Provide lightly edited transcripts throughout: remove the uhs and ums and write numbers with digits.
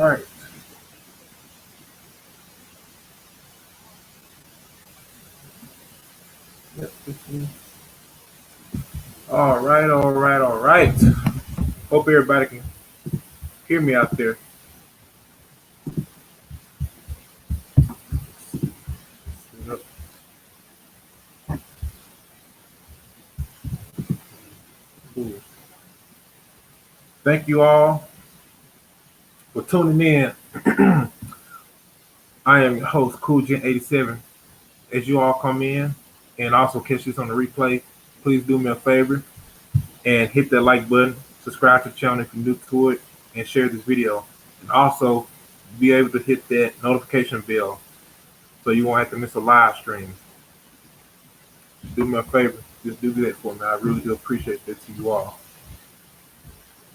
right. Yep, all right, all right, all right. Hope everybody can hear me out there. Yep. Cool. Thank you all for tuning in. I am your host, CoolGen87. As you all come in and also catch this on the replay, please do me a favor and hit that like button, subscribe to the channel if you're new to it, and share this video. And also be able to hit that notification bell so you won't have to miss a live stream. Do me a favor, just do that for me. I really do appreciate that to you all.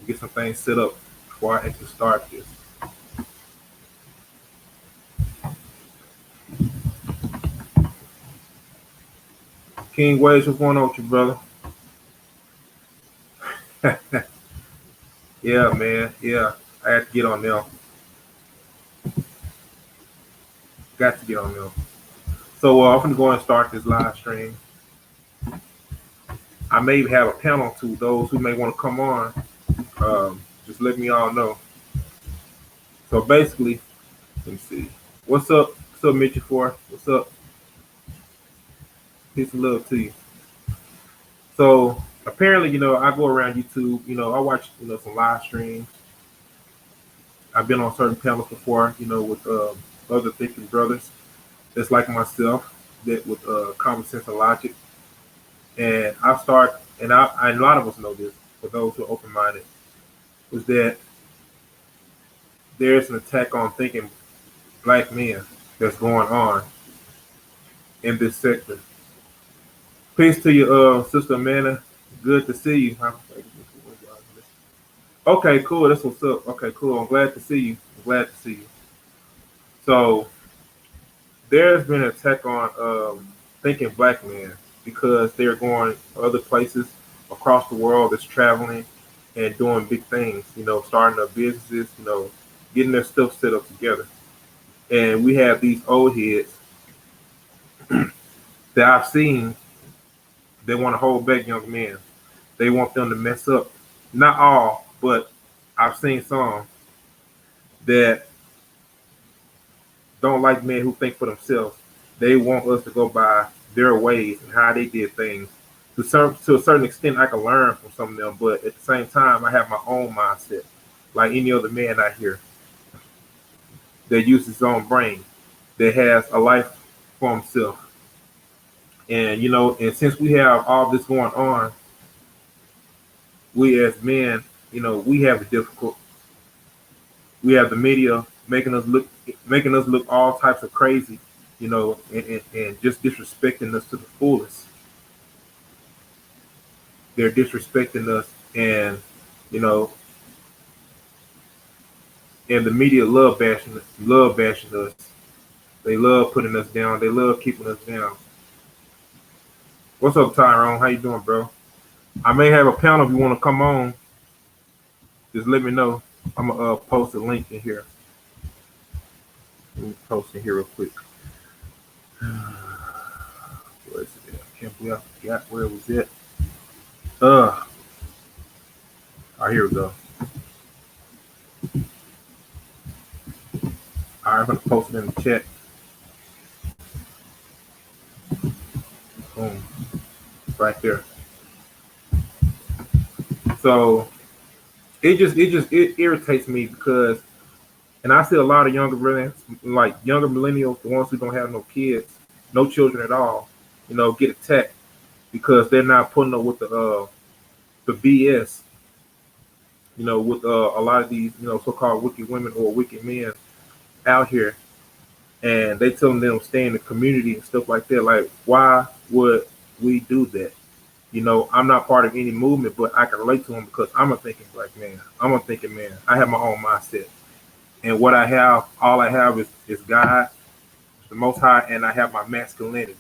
Get some things set up before I actually start this. King Waves, what's going on with you, brother? Yeah, man. Yeah, I had to get on them. Got to get on them. So I'm going to go and start this live stream. I may have a panel to those who may want to come on. Just let me all know. So basically, let me see. What's up? What's up, Mitchell? For what's up? Peace and love to you. So apparently, I go around YouTube. I watch, some live streams. I've been on certain panels before, with other thinking brothers that's like myself, that with common sense and logic. And I start, and a lot of us know this, for those who are open-minded, was that there's an attack on thinking black men that's going on in this sector. Peace to you, Sister Amanda. Good to see you. Okay, cool. That's what's up. Okay, cool. I'm glad to see you. I'm glad to see you. So there's been an attack on thinking black men because they're going other places across the world that's traveling and doing big things, starting up businesses, getting their stuff set up together. And we have these old heads that I've seen, they want to hold back young men. They want them to mess up. Not all, but I've seen some that don't like men who think for themselves. They want us to go by their ways and how they did things. To a certain extent, I can learn from some of them, but at the same time, I have my own mindset, like any other man out here that uses his own brain, that has a life for himself. And and since we have all this going on, we as men, we have it difficult. We have the media making us look all types of crazy, and just disrespecting us to the fullest. They're disrespecting us, and you know, and the media love bashing us. They love putting us down. They love keeping us down. What's up, Tyrone? How you doing, bro? I may have a panel if you want to come on. Just let me know. I'm gonna post a link in here. Let me post in here real quick. Where is it? I can't believe I forgot where it was at. All right, here we go. All right, I'm gonna post it in the chat. Boom, right there. So it irritates me because, and I see a lot of younger brothers, like younger millennials, the ones who don't have no kids, no children at all, get attacked because they're not putting up with the BS, with a lot of these, so-called wicked women or wicked men out here, and they tell them they don't stay in the community and stuff like that. Like, why would we do that? I'm not part of any movement, but I can relate to them because I'm a thinking black man. I'm a thinking man. I have my own mindset. And what I have, all I have is God, the Most High, and I have my masculinity.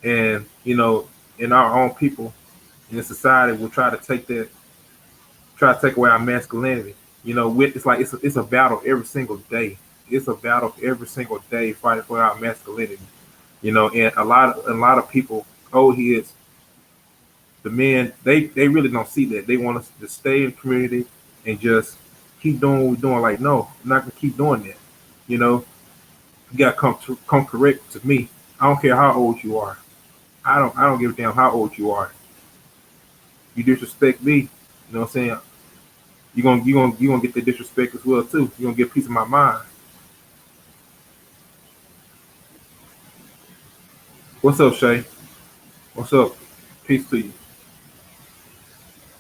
And, in our own people, in society, will try to take away our masculinity. It's like it's a battle every single day. It's a battle every single day fighting for our masculinity. And a lot of people, heads, the men, they really don't see that. They want us to stay in the community and just keep doing what we're doing. Like, no, I'm not gonna keep doing that. You know, you gotta come correct to me. I don't care how old you are. I don't give a damn how old you are. You disrespect me, you know what I'm saying? You gonna get the disrespect as well too. You're gonna get a piece of my mind. What's up, Shay? What's up? Peace to you.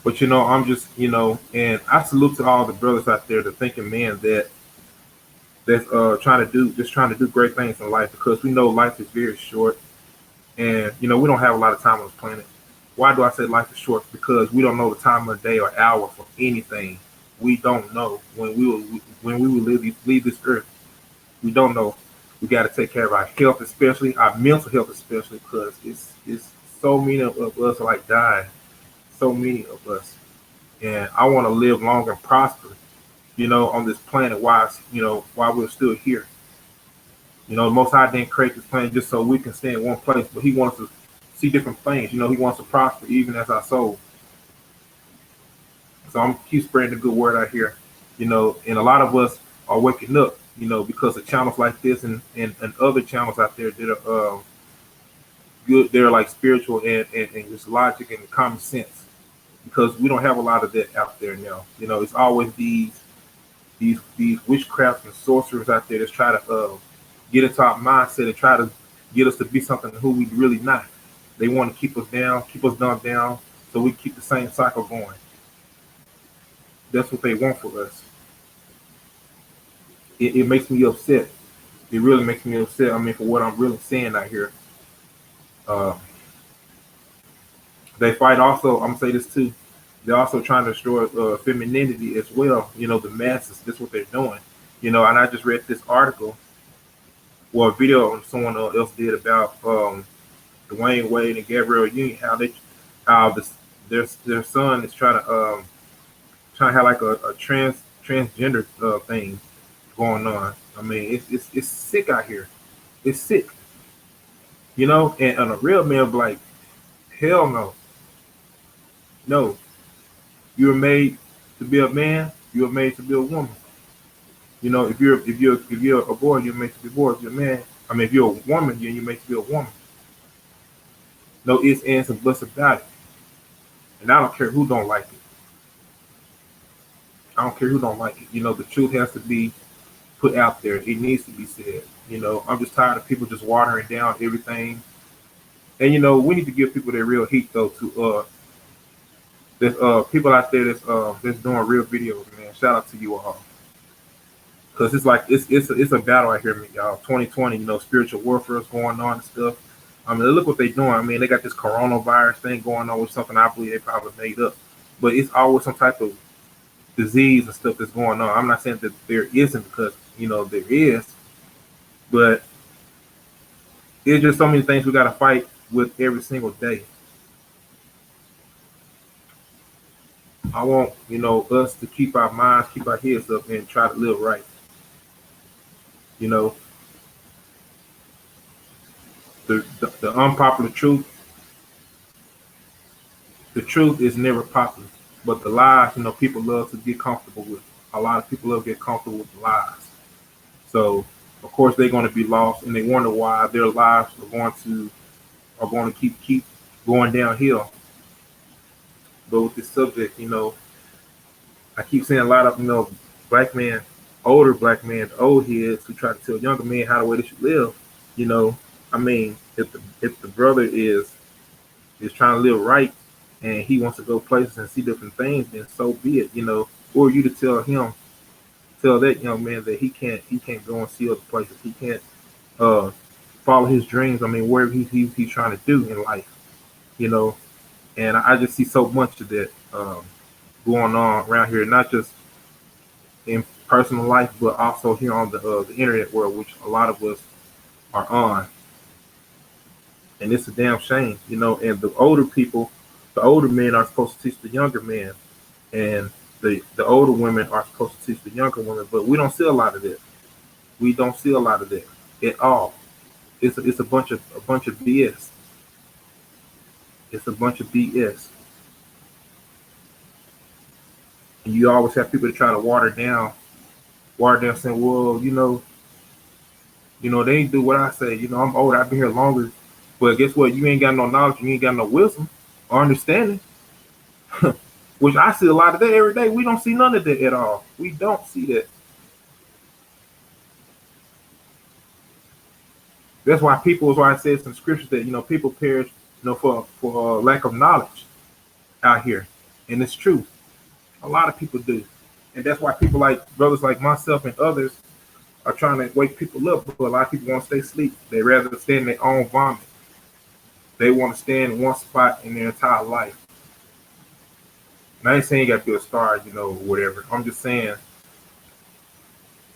But I'm just, and I salute to all the brothers out there, the thinking men that's trying to do great things in life, because we know life is very short, and we don't have a lot of time on this planet. Why do I say life is short? Because we don't know the time of the day or hour for anything. We don't know when we will leave this earth. We don't know. We got to take care of our health, especially our mental health, especially because it's so many of us are like dying. So many of us, and I want to live long and prosper. On this planet, while we're still here. The Most High didn't create this planet just so we can stay in one place, but He wants to see different things. He wants to prosper even as our soul. So I'm keep spreading the good word out here. And a lot of us are waking up. Because of channels like this and other channels out there that are good. They're like spiritual and just logic and common sense. Because we don't have a lot of that out there now. It's always these witchcrafts and sorcerers out there that's try to get into our mindset and try to get us to be something who we really not. They want to keep us down, keep us dumbed down, so we keep the same cycle going. That's what they want for us. It makes me upset. It really makes me upset. I mean, for what I'm really saying out here. Uh, they fight also. I'm gonna say this too. They're also trying to destroy femininity as well. The masses. That's what they're doing. And I just read this article or a video someone else did about Dwayne Wade and Gabrielle Union, how their son is trying to have like a transgender thing going on. I mean, it's sick out here. It's sick. And a real man be like, hell no, no. You were made to be a man. You were made to be a woman. If you're a boy, you're made to be a boy. If you're a man, I mean, if you're a woman, then you're made to be a woman. No ifs, ands, and buts about it. And I don't care who don't like it. I don't care who don't like it. The truth has to be put out there. It needs to be said. I'm just tired of people just watering down everything. And we need to give people their real heat though. There's people out there that's doing real videos, man. Shout out to you all. Because it's like it's a battle out here, y'all. 2020, spiritual warfare is going on and stuff. I mean, look what they're doing. I mean, they got this coronavirus thing going on, with something I believe they probably made up. But it's always some type of disease and stuff that's going on. I'm not saying that there isn't, because there is, but it's just so many things we got to fight with every single day. I want us to keep our minds, keep our heads up, and try to live right. You know, the unpopular truth. The truth is never popular, but the lies, people love to get comfortable with. A lot of people love to get comfortable with the lies. So, of course, they're going to be lost, and they wonder why their lives are going to keep going downhill. But with this subject, I keep seeing a lot of black men, older black men, old heads who try to tell younger men how the way they should live. You know, I mean, if the brother is trying to live right and he wants to go places and see different things, then so be it. Or you to tell that young man that he can't go and see other places. He can't uh follow his dreams. I mean, whatever he's trying to do in life. You know, and I just see so much of that going on around here, not just in personal life, but also here on the internet world, which a lot of us are on. And it's a damn shame. And the older people, the older men are supposed to teach the younger men, and The older women are supposed to teach the younger women, but we don't see a lot of that. We don't see a lot of that at all. It's a bunch of BS. It's a bunch of BS. And you always have people to try to water down, saying, "Well, they ain't do what I say. I'm old. I've been here longer, but guess what? You ain't got no knowledge. You ain't got no wisdom or understanding." Which I see a lot of that every day. We don't see none of that at all. We don't see that. That's why that's why I said some scriptures that people perish, for lack of knowledge out here, and it's true. A lot of people do, and that's why people like brothers like myself and others are trying to wake people up. But a lot of people want to stay asleep. They rather stay in their own vomit. They want to stay in one spot in their entire life. And I ain't saying you got to be a star, whatever. I'm just saying,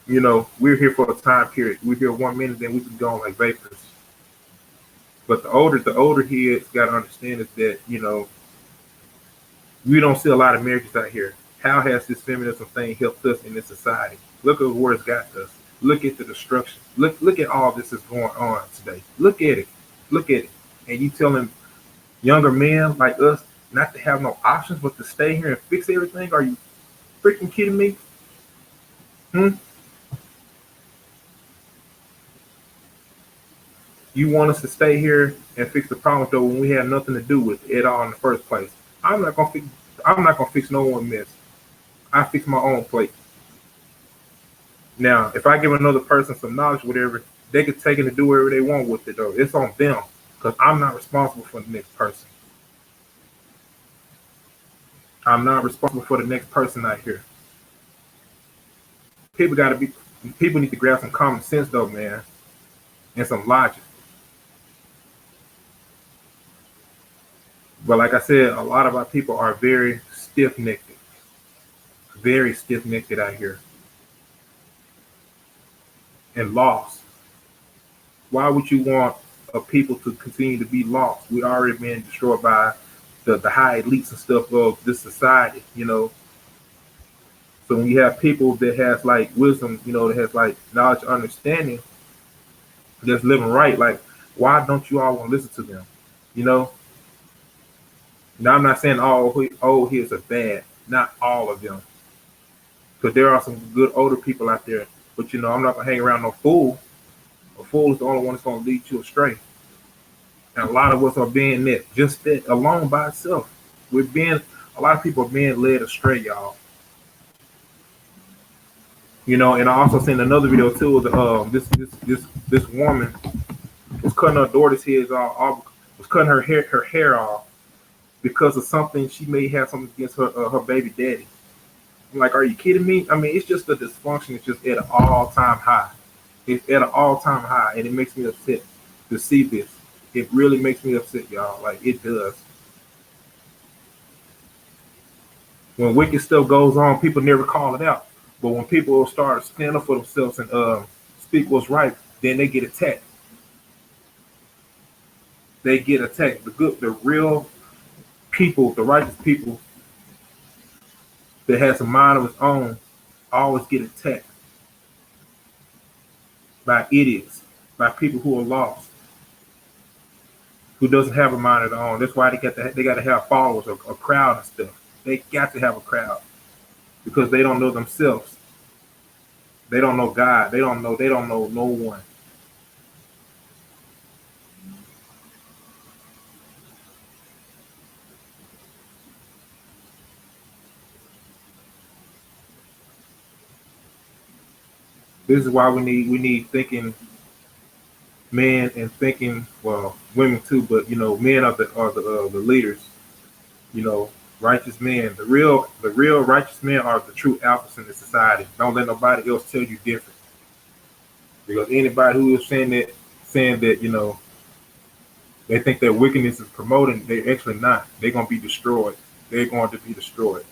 we're here for a time period. We're here 1 minute, then we can go on like vapors. But the older heads got to understand is that, we don't see a lot of marriages out here. How has this feminism thing helped us in this society? Look at where it's got us. Look at the destruction. Look at all this is going on today. Look at it. Look at it. And you telling younger men like us not to have no options but to stay here and fix everything? Are you freaking kidding me? You want us to stay here and fix the problem though when we had nothing to do with it all in the first place. I'm not gonna fix no one mess. I fix my own plate. Now, if I give another person some knowledge, whatever, they could take it and do whatever they want with it though. It's on them. Because I'm not responsible for the next person. I'm not responsible for the next person out here. People gotta be people need to grab some common sense though, man. And some logic. But like I said, a lot of our people are very stiff necked out here, and lost. Why would you want a people to continue to be lost? We already been destroyed by the high elites and stuff of this society. So when you have people that has like wisdom, that has like knowledge, understanding, that's living right, like why don't you all want to listen to them? You know, Now I'm not saying all old heads are bad, not all of them, because there are some good older people out there. But I'm not gonna hang around no fool. A fool is the only one that's gonna lead you astray. And a lot of us are being that just that alone by itself. We're being a lot of people are being led astray, y'all. And I also seen another video too of this woman was cutting her daughter's heads off, was cutting her hair off because of something she may have something against her baby daddy. I'm like, are you kidding me? I mean, it's just the dysfunction is just at an all-time high. It's at an all-time high, and it makes me upset to see this. It really makes me upset, y'all. Like it does. When wicked stuff goes on, people never call it out. But when people start standing up for themselves and speak what's right, then they get attacked. They get attacked. The real people, the righteous people that has a mind of its own, always get attacked by idiots, by people who are lost, who doesn't have a mind of their own. That's why they got to have followers, a crowd and stuff. They got to have a crowd because they don't know themselves. They don't know God. They don't know no one. This is why we need thinking men and thinking women too, but men are the leaders. Righteous men. The real righteous men are the true alphas in the society. Don't let nobody else tell you different. Because anybody who is saying that they think that wickedness is promoting, they're actually not. They're gonna be destroyed. They're going to be destroyed.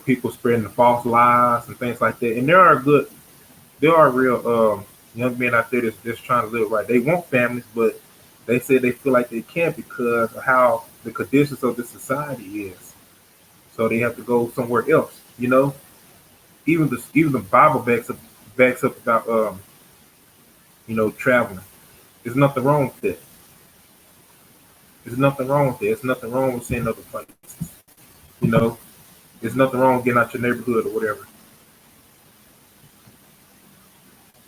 People spreading the false lies and things like that. And there are good there are real young men out there that's just trying to live right. They want families, but they say they feel like they can't because of how the conditions of the society is. So they have to go somewhere else. Even the Bible backs up about traveling. There's nothing wrong with that. There's nothing wrong with that. There's nothing wrong with seeing other places. You know, there's nothing wrong with getting out your neighborhood or whatever.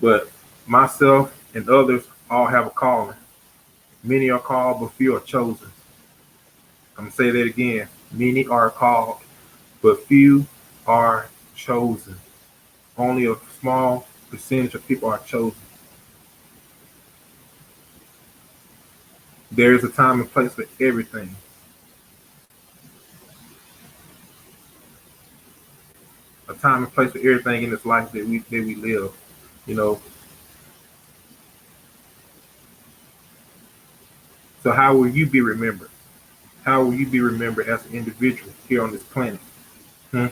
But myself and others all have a calling. Many are called, but few are chosen. I'm gonna say that again. Many are called, but few are chosen. Only a small percentage of people are chosen. There is a time and place for everything. A time and place for everything in this life that we live. You know. So how will you be remembered? How will you be remembered as an individual here on this planet? Hmm?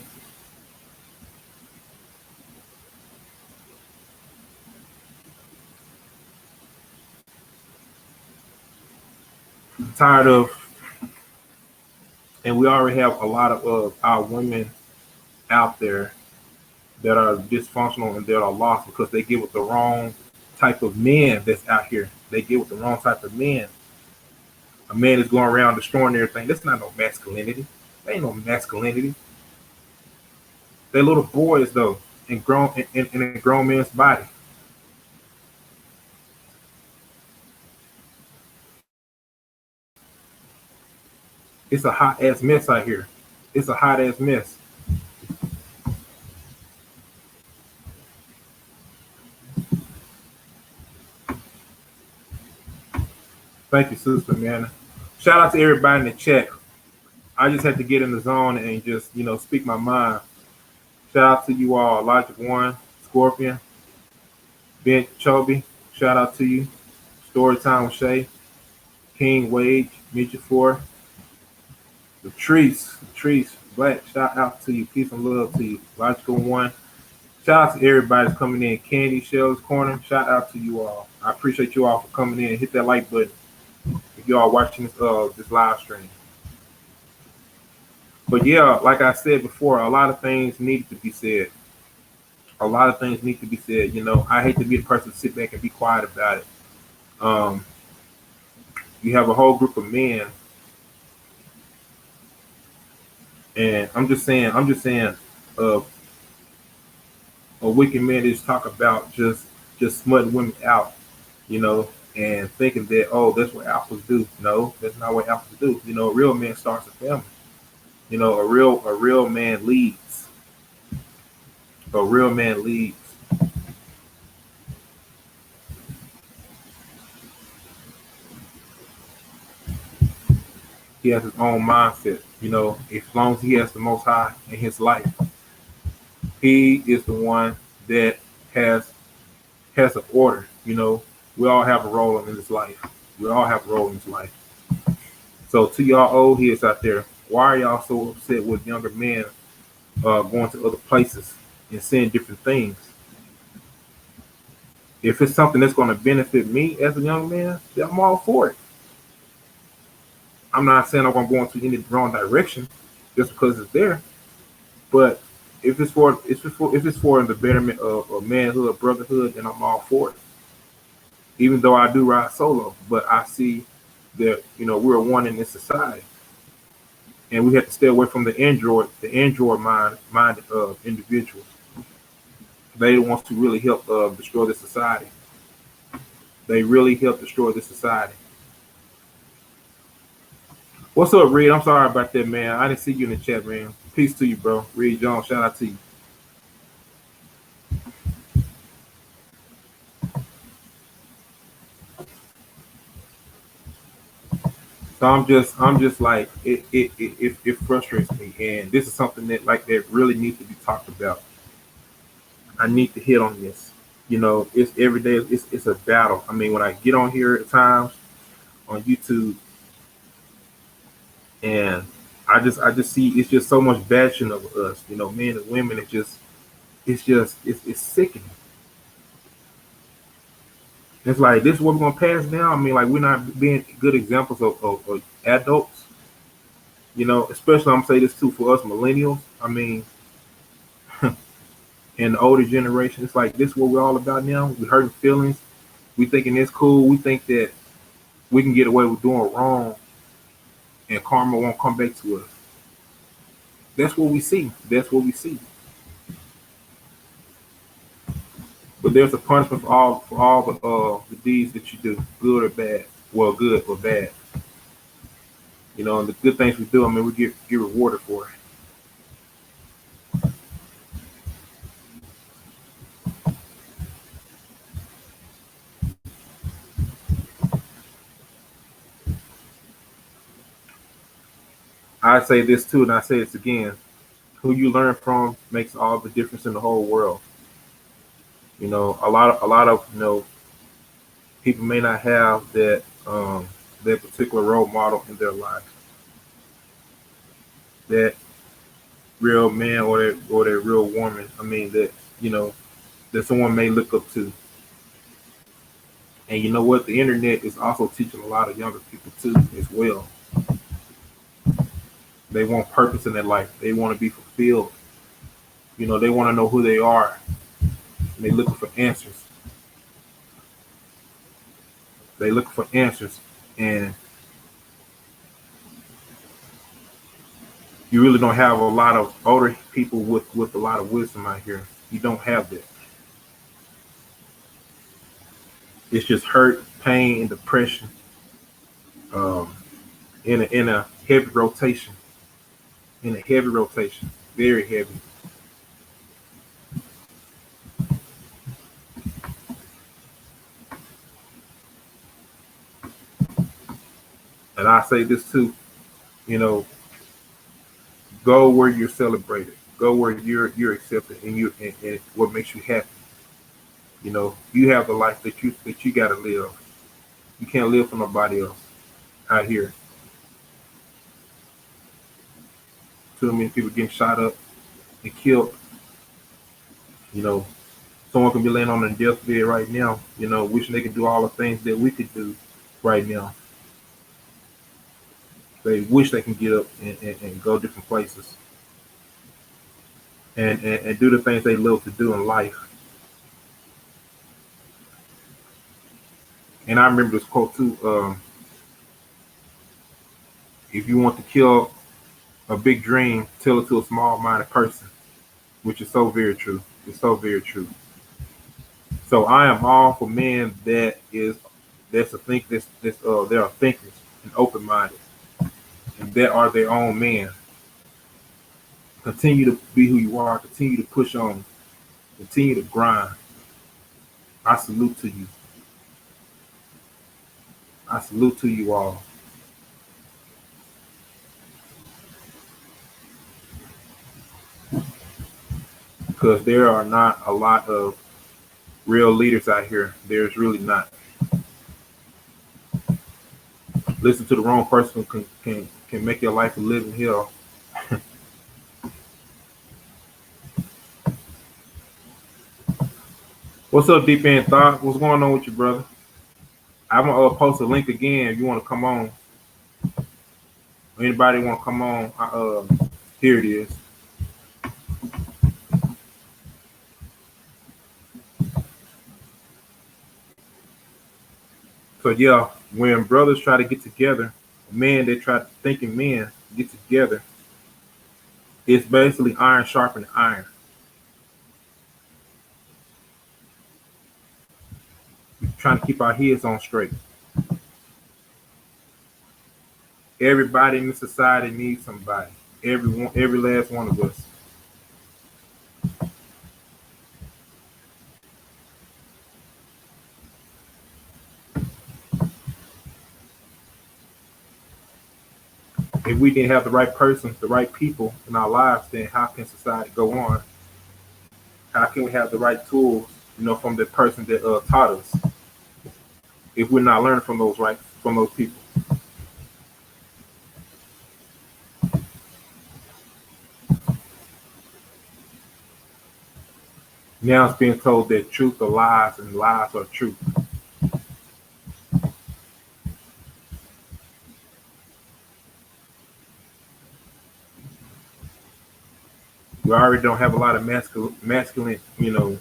I'm tired of, and we already have a lot of our women out there that are dysfunctional and that are lost because they get with the wrong type of men that's out here. They get with the wrong type of men. A man is going around destroying everything. That's not no masculinity. That ain't no masculinity. They're little boys though, in a grown man's body. It's a hot ass mess out here. It's a hot ass mess. Thank you, sister, man. Shout out to everybody in the chat. I just had to get in the zone and just, speak my mind. Shout out to you all, Logic One, Scorpion, Ben Chobe. Shout out to you. Storytime with Shay, King Wage, Midget Four, Latrice, Black. Shout out to you. Peace and love to you. Logical One. Shout out to everybody that's coming in. Candy Shells Corner. Shout out to you all. I appreciate you all for coming in. Hit that like button if you all watching this live stream. But yeah, like I said before, a lot of things need to be said. A lot of things need to be said. I hate to be the person to sit back and be quiet about it. Um, you have a whole group of men, and I'm just saying, uh, a wicked man just talk about just smutting women out, you know, and thinking that, oh, that's what alphas do. No, that's not what alphas do. A real man starts a family. A real man leads. A real man leads. He has his own mindset. As long as he has the Most High in his life, he is the one that has has an order. We all have a role in this life. We all have a role in this life. So to y'all old heads out there, why are y'all so upset with younger men going to other places and seeing different things? If it's something that's going to benefit me as a young man, then I'm all for it. I'm not saying I'm going to go into any wrong direction just because it's there, but if it's for the betterment of manhood, brotherhood, then I'm all for it. Even though I do ride solo, but I see that we're one in this society, and we have to stay away from the android mind individuals. They want to really help destroy the society. They really help destroy the society. What's up, Reed? I'm sorry about that, man. I didn't see you in the chat, man. Peace to you, bro. Reed Jones, shout out to you. So I'm just like it frustrates me, and this is something that really needs to be talked about. I need to hit on this. It's every day. It's a battle. I mean, when I get on here at times on YouTube, and I just see it's just so much bashing of us. Men and women. It's sickening. It's like this is what we're gonna pass down. I mean, like we're not being good examples of adults. Especially I'm gonna say this too for us millennials. I mean, in the older generation, it's like this is what we're all about now. We hurting feelings. We thinking it's cool. We think that we can get away with doing wrong, and karma won't come back to us. That's what we see. That's what we see. But there's a punishment for all the deeds that you do, good or bad. Well, good or bad. And the good things we do, I mean, we get rewarded for it. I say this too, and I say this again. Who you learn from makes all the difference in the whole world. A lot of people may not have that particular role model in their life, that real man or that real woman. I mean you know that someone may look up to. And you know what? The internet is also teaching a lot of younger people too as well. They want purpose in their life. They want to be fulfilled. They want to know who they are. And they looking for answers. They looking for answers. And you really don't have a lot of older people with a lot of wisdom out here. You don't have that. It's just hurt, pain, and depression um, in a heavy rotation. In a heavy rotation. Very heavy. And I say this too, you know, go where you're celebrated. Go where you're accepted and what makes you happy. You have the life that you gotta live. You can't live for nobody else out here. Too many people getting shot up and killed. You know, someone can be laying on their deathbed right now, wishing they could do all the things that we could do right now. They wish they can get up and go different places and do the things they love to do in life. And I remember this quote too. If you want to kill a big dream, tell it to a small-minded person, which is so very true. It's so very true. So I am all for men they are thinkers and open-minded, and that are their own men. Continue to be who you are. Continue to push on. Continue to grind. I salute to you. I salute to you all because there are not a lot of real leaders out here. There's really not. Listen to the wrong person can make your life a living hell. What's up, Deep End Thought? What's going on with you, brother? I'm gonna post a link again if you want to come on. Anybody want to come on? Here it is. So yeah, when brothers try to get together, men they try thinking men get together, it's basically iron sharpening iron. We're trying to keep our heads on straight. Everybody in the society needs somebody. Everyone, every last one of us. If we didn't have the right person, the right people in our lives, then how can society go on? How can we have the right tools, from the person that taught us? If we're not learning from those people. Now it's being told that truth are lies and lies are truth. We already don't have a lot of masculine,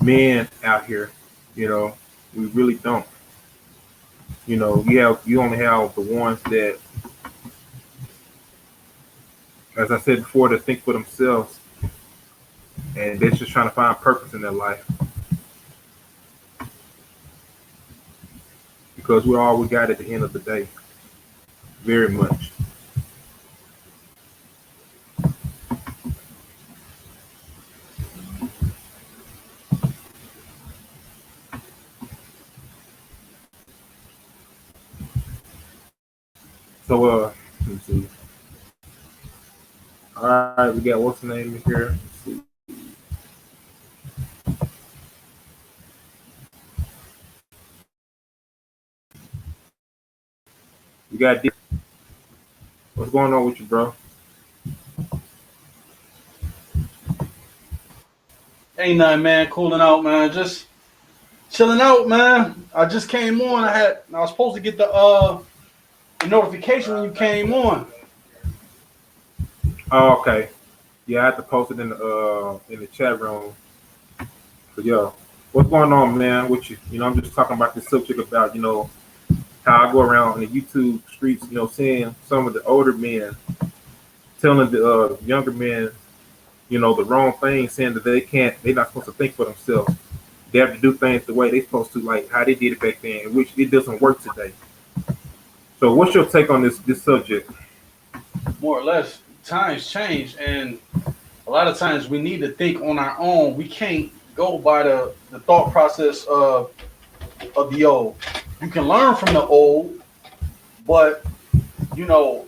men out here. You know, we really don't. You only have the ones that, as I said before, that think for themselves and they're just trying to find purpose in their life because we're all we got at the end of the day. Very much. So, let me see. All right, we got what's the name in here? Let's see. We got what's going on with you, bro? Ain't nothing, man. Cooling out, man. Just chilling out, man. I just came on. I was supposed to get the notification when you came on. Oh, okay. Yeah, I had to post it in the chat room. So, yo, what's going on, man? With you? I'm just talking about this subject about how I go around in the YouTube streets, seeing some of the older men telling the younger men, the wrong thing, saying that they're not supposed to think for themselves. They have to do things the way they're supposed to, like how they did it back then, which it doesn't work today. So, what's your take on this subject? More or less, times change, and a lot of times we need to think on our own. We can't go by the thought process of the old. You can learn from the old, but you know,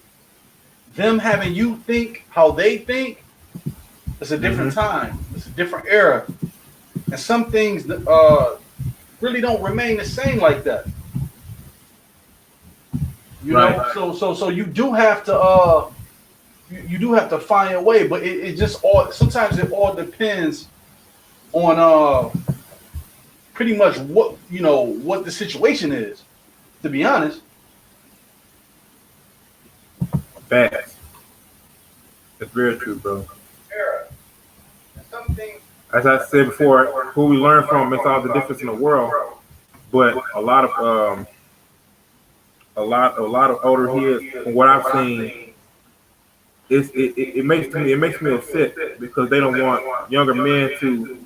them having you think how they think, it's a different Mm-hmm. time. It's a different era. And some things really don't remain the same like that. You Right. know, so you do have to you do have to find a way, but it just all sometimes it all depends on pretty much what the situation is, to be honest. Facts. That's very true, bro. Era. And some things As I said before, who we learn from makes all the difference in the world. But a lot of older heads, from what I've seen, it makes me upset because they don't want younger men to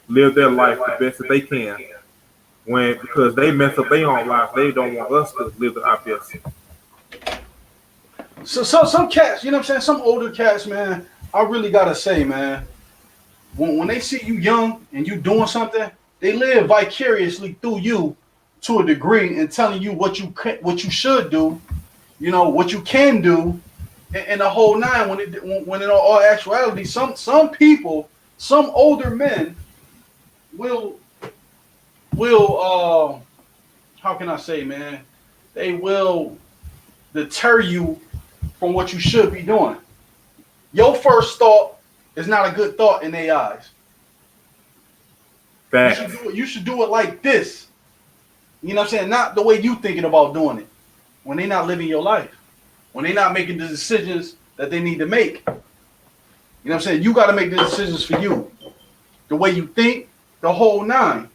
live their life the best that they can. When because they mess up their own life, they don't want us to live our best. so some cats, you know what I'm saying? Some older cats, man, I really gotta say, man, when they see you young and you doing something, they live vicariously through you to a degree and telling you what you should do, what you can do, and the whole nine. When in all actuality, some people, some older men will will how can I say, man? They will deter you from what you should be doing. Your first thought is not a good thought in their eyes. Facts. You should do it like this. You know what I'm saying? Not the way you thinking about doing it. When they not living your life. When they not making the decisions that they need to make. You know what I'm saying? You got to make the decisions for you. The way you think, the whole nine.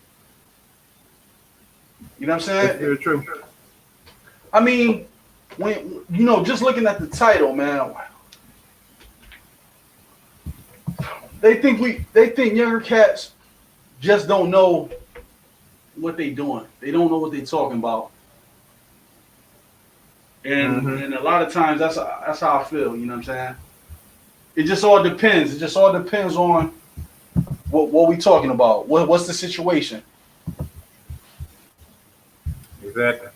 You know what I'm That's saying? very true. I mean, when just looking at the title, man, they think younger cats just don't know what they doing. They don't know what they talking about. And Hmm. and a lot of times that's how I feel, you know what I'm saying? It just all depends. It just all depends on what we talking about. What's the situation? Exactly.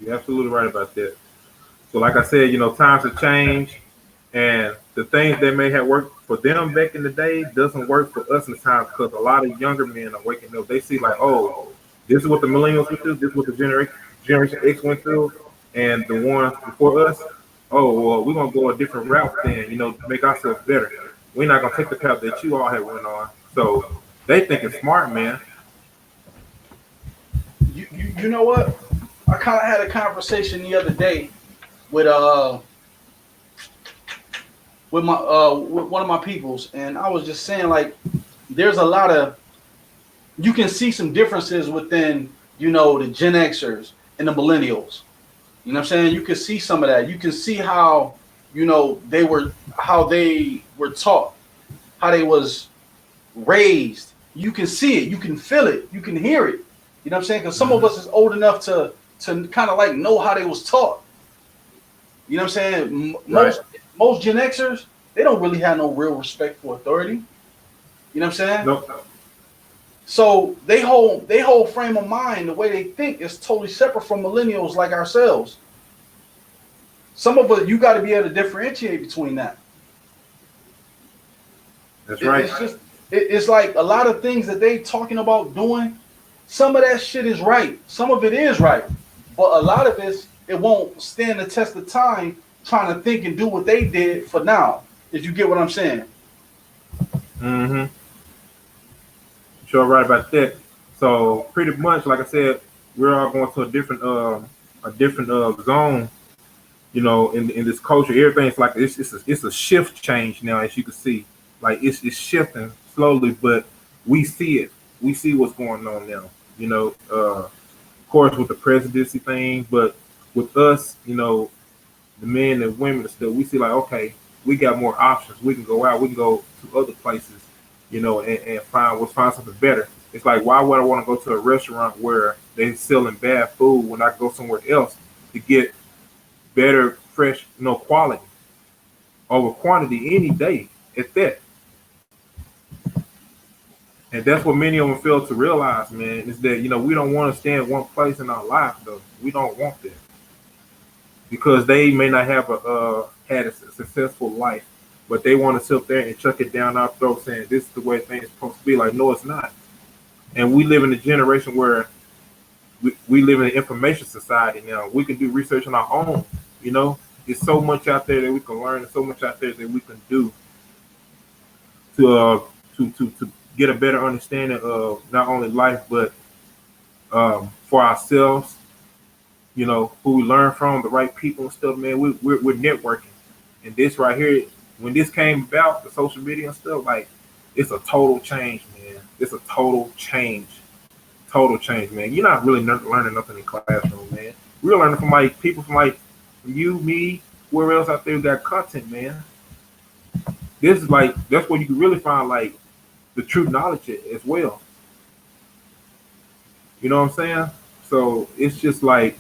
You're absolutely right about that. So, like I said, times have changed, and the things that may have worked for them back in the day doesn't work for us in time because a lot of younger men are waking up. They see like, oh, this is what the millennials went through. This is what the generation X went through, and the ones before us. Oh, well, we're gonna go a different route then. To make ourselves better. We're not gonna take the path that you all have went on. So they think it's smart, man. You know what? I kind of had a conversation the other day with with one of my peoples, and I was just saying like there's a lot of you can see some differences within the Gen Xers and the millennials. You know what I'm saying? You can see some of that. You can see how they were taught, how they was raised. You can see it, you can feel it, you can hear it. You know what I'm saying? Because some of Mm-hmm. us is old enough to kind of like know how they was taught. You know what I'm saying? Right. Most Gen Xers, they don't really have no real respect for authority. You know what I'm saying? No. So they whole frame of mind, the way they think is totally separate from millennials like ourselves. Some of us, you got to be able to differentiate between that. That's It, right. it's just it's like a lot of things that they talking about doing. Some of that shit is right. Some of it is right, but a lot of it won't stand the test of time. Trying to think and do what they did for now. If you get what I'm saying. Mm-hmm. Sure, right about that. So pretty much, like I said, we're all going to a different zone. In this culture, everything's like it's a shift change now, as you can see. Like it's shifting slowly, but we see it. We see what's going on now. Of course, with the presidency thing, but with us, the men and women and stuff, we see like, okay, we got more options. We can go out. We can go to other places, and find something better. It's like, why would I want to go to a restaurant where they're selling bad food when I can go somewhere else to get better, fresh, quality over quantity any day at that? And that's what many of them fail to realize, man, is that, we don't want to stay in one place in our life, though. We don't want that because they may not have had a successful life, but they want to sit there and chuck it down our throat saying this is the way things are supposed to be. Like, no, it's not. And we live in a generation where we live in an information society now. We can do research on our own. There's so much out there that we can learn, and so much out there that we can do to to get a better understanding of not only life but for ourselves. Who we learn from, the right people and stuff. Man, we're networking, and this right here, when this came about, the social media and stuff, like it's a total change, man. It's a total change, man. You're not really learning nothing in classroom, man. We're learning from like people from you, me, whoever else out there who got content, man. This is like that's where you can really find like the true knowledge as well. You know what I'm saying? So it's just like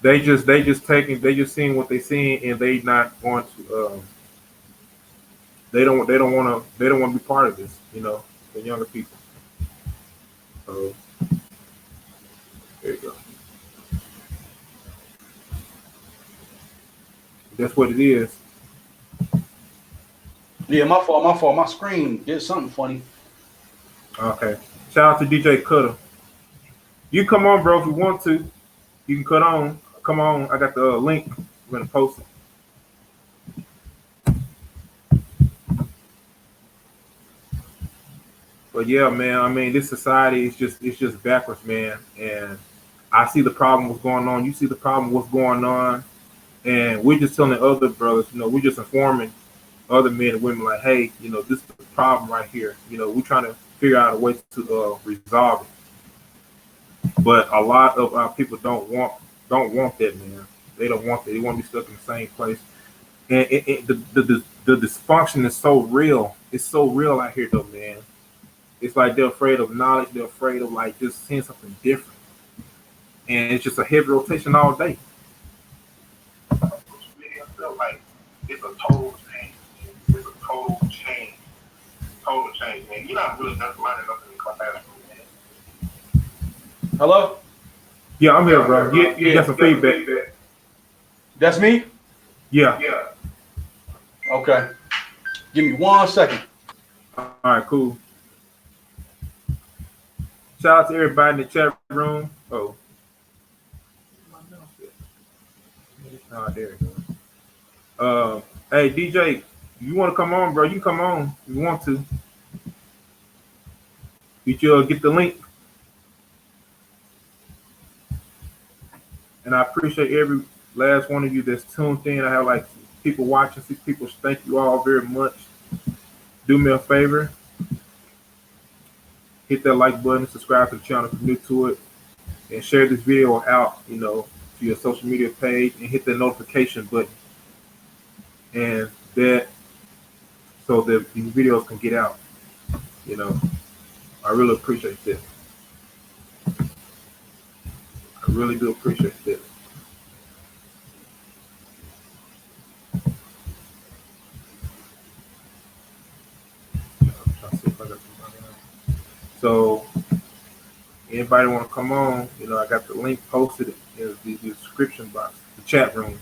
they just seeing what they seeing and they not going to they don't want to be part of this. The younger people. So there you go. That's what it is. Yeah, my fault. My fault. My screen did something funny. Okay. Shout out to DJ Cutter. You come on, bro, if you want to. You can cut on. Come on. I got the link. I'm gonna post it. But yeah, man. I mean, this society is just backwards, man. And I see the problem what's going on. You see the problem what's going on, and we're just telling other brothers. We're just informing other men and women like, hey, this is the problem right here. We're trying to figure out a way to resolve it. But a lot of our people don't want that, man. They don't want that. They want to be stuck in the same place. And the dysfunction is so real. It's so real out here, though, man. It's like they're afraid of knowledge. They're afraid of like just seeing something different, and it's just a heavy rotation all day. Like it's a total change. It's a total change, man. You're not really not learning nothing in classroom, man. Hello? Yeah, I'm here, bro. You got some feedback. That's me? Yeah. Okay. Give me 1 second. All right, cool. Shout out to everybody in the chat room. Oh, there you go. Hey, DJ, you want to come on, bro? You can come on if you want to. Did you get the link? And I appreciate every last one of you that's tuned in. I have like people watching, see people. Thank you all very much. Do me a favor, hit that like button, subscribe to the channel if you're new to it, and share this video out, to your social media page, and hit the notification button, and that so that these videos can get out. You know, I really appreciate this. I really do appreciate this. So, anybody want to come on? I got the link posted in the description box, the chat room.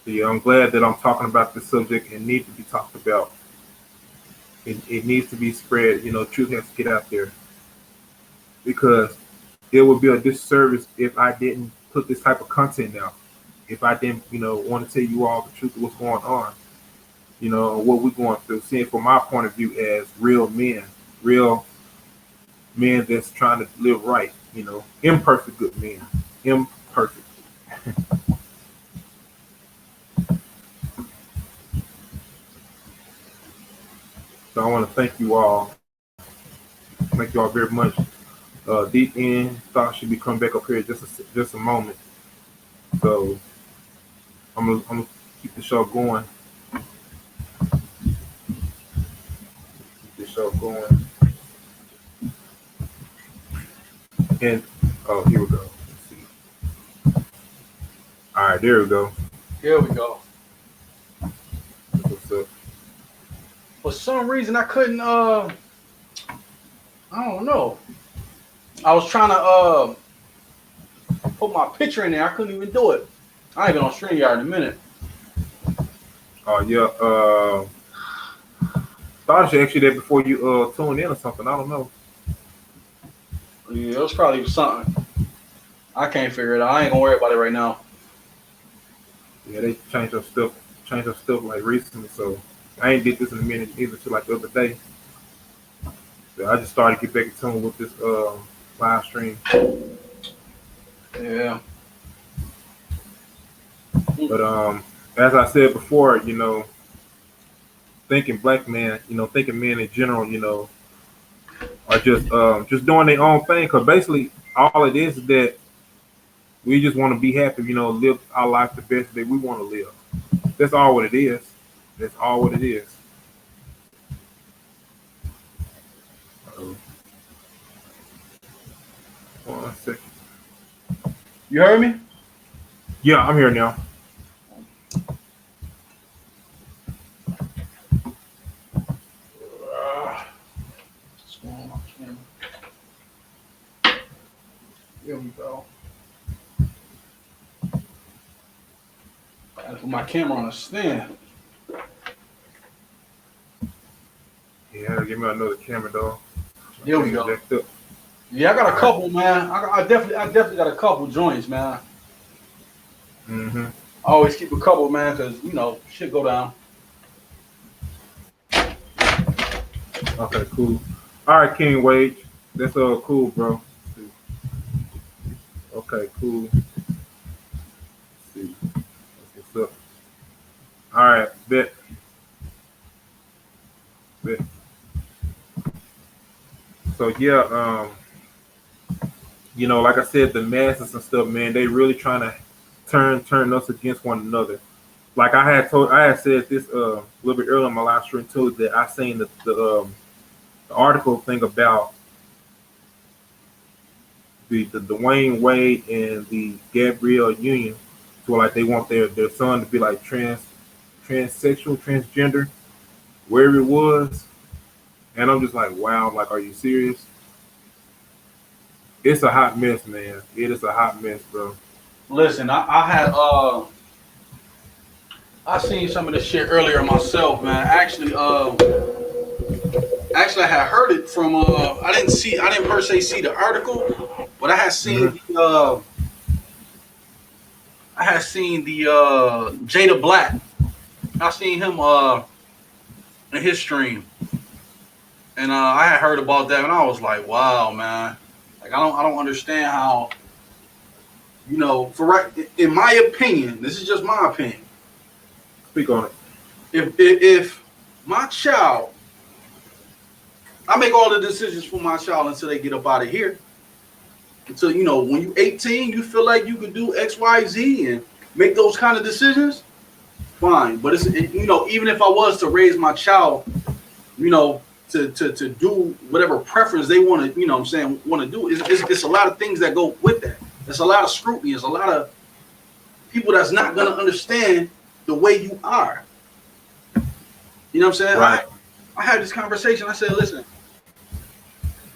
So, yeah, I'm glad that I'm talking about this subject and need to be talked about. It needs to be spread. Truth has to get out there, because it would be a disservice if I didn't put this type of content out. If I didn't, want to tell you all the truth of what's going on, what we're going through, seeing from my point of view as real men that's trying to live right, imperfect good men, imperfect. So I want to thank you all. Thank you all very much. Deep in, thought should be coming back up here just a moment. So I'm gonna keep the show going. Keep the show going. And here we go. Let's see. All right, there we go. Here we go. What's up? For some reason, I couldn't. I don't know. I was trying to put my picture in there. I couldn't even do it. I ain't been on StreamYard in a minute. Oh yeah. Thought I should actually that before you tune in or something. I don't know. Yeah, it was probably something. I can't figure it out. I ain't gonna worry about it right now. Yeah, they changed their stuff like recently, so I ain't did this in a minute either till like the other day. So I just started to get back in tune with this live stream. Yeah. But as I said before, thinking black men, thinking men in general, are just doing their own thing. Cause basically all it is that we just want to be happy, live our life the best that we want to live. That's all what it is. That's all what it is. One second. You heard me? Yeah, I'm here now. Here we go. Gotta put my camera on a stand. Yeah, give me another camera though. Here we go. Yeah, I got a couple, man. I definitely got a couple joints, man. Mm-hmm. I always keep a couple, man, because shit go down. Okay, cool. All right, King Wage. That's cool, bro. Okay, cool. Let's see. What's up? All right, bet. So yeah, like I said, the masses and stuff, man, they really trying to turn us against one another. Like I had said this a little bit earlier in my live stream too, that I seen the article thing about the Dwayne Wade and the Gabrielle Union, so like they want their son to be like transsexual, transgender, wherever it was. And I'm just like, wow, like, are you serious? It's a hot mess, man. It is a hot mess, bro. Listen, I seen some of this shit earlier myself, man. Actually, I had heard it from I didn't per se see the article, but I had seen the Jada Black. I seen him in his stream. And I had heard about that, and I was like, "Wow, man! Like, I don't understand how You know, for right, in my opinion, this is just my opinion. Speak on it. If my child, I make all the decisions for my child until they get up out of here. Until, you know, when you're 18, you feel like you could do X, Y, Z and make those kind of decisions, fine. But you know, even if I was to raise my child, you know, to do whatever preference they want to, you know what I'm saying, want to do, it's a lot of things that go with that. There's a lot of scrutiny. There's a lot of people that's not going to understand the way you are. You know what I'm saying? Right. I had this conversation. I said, listen,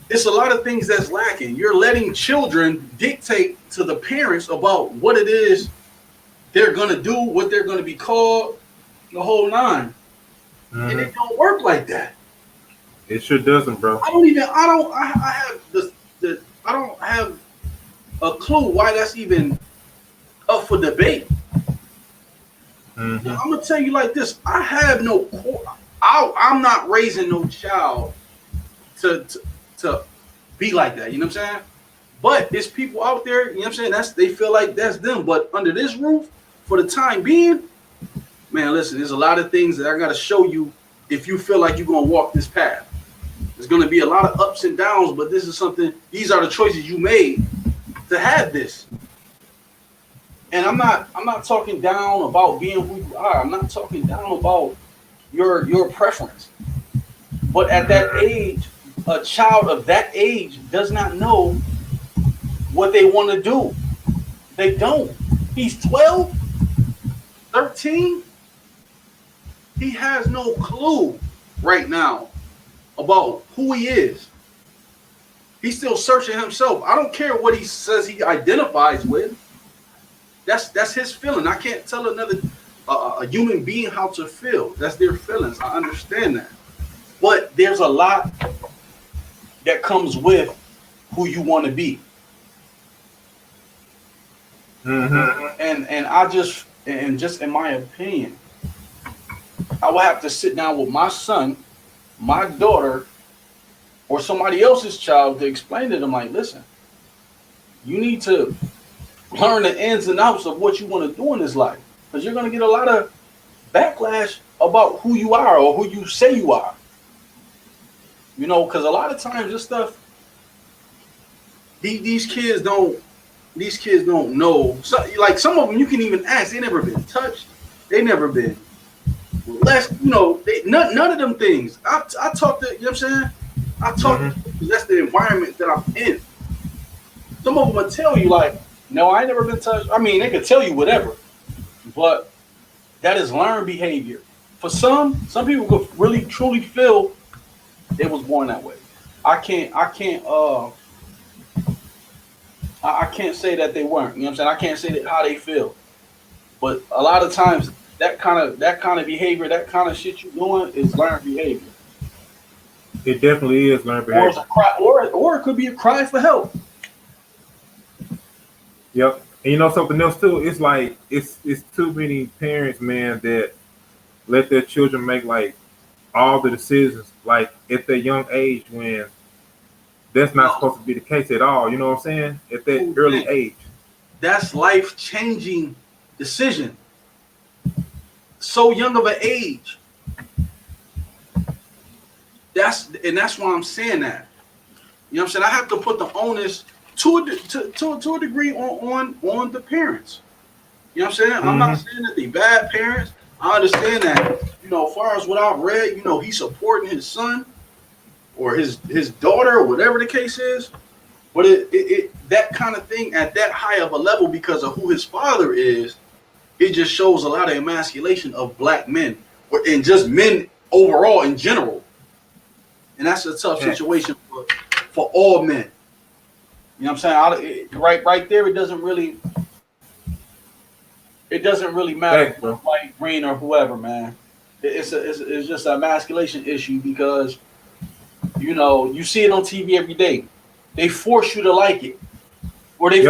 it's a lot of things that's lacking. You're letting children dictate to the parents about what it is they're going to do, what they're going to be called, the whole nine. Mm-hmm. And it don't work like that. It sure doesn't, bro. I don't have a clue why that's even up for debate. Mm-hmm. Now, I'm gonna tell you like this: I'm not raising no child to be like that. You know what I'm saying? But it's people out there. You know what I'm saying? They feel like that's them. But under this roof, for the time being, man, listen. There's a lot of things that I gotta show you if you feel like you're gonna walk this path. There's gonna be a lot of ups and downs, but this is something. These are the choices you made to have this. And I'm not talking down about being who you are. I'm not talking down about your preference. But at that age, a child of that age does not know what they want to do. They don't. He's 12, 13. He has no clue right now about who he is. He's still searching himself. I don't care what he says he identifies with. That's his feeling. I can't tell a human being how to feel. That's their feelings. I understand that. But there's a lot that comes with who you want to be. Mm-hmm. And just in my opinion, I would have to sit down with my son, my daughter, or somebody else's child to explain to them, like, listen, you need to learn the ins and outs of what you want to do in this life, because you're going to get a lot of backlash about who you are or who you say you are. You know, because a lot of times this stuff, these kids don't know. So, like, some of them you can even ask, they never been touched, they never been less, you know, none of them things. I talk to, you know what I'm saying? I talk because that's the environment that I'm in. Some of them will tell you, like, no, I ain't never been touched. I mean, they could tell you whatever, but that is learned behavior. For some people could really truly feel they was born that way. I can't say that they weren't. You know what I'm saying? I can't say that how they feel. But a lot of times that kind of behavior, that kind of shit you doing is learned behavior. It definitely is learned behavior. Or, it's a cry, or it could be a cry for help. Yep. And you know something else too? It's like it's too many parents, man, that let their children make like all the decisions like at their young age when that's not supposed to be the case at all. You know what I'm saying? At that early age. That's life-changing decision. So young of an age. That's why I'm saying that. You know what I'm saying? I have to put the onus to a degree on the parents. You know what I'm saying? Mm-hmm. I'm not saying that they bad parents. I understand that, you know, as far as what I've read, you know, he's supporting his son or his daughter or whatever the case is. But it that kind of thing at that high of a level because of who his father is, it just shows a lot of emasculation of black men and just men overall in general. And that's a tough situation for all men. You know what I'm saying? Right there, it doesn't really matter white, green, or whoever, man. It's just an emasculation issue because, you know, you see it on TV every day. They force you to like it, or they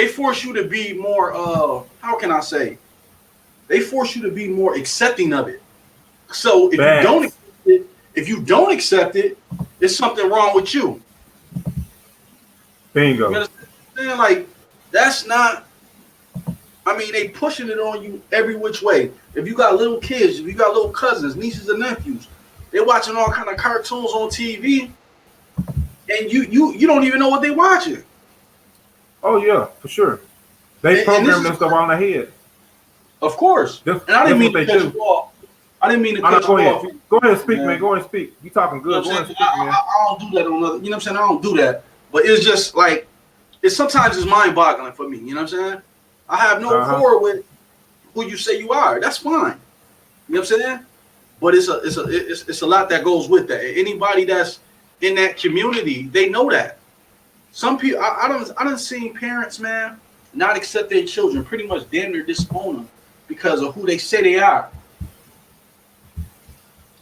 force you to be more. How can I say? They force you to be more accepting of it. So if you don't accept it, there's something wrong with you. Bingo. You understand? Like, That's not. I mean, they pushing it on you every which way. If you got little kids, if you got little cousins, nieces and nephews, they're watching all kind of cartoons on TV, and you don't even know what they're watching. Oh yeah, for sure. They And this program is, that stuff on their head. of course. And I That's didn't what mean they to cut do. you off. I didn't mean to Oh, no, cut go you ahead. off. Go ahead and speak, Man. man. Go ahead and speak. You talking You know good. Go what ahead I'm and saying? speak, man. I don't do that on other. You know what I'm saying? I don't do that. But it's just like it's sometimes it's mind boggling for me. You know what I'm saying? I have no quarrel with who you say you are. That's fine. You know what I'm saying? But it's a lot that goes with that. Anybody that's in that community, they know that. Some people, I don't seen parents, man, not accept their children, pretty much damn near disown them because of who they say they are.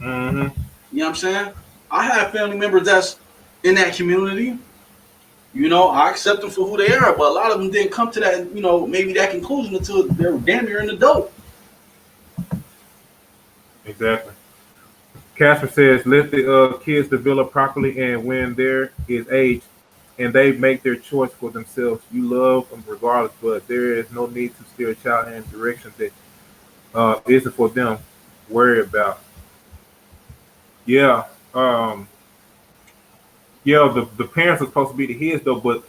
Mm-hmm. You know what I'm saying? I have family members that's in that community. You know, I accept them for who they are, but a lot of them didn't come to that, maybe that conclusion until they were damn near an adult. Exactly. Casper says, let the kids develop properly, and when there is age, and they make their choice for themselves, you love them regardless, but there is no need to steer a child in a direction that isn't for them. Worry about. Yeah. Yeah, the parents are supposed to be the heads though, but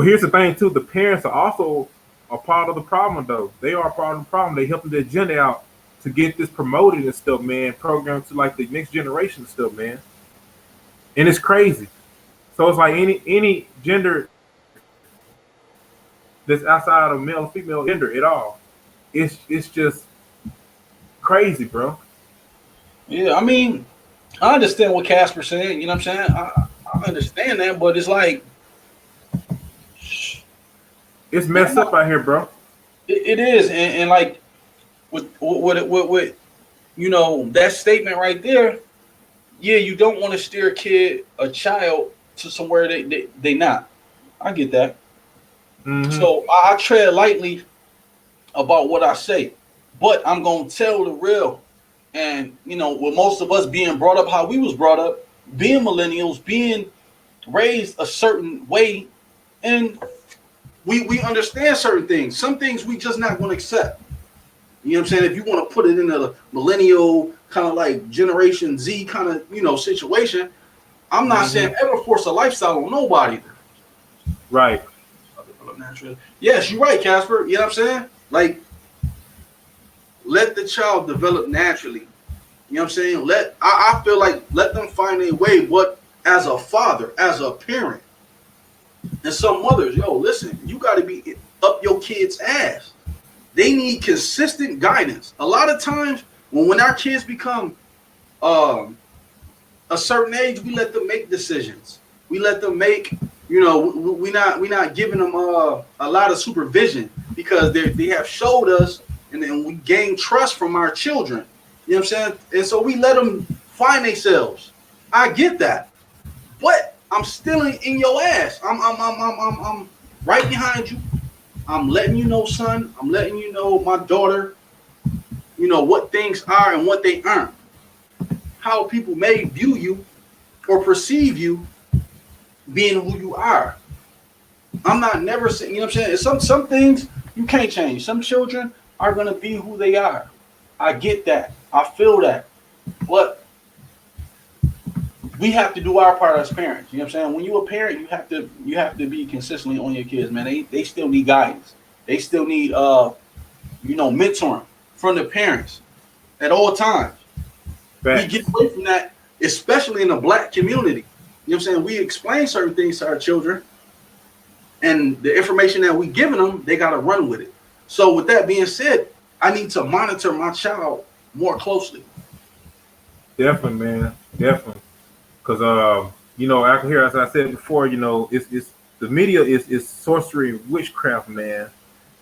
here's the thing too, the parents are also a part of the problem though. They are a part of the problem. They helping the agenda out to get this promoted and stuff, man, programmed to like the next generation and stuff, man. And it's crazy. So it's like any gender that's outside of male or female gender at all. It's just crazy, bro. Yeah, I mean, I understand what Casper's saying. You know what I'm saying? I understand that, but it's like It's messed up out here, bro. it is, and like with that statement right there. Yeah, you don't want to steer a child to somewhere they not. I get that. Mm-hmm. So I tread lightly about what I say, but I'm gonna tell the real. And with most of us being brought up how we was brought up, being millennials, being raised a certain way, and we understand certain things. Some things we just not gonna accept. You know what I'm saying? If you want to put it in a millennial kind of like Generation Z kind of situation, I'm not saying ever force a lifestyle on nobody. Right. Yes, you're right, Casper. You know what I'm saying? Like, let the child develop naturally. You know what I'm saying? I feel like let them find a way. But as a father, as a parent, and some mothers, listen, you got to be up your kid's ass. They need consistent guidance. A lot of times, when our kids become a certain age, we let them make decisions. We let them make, we not giving them a lot of supervision because they have showed us, and then we gain trust from our children. You know what I'm saying? And so we let them find themselves. I get that, but I'm still in your ass. I'm right behind you. I'm letting you know, son. I'm letting you know, my daughter, what things are and what they aren't. How people may view you or perceive you being who you are. I'm not never saying, you know what I'm saying? Some things you can't change. Some children are going to be who they are. I get that. I feel that. But we have to do our part as parents. You know what I'm saying? When you're a parent, you have to be consistently on your kids, man. They still need guidance. They still need mentoring from the parents at all times. Facts. We get away from that, especially in the black community. You know what I'm saying? We explain certain things to our children, and the information that we giving them, they got to run with it. So with that being said, I need to monitor my child more closely. Definitely, man. Definitely. Because out here, as I said before, it's the media is sorcery and witchcraft, man.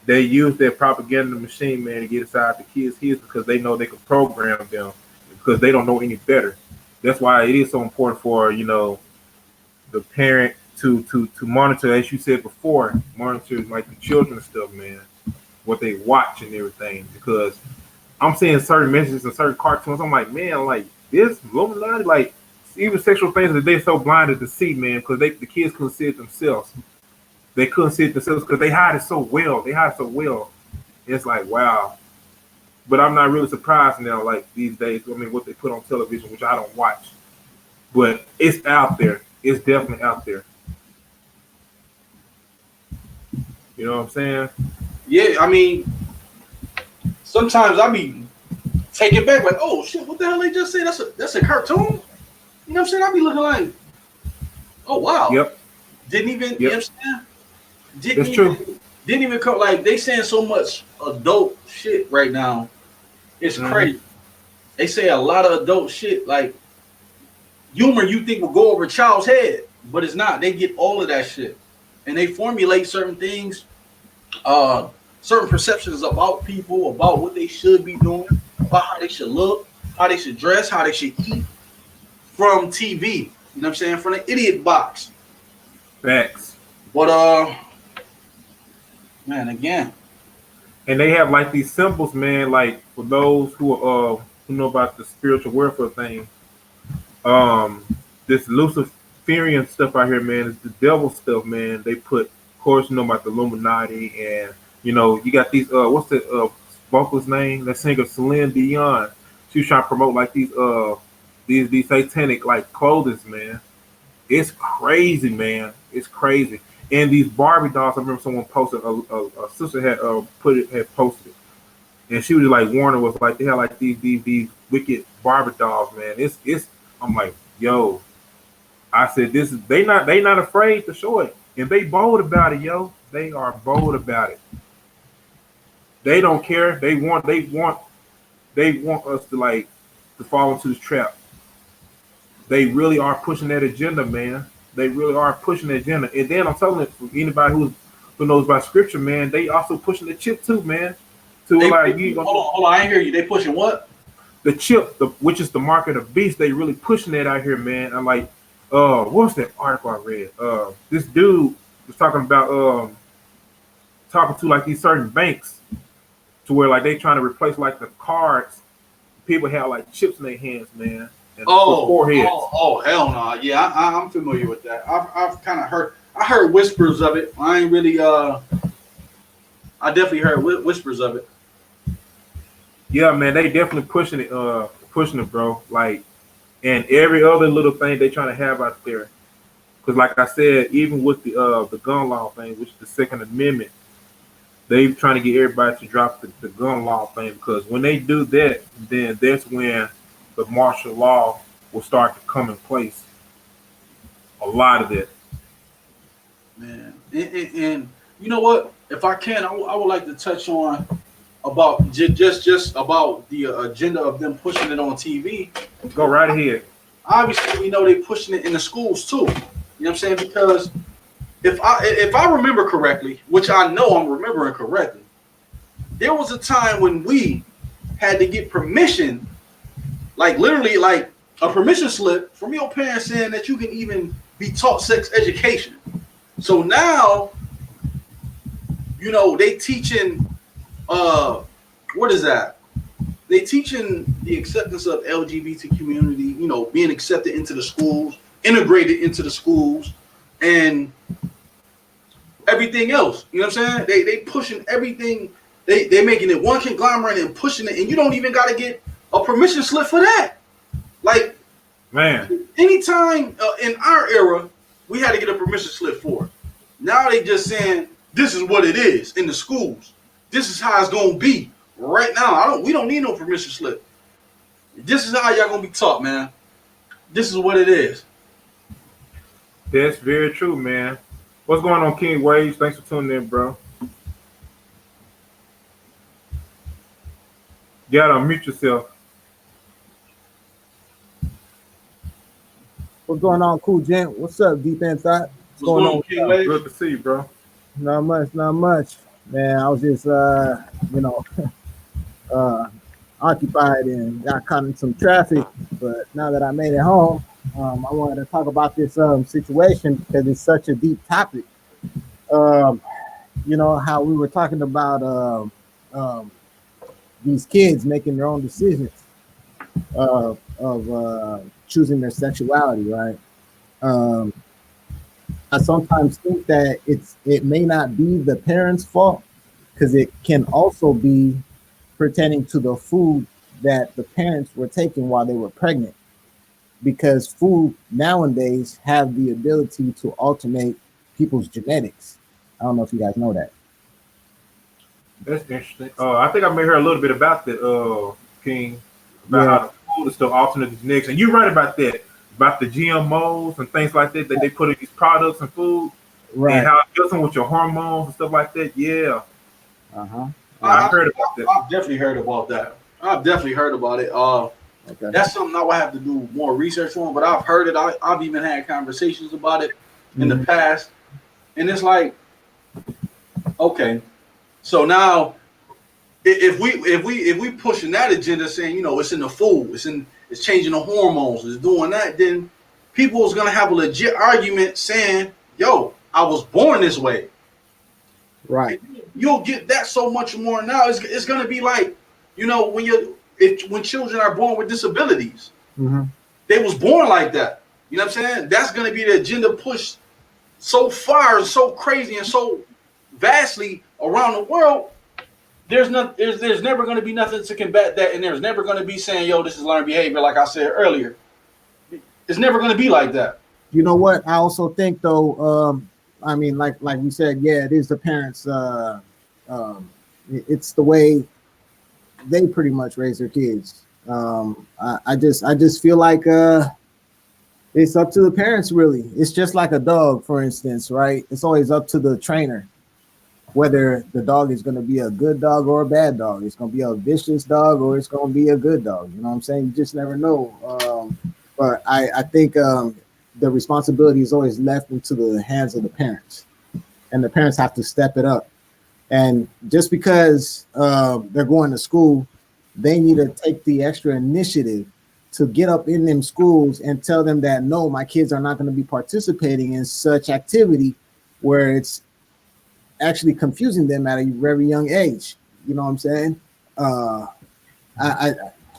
They use their propaganda machine, man, to get inside the kids' heads because they know they can program them because they don't know any better. That's why it is so important for the parent to monitor, as you said before, monitor like the children and stuff, man, what they watch and everything. Because I'm seeing certain messages and certain cartoons. I'm like, man, like this Illuminati, like even sexual things that they're so blinded to see, man, because the kids couldn't see it themselves. they couldn't see it themselves because they hide it so well. They hide it so well. It's like wow. But I'm not really surprised now. Like these days, I mean, what they put on television, which I don't watch, but it's out there. It's definitely out there. You know what I'm saying? Yeah, I mean, sometimes I be taken back, like, oh shit, what the hell they just said? That's a cartoon. You know what I'm saying? I be looking like, oh wow. Yep. Didn't even, Yep. you know what I'm saying? That's true. Didn't even come, like, they saying so much adult shit right now. It's crazy. They say a lot of adult shit, like humor you think will go over a child's head, but it's not. They get all of that shit. And they formulate certain things, certain perceptions about people, about what they should be doing, about how they should look, how they should dress, how they should eat from TV. You know what I'm saying? From the idiot box. Facts. But man, again. And they have like these symbols, man, like for those who know about the spiritual warfare thing. This Luciferian stuff out here, man, is the devil stuff, man. They put, of course, you know about the Illuminati, and you know, you got these what's the vocal's name? That singer Celine Dion. She was trying to promote like these satanic like clothes, man. It's crazy, man. It's crazy. And these Barbie dolls, I remember someone posted, a sister had posted, and she was like warning was like they had like these wicked Barbie dolls, man. It's I'm like, yo, I said this is they not afraid to show it, and they bold about it, yo. They are bold about it. They don't care. They want us to like to fall into this trap. They really are pushing that agenda, man. They really are pushing the agenda. And then I'm telling it for anybody who knows about scripture, man, they also pushing the chip too, man. To like hold on, I ain't hear you. They pushing what? The chip, which is the mark of the beast. They really pushing that out here, man. I'm like, what's that article I read? This dude was talking about talking to like these certain banks to where like they trying to replace like the cards. People have like chips in their hands, man. Foreheads. Hell no. Yeah, I'm familiar with that. I've kind of heard. I heard whispers of it. I ain't really. I definitely heard whispers of it. Yeah, man, they definitely pushing it, bro. Like, and every other little thing they trying to have out there. Because, like I said, even with the gun law thing, which is the Second Amendment, they trying to get everybody to drop the gun law thing. Because when they do that, then that's when the martial law will start to come in place. A lot of it. Man, and you know what? If I can, I would like to touch on about just about the agenda of them pushing it on TV. Go right ahead. Obviously, we know they pushing it in the schools too. You know what I'm saying? Because if I remember correctly, which I know I'm remembering correctly, there was a time when we had to get permission, like literally like a permission slip from your parents saying that you can even be taught sex education. So now, you know, they teaching what is that? They teaching the acceptance of LGBT community, you know, being accepted into the schools, integrated into the schools, and everything else. You know what I'm saying? They pushing everything. They making it one conglomerate and pushing it, and you don't even got to get a permission slip for that. Like, man, anytime in our era, we had to get a permission slip for it. Now they just saying this is what it is in the schools. This is how it's gonna be right now. We don't need no permission slip. This is how y'all gonna be taught, man. This is what it is. That's very true, man. What's going on, King Waves? Thanks for tuning in, bro. You gotta unmute yourself. What's going on, Cool Gent? What's up, Deep Inside? What's going on, King Waves? Good to see you, bro. Not much. Man, I was just, occupied and got caught in some traffic. But now that I made it home, I wanted to talk about this situation because it's such a deep topic. You know, how we were talking about these kids making their own decisions of choosing their sexuality, right? I sometimes think that it may not be the parents' fault because it can also be pertaining to the food that the parents were taking while they were pregnant. Because food nowadays have the ability to alternate people's genetics. I don't know if you guys know that. That's interesting. I think I may hear a little bit about that, King, about Yeah, how the food is still alternate the genetics. And you're right about that, about the GMOs and things like that they put in these products and food and right. how it deals with your hormones and stuff like that. Yeah, Uh-huh. yeah, I I, heard about that. I've definitely heard about that. I've definitely heard about it. Okay. That's something I would have to do more research on, but I've heard it. I've even had conversations about it in the Mhm. past, and it's like, okay, so now if we pushing that agenda, saying it's in the food, it's changing the hormones, it's doing that, then people is gonna have a legit argument saying, "Yo, I was born this way." Right. You'll get that so much more now. It's gonna be like, when children are born with disabilities, Hmm. they was born like that. You know what I'm saying? That's gonna be the agenda pushed so far, so crazy, and so vastly around the world. There's never going to be nothing to combat that, and there's never going to be saying, "Yo, this is learned behavior." Like I said earlier, it's never going to be like that. You know what? I also think though, I mean, like we said, yeah, it is the parents. It's the way they pretty much raise their kids. I just feel like it's up to the parents really. It's just like a dog, for instance, right? It's always up to the trainer whether the dog is going to be a good dog or a bad dog. It's going to be a vicious dog or it's going to be a good dog. You know what I'm saying? You just never know. But I think the responsibility is always left into the hands of the parents, and the parents have to step it up. And just because they're going to school, they need to take the extra initiative to get up in them schools and tell them that no, my kids are not going to be participating in such activity where it's actually confusing them at a very young age. You know what I'm saying? Uh, I, I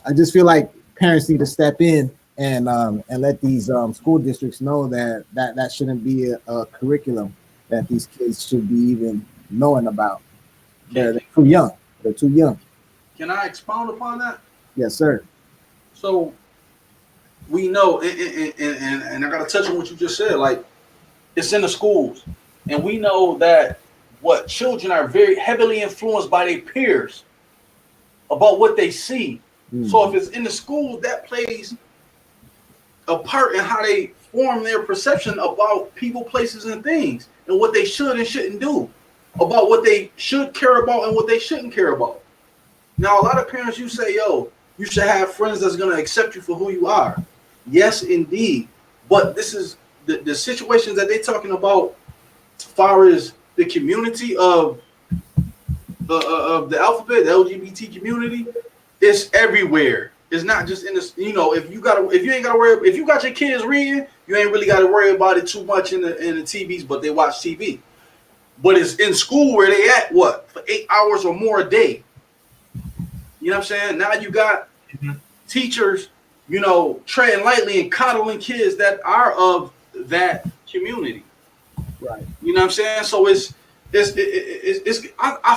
I just feel like parents need to step in and let these school districts know that shouldn't be a curriculum that these kids should be even knowing about. Can, They're too young. They're too young. can I expound upon that? Yes, sir. So we know, and I got to touch on what you just said. Like, it's in the schools, and we know that what children are very heavily influenced by their peers about what they see. So if Mhm. it's in the schools, that plays a part in how they form their perception about people, places, and things, and what they should and shouldn't do, about what they should care about and what they shouldn't care about. Now, a lot of parents, you say, "Yo, you should have friends that's gonna accept you for who you are." Yes, indeed, but this is the situations that they're talking about, as far as the community of the alphabet, the LGBT community. It's everywhere. It's not just in this. If you ain't gotta worry, if you got your kids reading, you ain't really gotta worry about it too much in the TVs. But they watch TV. But it's in school where they at what for 8 hours or more a day. You know what I'm saying? Now you got Mhm. teachers, treading lightly and coddling kids that are of that community. Right. You know what I'm saying? So I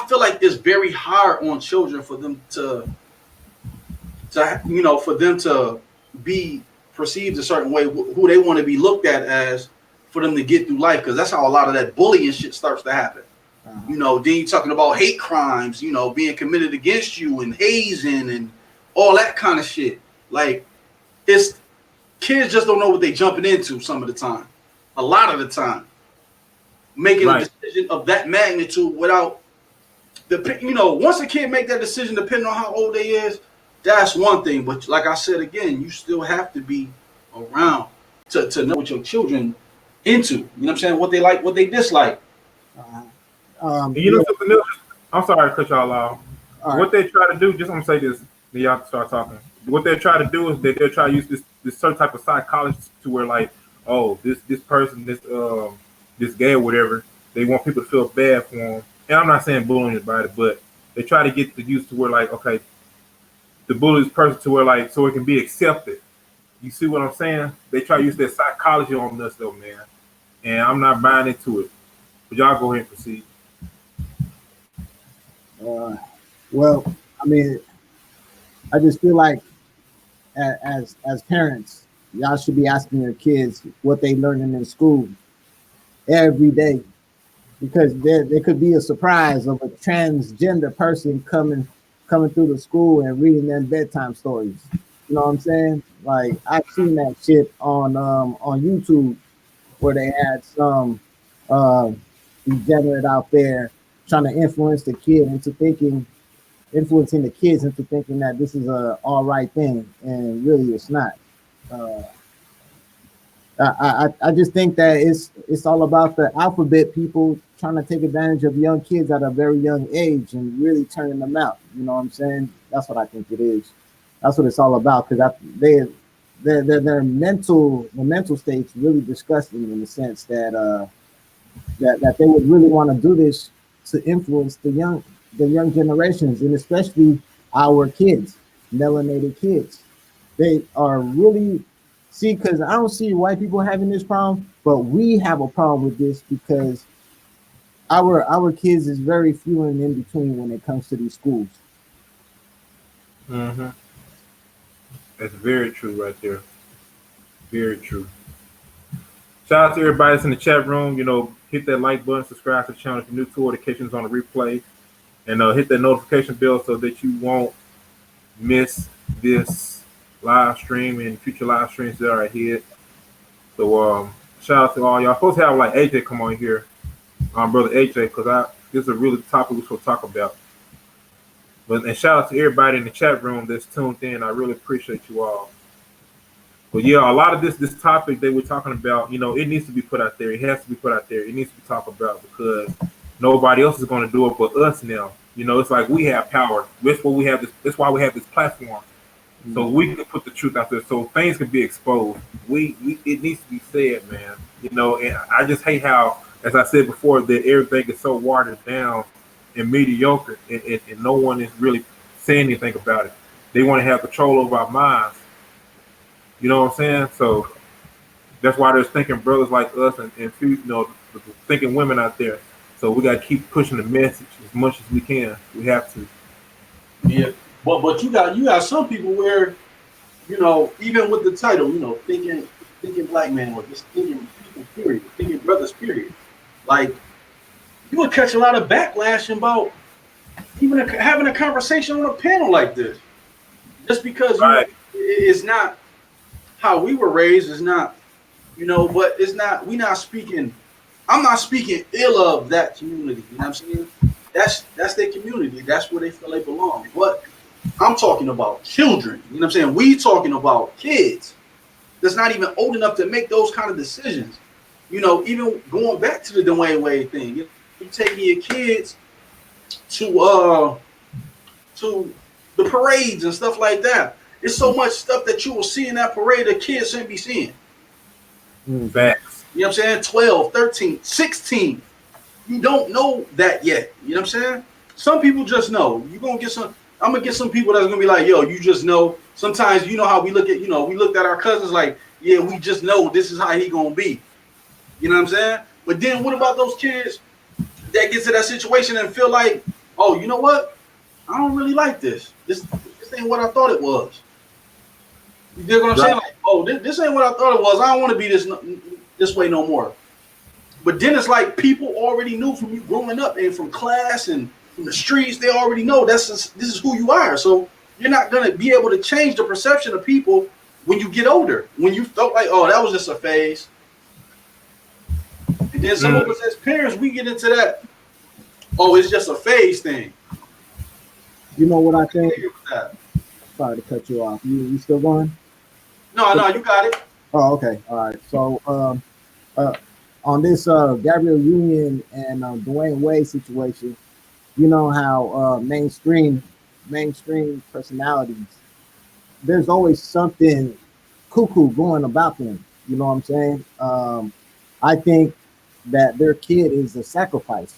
feel like it's very hard on children for them for them to be perceived a certain way, who they want to be looked at as, for them to get through life, because that's how a lot of that bullying shit starts to happen. Uh-huh. Then you're talking about hate crimes, being committed against you, and hazing and all that kind of shit. Like, it's kids just don't know what they jumping into some of the time. A lot of the time, making a Right. decision of that magnitude without once a kid make that decision, depending on how old they is, that's one thing. But like I said again, you still have to be around to know what your children into. You know what I'm saying? What they like, what they dislike. Uh-huh. And you know Yeah. something else? I'm sorry to cut y'all off. All right. What they try to do, just want to say this, then y'all start talking. What they try to do is that they'll try to use this certain type of psychology to where like, oh, this person, this gay or whatever, they want people to feel bad for them. And I'm not saying bullying anybody, but they try to get the use to where like, okay, the bully this person to where like so it can be accepted. You see what I'm saying? They try to use their psychology on us though, man. and I'm not buying into it. But y'all go ahead and proceed. Uh, well, I mean, I just feel like as parents, y'all should be asking your kids what they learning in school every day, because there could be a surprise of a transgender person coming through the school and reading them bedtime stories. You know what I'm saying? Like I've seen that shit on YouTube where they had some uh degenerate out there trying to influencing the kids into thinking that this is a all right thing, and really it's not. Uh, I just think that it's all about the alphabet people trying to take advantage of young kids at a very young age and really turning them out. You know what I'm saying? That's what I think it is. That's what it's all about, because their mental state's really disgusting, in the sense that that they would really want to do this to influence the young generations, and especially our kids, melanated kids. They are really, see, because I don't see white people having this problem, but we have a problem with this because our kids is very few and in between when it comes to these schools. Mm-hmm. That's very true right there. Very true. Shout out to everybody that's in the chat room. Hit that like button, subscribe to the channel if you're new to it, in case it's on the replay, and hit that notification bell so that you won't miss this live stream and future live streams that are ahead. So shout out to all y'all. Supposed to have like AJ come on here, brother AJ, because this is a really topic we're supposed to talk about. And shout out to everybody in the chat room that's tuned in. I really appreciate you all. But yeah, a lot of this topic that we're talking about, it needs to be put out there. It has to be put out there. It needs to be talked about, because nobody else is going to do it but us now. It's like we have power. That's what we have. That's why we have this platform, so we can put the truth out there, so things can be exposed. It needs to be said, man. And I just hate how, as I said before, that everything is so watered down and mediocre, and no one is really saying anything about it. They want to have control over our minds. You know what I'm saying? So that's why there's thinking brothers like us and thinking women out there. So we got to keep pushing the message as much as we can. We have to. Yeah, but you got some people where, even with the title, thinking black man, or just thinking people period, thinking brothers period. Like, you would catch a lot of backlash about even having a conversation on a panel like this, just because Right. It's not how we were raised. It's not, but it's not. We not speaking. I'm not speaking ill of that community. You know what I'm saying? That's their community. That's where they feel they belong. But I'm talking about children. You know what I'm saying? We talking about kids that's not even old enough to make those kind of decisions. Even going back to the Dwayne Wade thing, you taking your kids to the parades and stuff like that. There's so much stuff that you will see in that parade that kids shouldn't be seeing. Facts. You know what I'm saying? 12, 13, 16. You don't know that yet. You know what I'm saying? Some people just know. You're going to get some. I'm going to get some people that's going to be like, yo, you just know. Sometimes how we look at, we looked at our cousins like, yeah, we just know this is how he going to be. You know what I'm saying? But then what about those kids that get to that situation and feel like, oh, you know what? I don't really like this. This ain't what I thought it was. You get what I'm saying? Like, oh, this ain't what I thought it was. I don't want to be this way no more. But then it's like people already knew from you growing up and from class and from the streets. They already know this is who you are. So you're not gonna be able to change the perception of people when you get older. When you felt like, oh, that was just a phase. And then some of us as parents, we get into that. Oh, it's just a phase thing. You know what I think? Sorry to cut you off. You still going? No, you got it. Oh, okay. All right. So on this Gabrielle Union and Dwayne Wade situation, you know how mainstream personalities, there's always something cuckoo going about them. You know what I'm saying? I think that their kid is a sacrifice.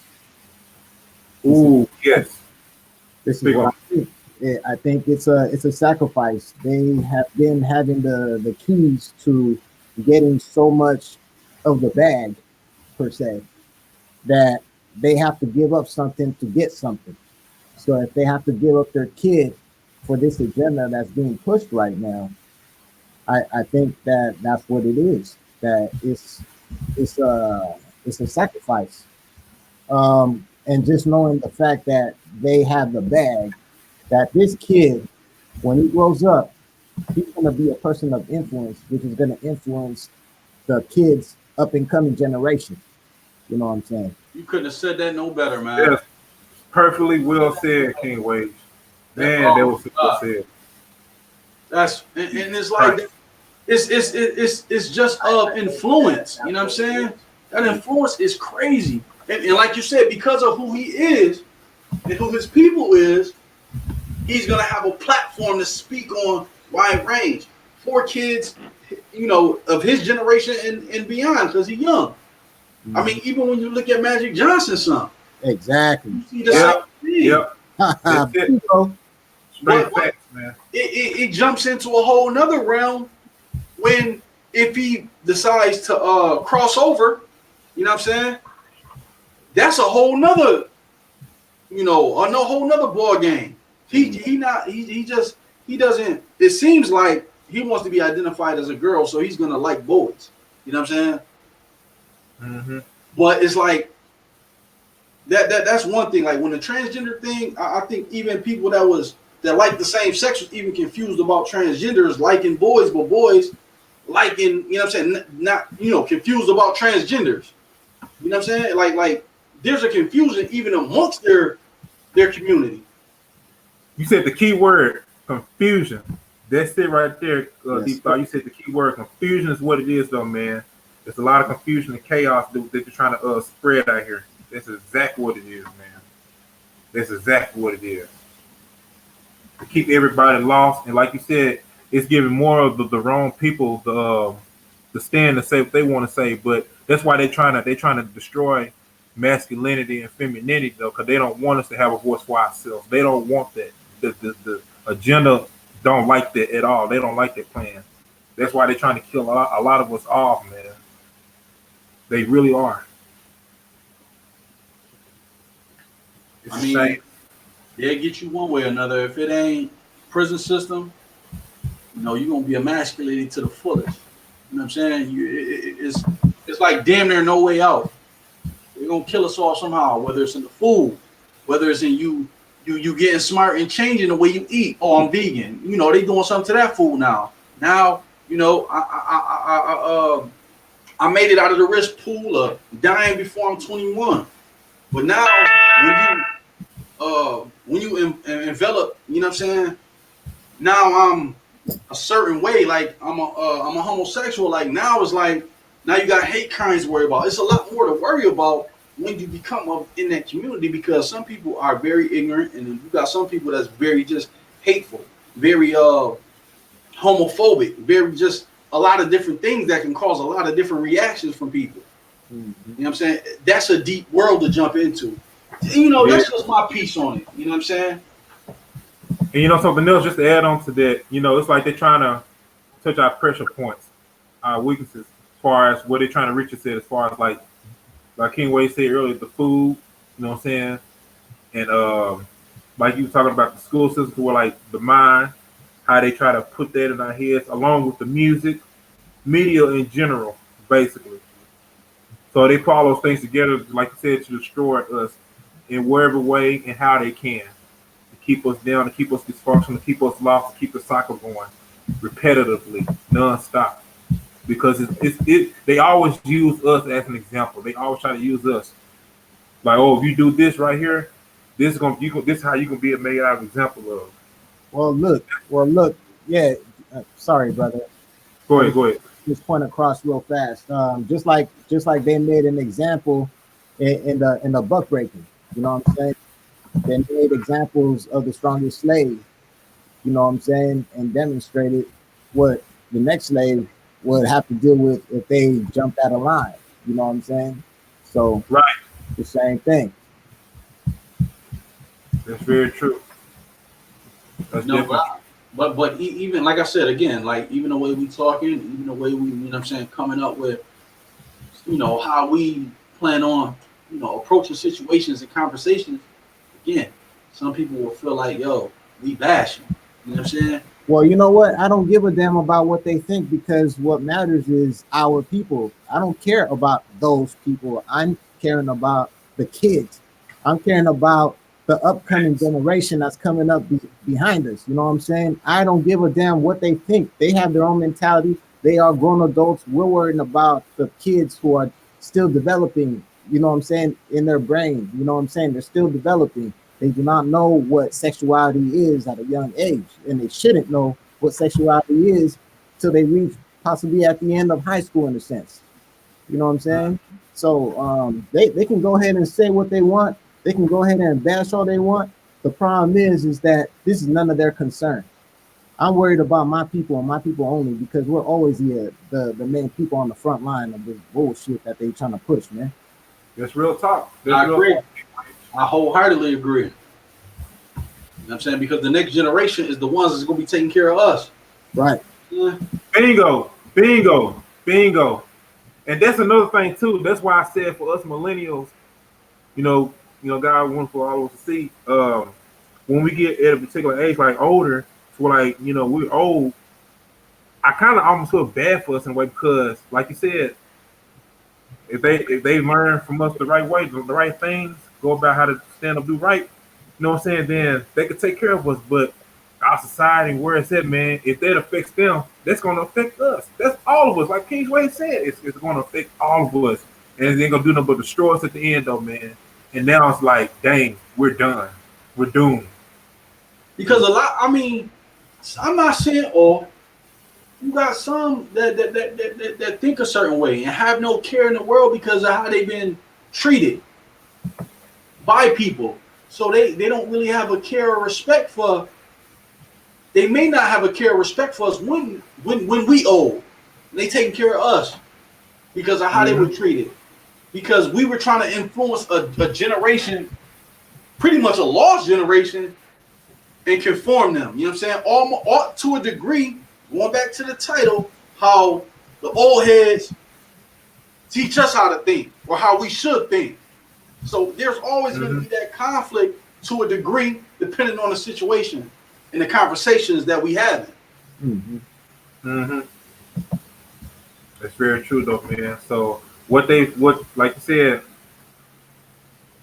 Ooh, yes. This is what I think. I think it's a sacrifice. They have been having the keys to getting so much of the bag per se, that they have to give up something to get something. So if they have to give up their kid for this agenda that's being pushed right now, I think that that's what it is. That it's a sacrifice. And just knowing the fact that they have the bag, that this kid, when he grows up, he's going to be a person of influence, which is going to influence the kids up and coming generation. You know what I'm saying? You couldn't have said that no better, man. Yes, perfectly well said, King Wage. Man, that was well said. That's and it's like it's just of influence. You know what I'm saying? That influence is crazy. And like you said, because of who he is and who his people is, he's gonna have a platform to speak on wide range for kids, you know, of his generation and beyond, because he's young. I mean, even when you look at Magic Johnson's son, Exactly. you see the same thing. Yep. That's it. Straight facts, man. It jumps into a whole nother realm when if he decides to cross over, you know what I'm saying? That's a whole nother, you know, a whole nother ball game. He doesn't. It seems like he wants to be identified as a girl, so he's gonna like boys. You know what I'm saying? Mm-hmm. But it's like that's one thing. Like when the transgender thing, I think even people that like the same sex was even confused about transgenders liking boys, but boys liking, you know what I'm saying, not, you know, confused about transgenders. You know what I'm saying? Like there's a confusion even amongst their community. You said the key word, confusion. That's it right there, Deep Thought. You said the key word, confusion is what it is, though, man. There's a lot of confusion and chaos that you're trying to spread out here. That's exactly what it is, man. That's exactly what it is. To keep everybody lost, and like you said, it's giving more of the wrong people the stand to say what they want to say. But that's why they're trying to destroy masculinity and femininity, though, because they don't want us to have a voice for ourselves. They don't want that. The agenda don't like that at all. They don't like that plan. That's why they're trying to kill a lot of us off, man. They really are. I mean, they'll get you one way or another. If it ain't prison system, you know, you're gonna be emasculated to the fullest. You know what I'm saying? It's like damn near no way out. They're gonna kill us all somehow, whether it's in the food, whether it's in you getting smart and changing the way you eat. Oh, I'm vegan. You know, they doing something to that food now. Now, you know, I made it out of the risk pool of dying before I'm 21. But now, when you envelop, you know what I'm saying? Now I'm a certain way, like I'm a homosexual. Like now it's like now you got hate crimes to worry about. It's a lot more to worry about when you become in that community, because some people are very ignorant, and then you got some people that's very just hateful, very homophobic, very just a lot of different things that can cause a lot of different reactions from people. Mm-hmm. You know what I'm saying? That's a deep world to jump into. You know, that's just my piece on it. You know what I'm saying? And you know something else, just to add on to that, you know, it's like they're trying to touch our pressure points, our weaknesses, as far as what they're trying to reach us at, as far as like King Wade said earlier, the food, you know what I'm saying? And like you were talking about the school system, where like the mind, how they try to put that in our heads, along with the music, media in general, basically. So they put all those things together, like you said, to destroy us in whatever way and how they can, to keep us down, to keep us dysfunctional, to keep us lost, to keep the cycle going repetitively, nonstop. Because they always use us as an example. They always try to use us. Like, oh, if you do this right here, this is how you can be made out of example of. Well, look. Yeah, sorry, brother. Go ahead. Just point across real fast. Just like they made an example in the buck breaking. You know what I'm saying? They made examples of the strongest slave. You know what I'm saying, and demonstrated what the next slave would have to deal with if they jumped out of line. You know what I'm saying? So right, the same thing. That's very true. That's but even like I said again, like even the way we talking, even the way we, you know what I'm saying, coming up with, you know, how we plan on, approaching situations and conversations, again, some people will feel like, yo, we bashing. You know what I'm saying? Well, you know what? I don't give a damn about what they think because what matters is our people. I don't care about those people. I'm caring about the kids. I'm caring about the upcoming generation that's coming up behind us. You know what I'm saying? I don't give a damn what they think. They have their own mentality. They are grown adults. We're worrying about the kids who are still developing, you know what I'm saying, in their brain. You know what I'm saying? They're still developing. They do not know what sexuality is at a young age, and they shouldn't know what sexuality is till they reach possibly at the end of high school, in a sense. You know what I'm saying? So they can go ahead and say what they want. They can go ahead and bash all they want. The problem is that this is none of their concern. I'm worried about my people and my people only because we're always the main people on the front line of this bullshit that they trying to push, man. That's real talk. I agree. I wholeheartedly agree. You know what I'm saying? Because the next generation is the ones that's going to be taking care of us. Right. Yeah. Bingo. And that's another thing too. That's why I said for us millennials, God wants for all of us to see. When we get at a particular age, like older, so like we're old. I kind of almost feel bad for us in a way because, like you said, if they learn from us the right way, the right things, go about how to stand up, do right, you know what I'm saying, then they could take care of us. But our society, where it's at, man, if that affects them, that's going to affect us. That's all of us. Like King Wade said, it's going to affect all of us. And it ain't going to do nothing but destroy us at the end, though, man. And now it's like, dang, we're done. We're doomed. Because I'm not saying all. You got some that think a certain way and have no care in the world because of how they've been treated by people. So they don't really have a care or respect for. They may not have a care or respect for us when we old. They taking care of us because of how they were treated. Because we were trying to influence a generation, pretty much a lost generation, and conform them. You know what I'm saying? All to a degree. Going back to the title, how the old heads teach us how to think or how we should think. So there's always going to be that conflict to a degree, depending on the situation and the conversations that we have. That's very true, though, man. So what like you said,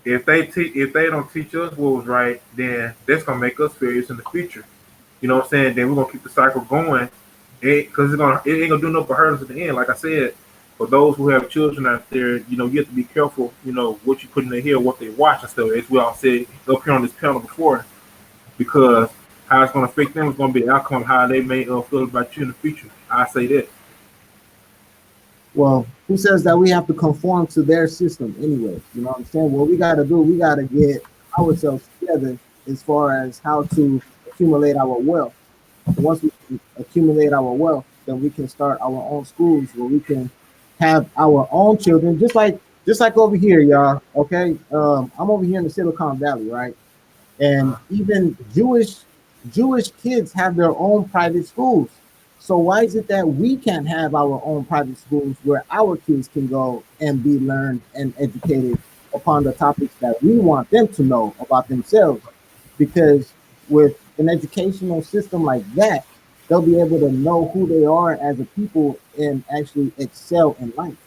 if they don't teach us what was right, then that's gonna make us furious in the future. You know what I'm saying? Then we're gonna keep the cycle going, because it ain't gonna do nothing but hurt us at the end. Like I said, for those who have children out there, you have to be careful. What you put in their ear, what they watch and stuff. As we all said up here on this panel before, because how it's gonna affect them is gonna be the outcome of how they may feel about you in the future. I say that. Well, who says that we have to conform to their system anyway? You know what I'm saying? What we got to do, we got to get ourselves together as far as how to accumulate our wealth. And once we accumulate our wealth, then we can start our own schools where we can have our own children, just like over here, y'all. Okay, I'm over here in the Silicon Valley, right? And even Jewish kids have their own private schools. So why is it that we can't have our own private schools where our kids can go and be learned and educated upon the topics that we want them to know about themselves? Because with an educational system like that, they'll be able to know who they are as a people and actually excel in life.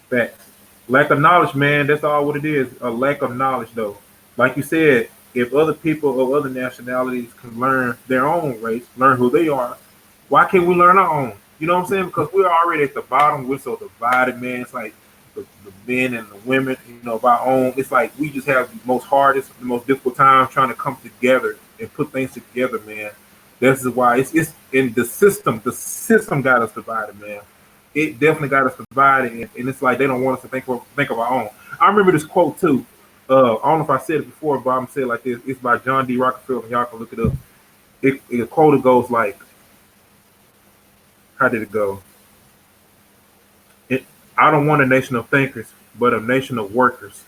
Facts. Lack of knowledge, man. That's all what it is. A lack of knowledge, though. Like you said, if other people of other nationalities can learn their own race, learn who they are, why can't we learn our own? You know what I'm saying? Because we're already at the bottom. We're so divided, man. It's like the men and the women, of our own. It's like we just have the most difficult time trying to come together and put things together, man. This is why it's in the system. The system got us divided, man. It definitely got us divided, and it's like they don't want us to think of our own. I remember this quote too. I don't know if I said it before, but I'm gonna say it like this. It's by John D. Rockefeller, and y'all can look it up. The quote goes like, how did it go? I don't want a nation of thinkers, but a nation of workers.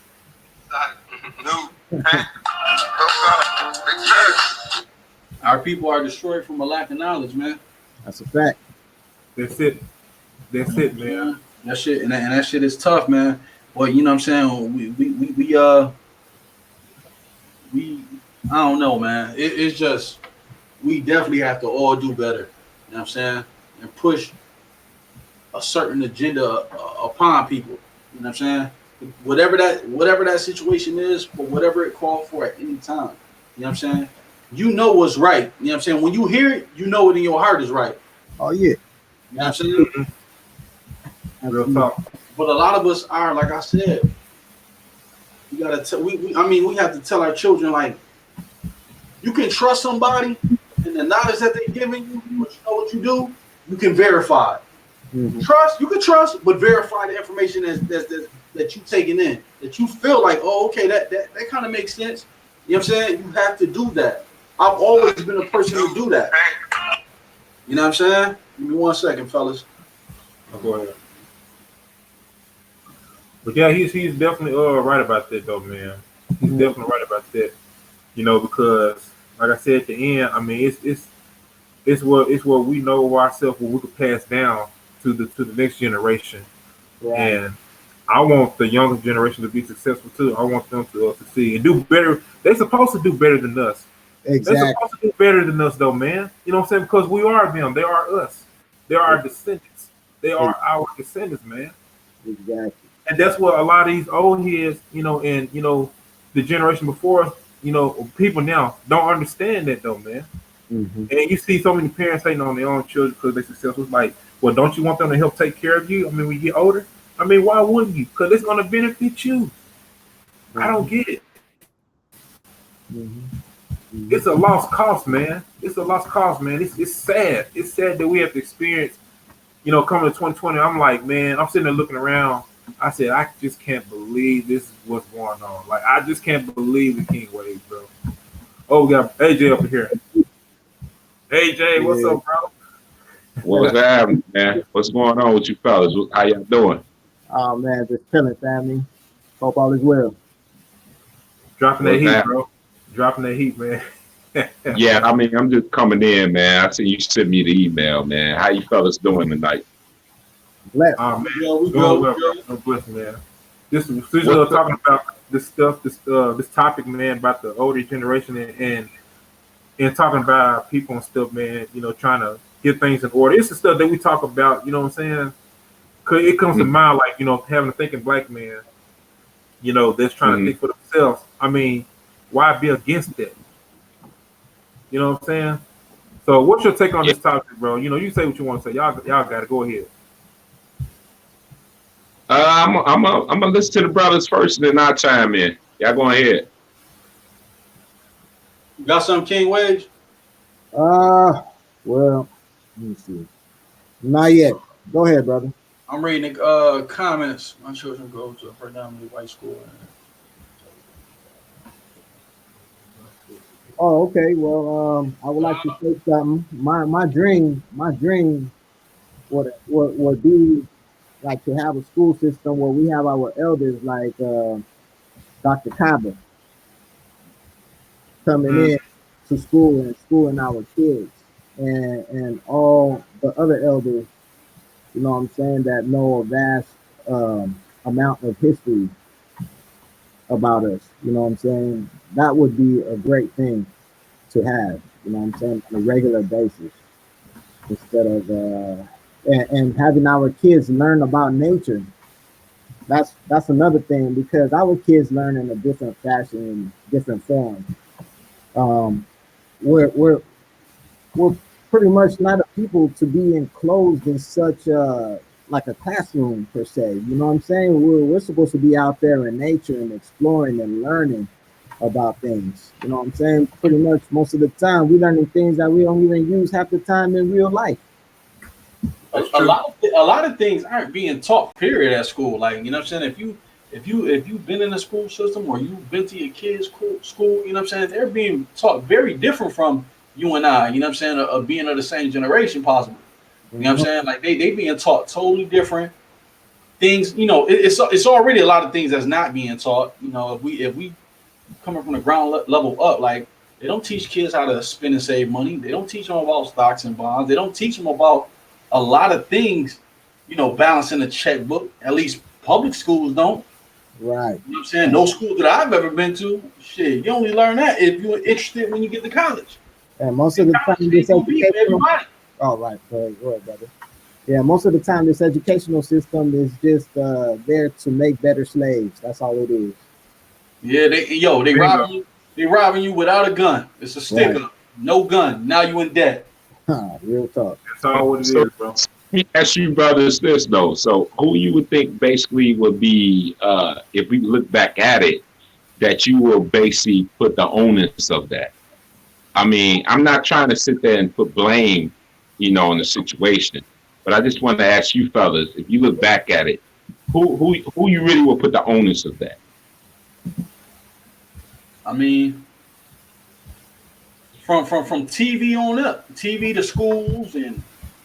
Our people are destroyed from a lack of knowledge, man. That's a fact. That's it, man. That shit and that shit is tough, man. Well, you know what I'm saying? We I don't know, man. It's just we definitely have to all do better. You know what I'm saying? And push a certain agenda upon people. You know what I'm saying? Whatever that situation is, or whatever it called for at any time. You know what I'm saying? You know what's right. You know what I'm saying? When you hear it, you know it in your heart is right. Oh yeah, You know what I'm saying? Real absolutely. talk. But a lot of us are, like I said, we gotta tell we have to tell our children, like, you can trust somebody and the knowledge that they're giving you, but you know what you do? You can verify. Mhm. You can trust, but verify the information that you taking in, that you feel like, oh, okay, that kind of makes sense. You know what I'm saying? You have to do that. I've always been a person to do that. You know what I'm saying? Give me 1 second, fellas. I'll go ahead. But yeah, he's definitely right about that though, man. He's Mhm. definitely right about that. Because like I said at the end, I mean it's what we know ourselves, what we could pass down to the next generation. Right. And I want the younger generation to be successful too. I want them to succeed and do better. They're supposed to do better than us. They're Exactly. supposed to do better than us though, man. You know what I'm saying? Because we are them. They are us. They are our descendants. They are our descendants, man. Exactly. And that's what a lot of these old heads, and the generation before us, people now don't understand that though, man. Hmm. And you see so many parents hating on their own children because they're successful. It's like, well, don't you want them to help take care of you? I mean, when you get older, I mean, why wouldn't you? Because it's going to benefit you. I don't Hmm. get it. Hmm. It's a Hmm. lost cause, man. It's a lost cause, man. It's sad. It's sad that we have to experience, coming to 2020. I'm like, man, I'm sitting there looking around. I said, I just can't believe this is what's going on. Like, I just can't believe the King Wave, bro. Oh, we got AJ up here. AJ, what's Yeah. up, bro? What's happening, man? What's going on with you fellas? How y'all doing? Oh man, just chilling, family. Hope all is well. Dropping that What's heat, happening? bro. Dropping that heat, man. Yeah, I mean, I'm just coming in, man. I see you sent me the email, man. How you fellas doing tonight? Blessed. Oh We man, good, we doing good, we well, bro. good. No bless, man. This What's the, talking about this stuff, this topic, man, about the older generation and talking about people and stuff, man. Trying to get things in order. It's the stuff that we talk about. You know what I'm saying? Cause it comes to mm, mind, like having a thinking black man, that's trying to mm, think for themselves. I mean, why be against it? You know what I'm saying? So, what's your take on yeah. this topic, bro? You say what you want to say. Y'all got to go ahead. I'm gonna listen to the brothers first, and then I'll chime in. Y'all go ahead. You got some King Wage? Uh, well, let me see. Not yet. Go ahead, brother. I'm reading the comments. My children go to a predominantly white school. Oh, okay. Well, I would like to say something. My dream would be like to have a school system where we have our elders like Dr. Kaba coming Mm, in to school and schooling our kids and all the other elders, you know what I'm saying, that know a vast amount of history about us. You know what I'm saying? That would be a great thing to have, you know what I'm saying, on a regular basis instead of and having our kids learn about nature. That's another thing because our kids learn in a different fashion in different forms. Um, we're we're pretty much not a people to be enclosed in such like a classroom per se. You know what I'm saying? We're supposed to be out there in nature and exploring and learning about things. You know what I'm saying? Pretty much most of the time we're learning things that we don't even use half the time in real life. A, that's a true. lot of a lot of things aren't being taught. Period at school. Like, you know what I'm saying. If you've been in a school system or you've been to your kids' school, you know what I'm saying. They're being taught very different from you and I. You know what I'm saying. Of being of the same generation, possibly. You know what I'm Mhm. saying. Like they being taught totally different things. It's already a lot of things that's not being taught. If we coming from the ground level up, like they don't teach kids how to spend and save money. They don't teach them about stocks and bonds. They don't teach them about a lot of things. Balancing the checkbook. At least public schools don't. Right. You know what I'm saying? No school that I've ever been to, shit, you only learn that if you're interested when you get to college. And most of And the college time, this ain't gonna be for educational. everybody. Oh, right. Go ahead, brother. Yeah, most of the time, this educational system is just there to make better slaves. That's all it is. Yeah, they Bingo. robbing you. They robbing you without a gun. It's a Right. sticker. No gun. Now you in debt. Real talk. That's all what it So is, bro. let me ask you brothers this though. So who you would think basically would be if we look back at it, that you will basically put the onus of that? I mean, I'm not trying to sit there and put blame, on the situation, but I just want to ask you fellas, if you look back at it, who you really will put the onus of that? I mean, from TV on up, TV to schools, and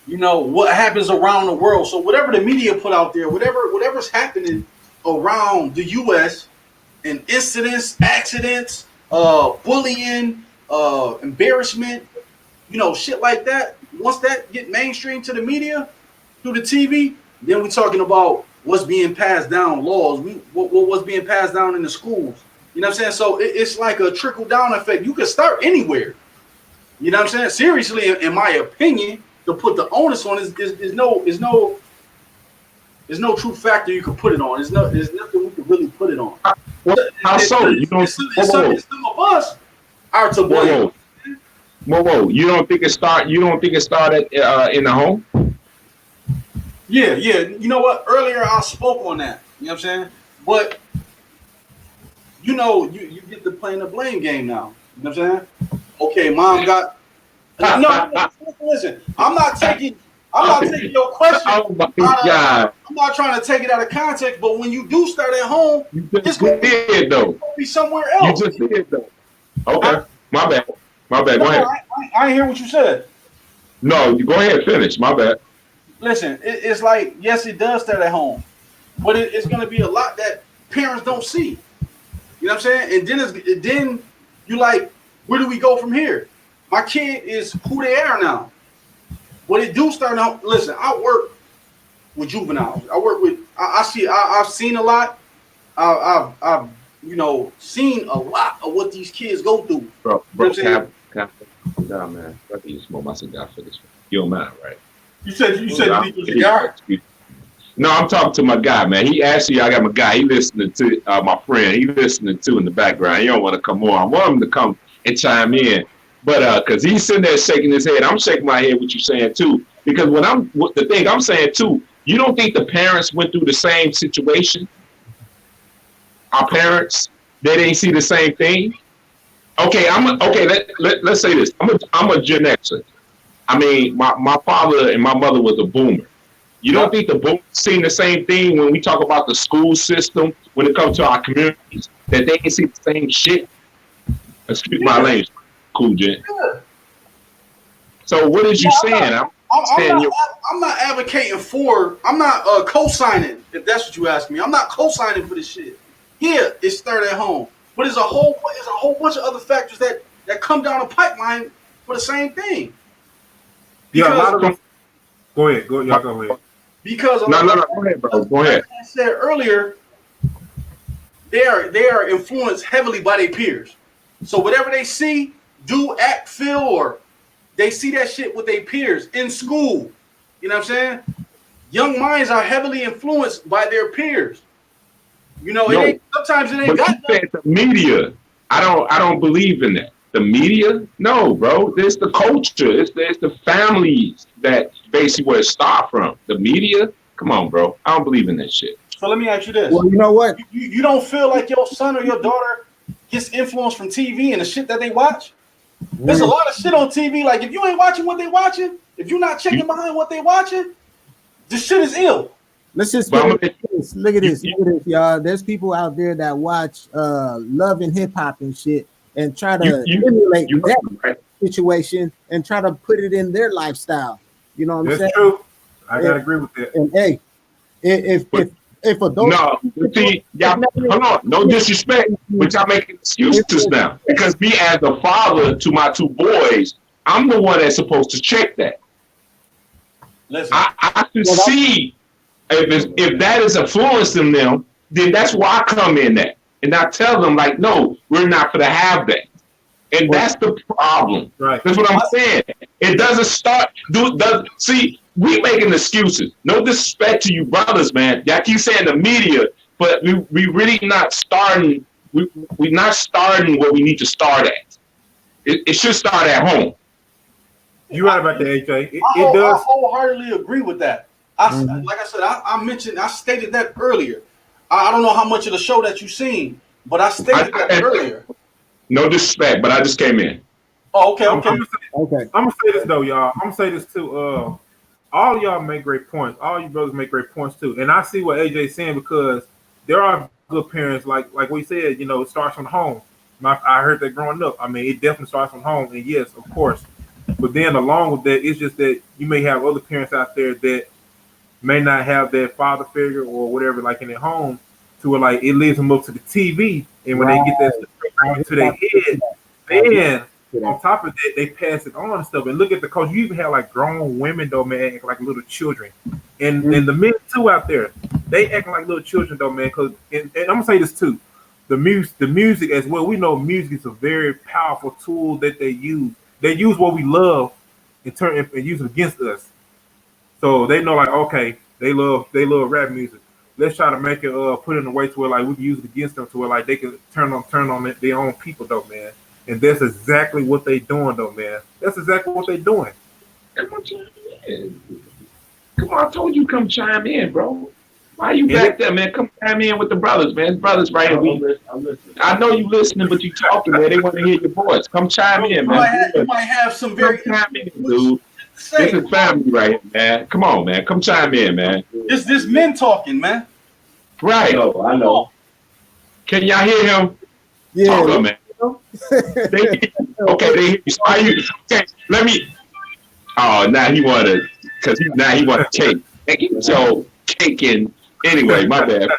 what happens around the world. So whatever the media put out there, whatever's happening around the U.S. and incidents, accidents, bullying, embarrassment, shit like that. Once that get mainstream to the media through the TV, then we're talking about what's being passed down, laws. What's being passed down in the schools. You know what I'm saying? So it's like a trickle down effect. You can start anywhere. You know what I'm saying? Seriously, in my opinion, to put the onus on is no true factor you can put it on. There's nothing we can really put it on. How so? You don't. Some of us are to blame. Whoa. You don't think it started in the home? Yeah. You know what? Earlier I spoke on that. You know what I'm saying? But you get to playing the blame game now. You know what I'm saying? Okay, mom got. No, listen. I'm not taking your question. Oh my God! I'm not trying to take it out of context, but when you do start at home, it's going to be somewhere else. You just did though. Okay, my bad. Go ahead. I didn't hear what you said. No, you go ahead. Finish. My bad. Listen, it's like, yes, it does start at home, but it's going to be a lot that parents don't see. You know what I'm saying? And then you like, where do we go from here? My kid is who they are now. When it do start out, listen, I work with juveniles. I work with, I've seen a lot. I've seen a lot of what these kids go through. Bro, calm down, man. I think you smoke my cigar for this one. You don't mind, right? You said you need a cigar? No, I'm talking to my guy, man. I got my guy. He listening to my friend. He listening to in the background. He don't want to come on. I want him to come and chime in. But because he's sitting there shaking his head, I'm shaking my head what you're saying too. Because the thing I'm saying too, you don't think the parents went through the same situation? Our parents, they didn't see the same thing. Okay, let's say this. I'm a Gen Xer. I mean, my father and my mother was a boomer. You don't think the boomers seen the same thing when we talk about the school system, when it comes to our communities, that they can see the same shit? Excuse my language. Cool, Jen. Yeah. So what is you saying? I'm not advocating for. I'm not co-signing. If that's what you ask me, I'm not co-signing for this shit. Yeah, it started at home, but there's a whole bunch of other factors that come down the pipeline for the same thing. Because, yeah, a lot of them. Go ahead. Go ahead. Because no. Go ahead, bro. Go ahead. Like I said earlier, they are influenced heavily by their peers. So whatever they see, do, act, feel, or they see that shit with their peers in school. You know what I'm saying? Young minds are heavily influenced by their peers. Sometimes it ain't got the media. I don't believe in that. The media? No, bro. It's the culture. It's the families that basically where it starts from. The media? Come on, bro. I don't believe in that shit. So let me ask you this. Well, you know what? You don't feel like your son or your daughter gets influenced from TV and the shit that they watch? There's a lot of shit on TV. Like, if you ain't watching what they watching, if you're not checking behind what they watching, this shit is ill. Let's just look at this, y'all. There's people out there that watch Love and Hip Hop and shit and try to emulate that situation and try to put it in their lifestyle. You know what I'm saying? That's true. I gotta agree with that. And hey, if adults, hold on, no disrespect, but y'all making excuses now. Because me as a father to my two boys, I'm the one that's supposed to check that. Listen, I should see if that is influencing them, then that's why I come in at. And I tell them, like, no, we're not going to have that. And that's the problem. Right. That's what I'm saying. It doesn't start. See, we making excuses. No disrespect to you brothers, man. Y'all keep saying the media, but we really not starting. We're not starting where we need to start at. It should start at home. You're right about that, AJ. It I does. wholeheartedly agree with that. Like I said, I stated that earlier. I don't know how much of the show that you've seen, but I stated that earlier. No disrespect, but I just came in. Oh, okay. I'm gonna say this though, y'all. I'm gonna say this too. All y'all make great points. All you brothers make great points too. And I see what AJ's saying because there are good parents, like we said, you know, it starts from home. I heard that growing up. I mean, it definitely starts from home. And yes, of course. But then along with that, it's just that you may have other parents out there that may not have that father figure or whatever, like in their home, to where like it leaves them up to the TV. And when they get that into their head, then on top of that, they pass it on and stuff. And look at the coach. You even have like grown women though, man, acting like little children. And the men too out there, they acting like little children though, man. Cause and I'm gonna say this too, the music as well. We know music is a very powerful tool that they use. They use what we love and use it against us. So they know like, okay, they love rap music. Let's try to make it put it in a way to where like we can use it against them to where like they can turn on their own people though, man. And that's exactly what they doing though, man. That's exactly what they doing. Come on, chime in. Come on, I told you come chime in, bro. Why you back there, man? Come chime in with the brothers, man. Brothers right here. I'm listening. I know you listening, but you talking, man. They want to hear your voice. Come chime in, man. You might have some very chime in, dude. This is family right here, man. Come on, man. Come chime in, man. This men talking, man. Right. I know. Can y'all hear him? Yeah. Talk up, man. They hear you. Okay, they hear you. So are you? Okay, let me. Oh, now he wanted, because he want cake. So cake and anyway, my bad.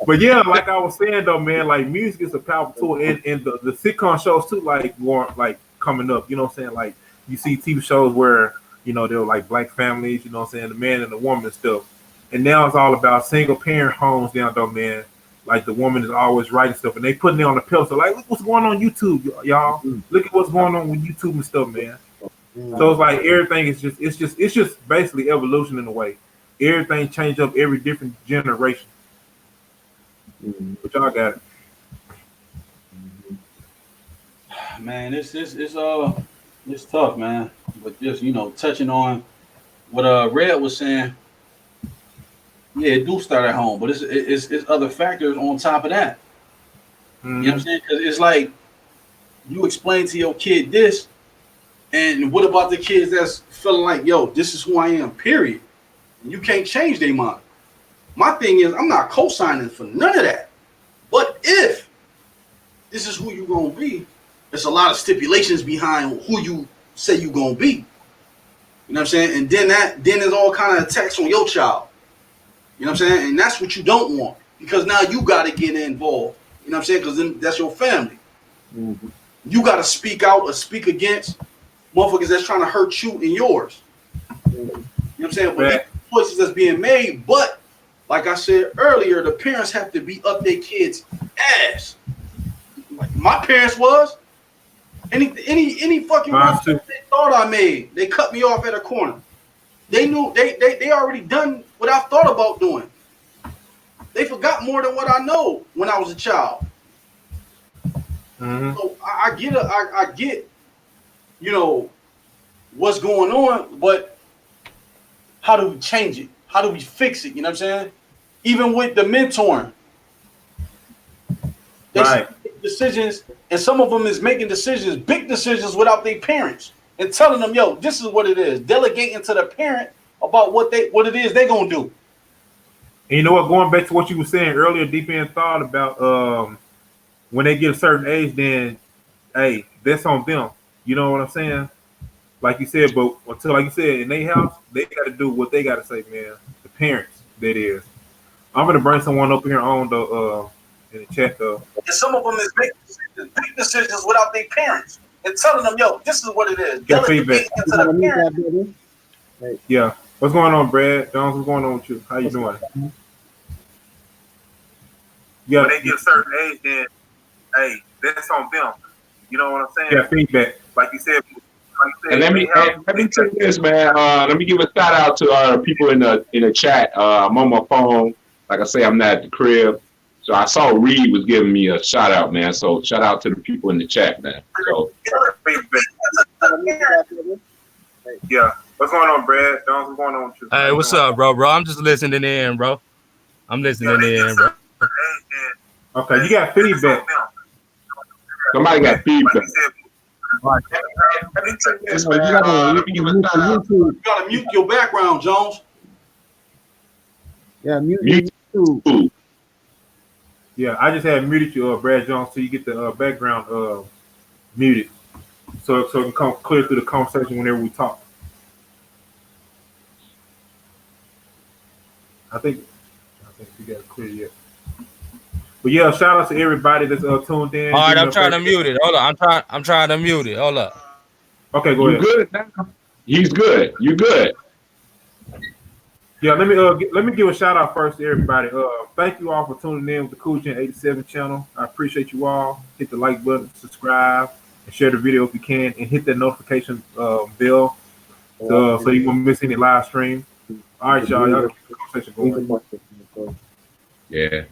But yeah, like I was saying though, man, like music is a powerful tool, and the sitcom shows too, like more like coming up. You know what I'm saying? Like you see TV shows where you know they're like black families. You know what I'm saying? The man and the woman and stuff. And now it's all about single parent homes now though, man. Like the woman is always writing stuff, and they putting it on the pedestal. Like, look what's going on YouTube, y'all. Look at what's going on with YouTube and stuff, man. So it's like everything is it's just basically evolution in a way. Everything change up every different generation. But y'all got it. Man, it's tough, man. But just touching on what Red was saying. Yeah, it do start at home, but it's other factors on top of that. You know what I'm saying? Because it's like you explain to your kid this, and what about the kids that's feeling like, yo, this is who I am, period. And you can't change their mind. My thing is, I'm not co-signing for none of that. But if this is who you're going to be, there's a lot of stipulations behind who you say you're going to be. You know what I'm saying? And then there's all kind of attacks on your child. You know what I'm saying? And that's what you don't want, because now you got to get involved. You know what I'm saying? Because then that's your family. Mm-hmm. You got to speak out or speak against motherfuckers that's trying to hurt you and yours. Mm-hmm. You know what I'm saying? But choices that's being made. But like I said earlier, the parents have to be up their kids' ass. Like my parents was. Any fucking mistake they thought I made, they cut me off at a corner. They knew they already done what I thought about doing. They forgot more than what I know when I was a child. Mm-hmm. So I get, what's going on, but how do we change it? How do we fix it? You know what I'm saying? Even with the mentoring, they make decisions, and some of them is making decisions, big decisions, without their parents. And telling them, yo, this is what it is. Delegating to the parent about what it is they're gonna do. And you know what? Going back to what you were saying earlier, deep in thought about when they get a certain age, then hey, that's on them. You know what I'm saying? Like you said, but until like you said, in their house, they got to do what they got to say, man. The parents, that is. I'm gonna bring someone up here on the in the chat though. And some of them is making big decisions without their parents. And telling them, yo, this is what it is. Get feedback. Yeah. What's going on, Brad Jones? What's going on with you? How you doing? Yeah, When they get a certain age, then hey, that's on them. You know what I'm saying? yeah, feedback. Like you said, And let me tell you this, man. Let me give a shout out to people in the chat. I'm on my phone. Like I say, I'm not at the crib. So I saw Reed was giving me a shout out, man. So shout out to the people in the chat, man. So yeah. What's going on, Brad? Jones, what's going on with you? Hey, what's up, bro? I'm just listening in, bro. I'm listening in, bro. Okay, you got feedback. somebody got feedback. You gotta mute your background, Jones. Yeah, mute YouTube. Yeah, I just had muted you, Brad Jones, so you get the background muted, so it can come clear through the conversation whenever we talk. I think we got it clear yet. But yeah, shout out to everybody that's tuned in. All right, I'm trying to mute it. Hold on, I'm trying to mute it. Hold up. Okay, go ahead. You good now? He's good. You good? Yeah, let me give a shout out first to everybody. Thank you all for tuning in with the Cool Gen 87 channel. I appreciate you all. Hit the like button, subscribe, and share the video if you can, and hit that notification bell so you won't miss any live stream. All right, y'all. Y'all keep the conversation going. Yeah.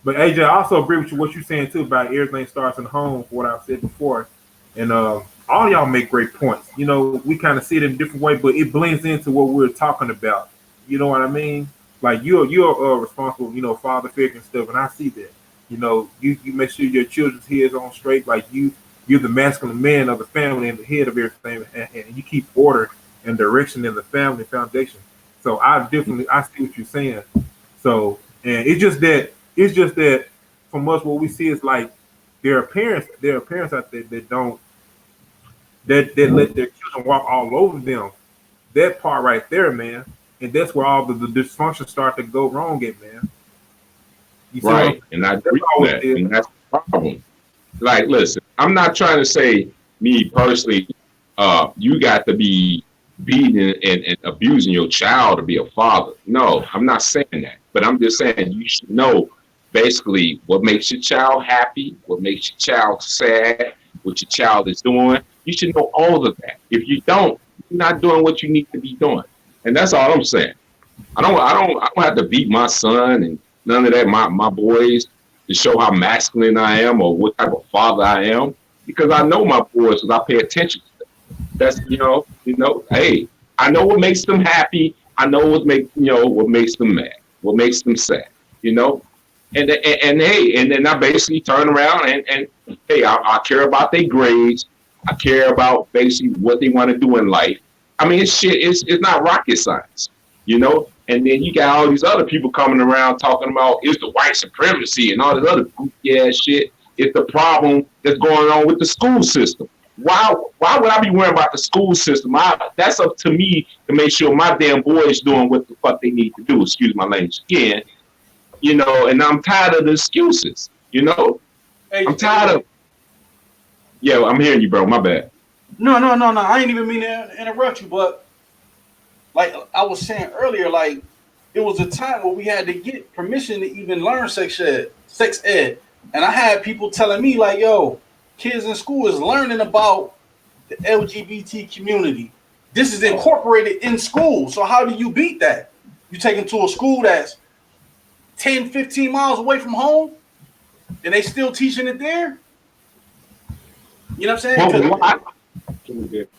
But AJ, I also agree with you what you're saying too about everything starts in home. For what I've said before, and all y'all make great points. You know, we kind of see it in a different way, but it blends into what we're talking about. You know what I mean? Like you're responsible, you know, father figure and stuff, and I see that. You know, you make sure your children's heads on straight. Like you're the masculine man of the family and the head of everything, and you keep order and direction in the family foundation. So I see what you're saying. So and it's just that from us what we see is like there are parents out there that don't that let their children walk all over them. That part right there, man, and that's where all the dysfunction start to go wrong at, man. You see Right, and I agree with that, and that's the problem. Like, listen, I'm not trying to say me personally, you got to be beating and abusing your child to be a father. No, I'm not saying that, but I'm just saying you should know basically what makes your child happy, what makes your child sad, what your child is doing. You should know all of that. If you don't, you're not doing what you need to be doing, and that's all I'm saying. I don't have to beat my son and none of that. My boys to show how masculine I am or what type of father I am, because I know my boys because I pay attention to them. That's you know. Hey, I know what makes them happy. I know what makes them mad, what makes them sad. You know, and hey, and then I basically turn around and hey, I care about their grades. I care about basically what they want to do in life. I mean, it's not rocket science, you know. And then you got all these other people coming around talking about it's the white supremacy and all this other goofy ass shit. It's the problem that's going on with the school system. Why would I be worrying about the school system? That's up to me to make sure my damn boys doing what the fuck they need to do. Excuse my language again. You know, and I'm tired of the excuses. You know, I'm tired of. Yeah, I'm hearing you, bro. My bad. No. I ain't even mean to interrupt you, but like I was saying earlier, like it was a time where we had to get permission to even learn sex ed, and I had people telling me like, "Yo, kids in school is learning about the LGBT community. This is incorporated in school. So how do you beat that? You take them to a school that's 10, 15 miles away from home, and they still teaching it there." You know what I'm saying?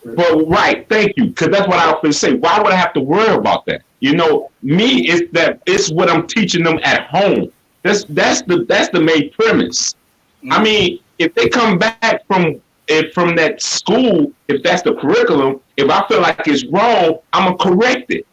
Well, right, thank you, because that's what I was going to say. Why would I have to worry about that? You know, me it's what I'm teaching them at home. That's the main premise. Mm-hmm. I mean, if they come back from that school, if that's the curriculum, if I feel like it's wrong, I'm gonna correct it.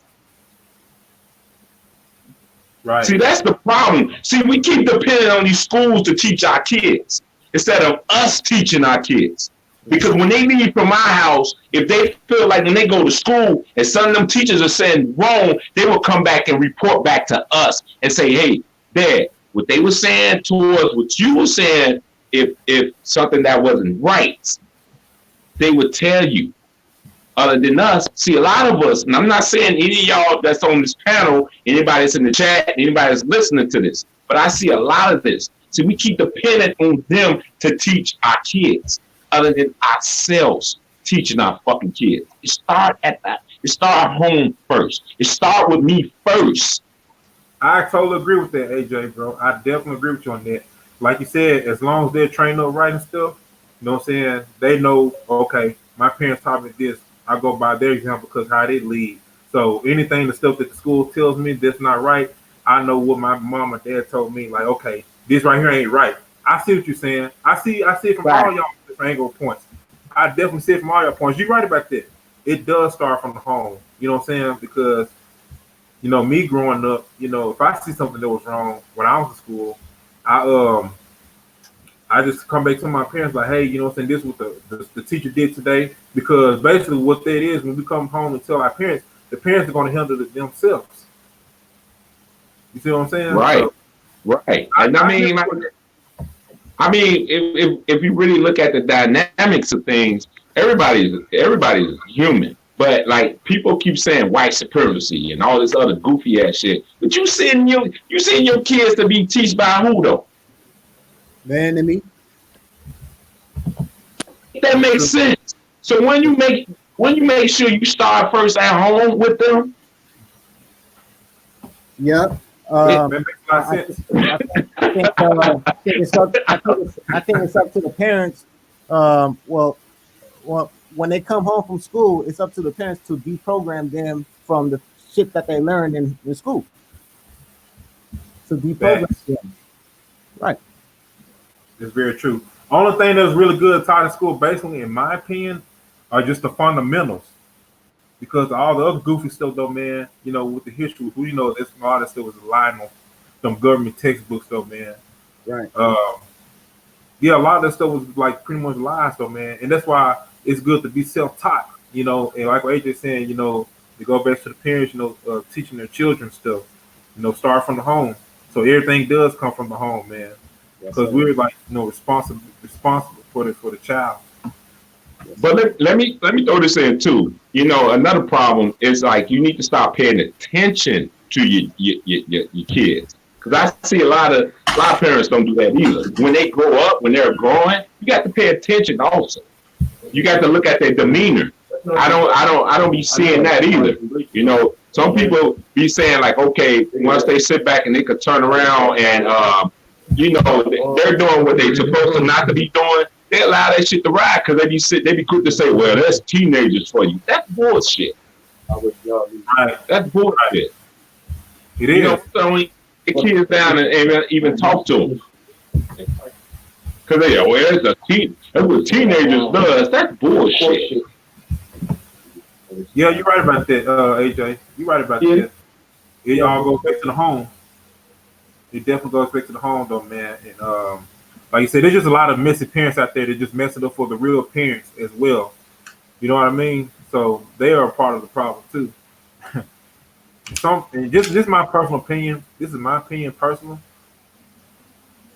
Right. See, that's the problem. See, we keep depending on these schools to teach our kids instead of us teaching our kids. Because when they leave from my house, if they feel like when they go to school and some of them teachers are saying wrong, they will come back and report back to us and say, hey, Dad, what they were saying towards what you were saying, if something that wasn't right, they would tell you. Other than us, see, a lot of us, and I'm not saying any of y'all that's on this panel, anybody that's in the chat, anybody that's listening to this, But I see a lot of this. See, we keep dependent on them to teach our kids, other than ourselves teaching our fucking kids. It start at that. It start at home first. It start with me first. I totally agree with that, AJ, bro. I definitely agree with you on that. Like you said, as long as they're trained up right and stuff, you know what I'm saying? They know, okay, my parents taught me this. I go by their example because how they lead. So anything, the stuff that the school tells me that's not right, I know what my mom or dad told me. Like, okay, this right here ain't right. I see what you're saying. I see it from Right. all y'all different angle points. I definitely see it from all your points. You're right about that. It does start from the home. You know what I'm saying? Because me growing up, if I see something that was wrong when I was in school, I I just come back to my parents like, hey, you know what I'm saying, this is what the teacher did today. Because basically what that is, when we come home and tell our parents, the parents are going to handle it themselves. You see what I'm saying? Right. So Right. And I mean, if you really look at the dynamics of things, everybody's human. But like people keep saying white supremacy and all this other goofy ass shit. But you send your kids to be teached by who though? Man, to me, That makes sense. So when you make sure you start first at home with them, yep. that makes a lot of I, sense. I think it's up to the parents. Well, when they come home from school, it's up to the parents to deprogram them from the shit that they learned in school. To deprogram Facts. them. Right. It's very true. Only thing that's really good taught in school, basically, in my opinion, are just the fundamentals. Because all the other goofy stuff, though, man, with the history, that's a lot of stuff was relying on some government textbooks, though, man. Right. Yeah, a lot of that stuff was like pretty much lies, though, man. And that's why it's good to be self-taught, and like what AJ saying, to go back to the parents, teaching their children stuff, start from the home. So everything does come from the home, man. Yes, Because sir. we're like, responsible for the child. Yes, but sir. let me throw this in too. Another problem is like you need to start paying attention to your kids. Because I see a lot of parents don't do that either. When they grow up, when they're growing, you got to pay attention also. You got to look at their demeanor. I don't be seeing that either. Some people be saying like, okay, once they sit back and they could turn around and they're doing what they're supposed to not to be doing. They allow that shit to ride because they be quick to say, well, that's teenagers for you. That's bullshit. Right. That's bullshit. It is. Throwing the kids down and even talk to them. Because that's what teenagers does. That's bullshit. Yeah, you're right about that, AJ. You're right about that. It all goes back to the home. It definitely goes back to the home, though, man. And like you said, there's just a lot of messy parents out there that just mess it up for the real parents as well. You know what I mean? So they are a part of the problem too. And just my personal opinion. This is my opinion, personal.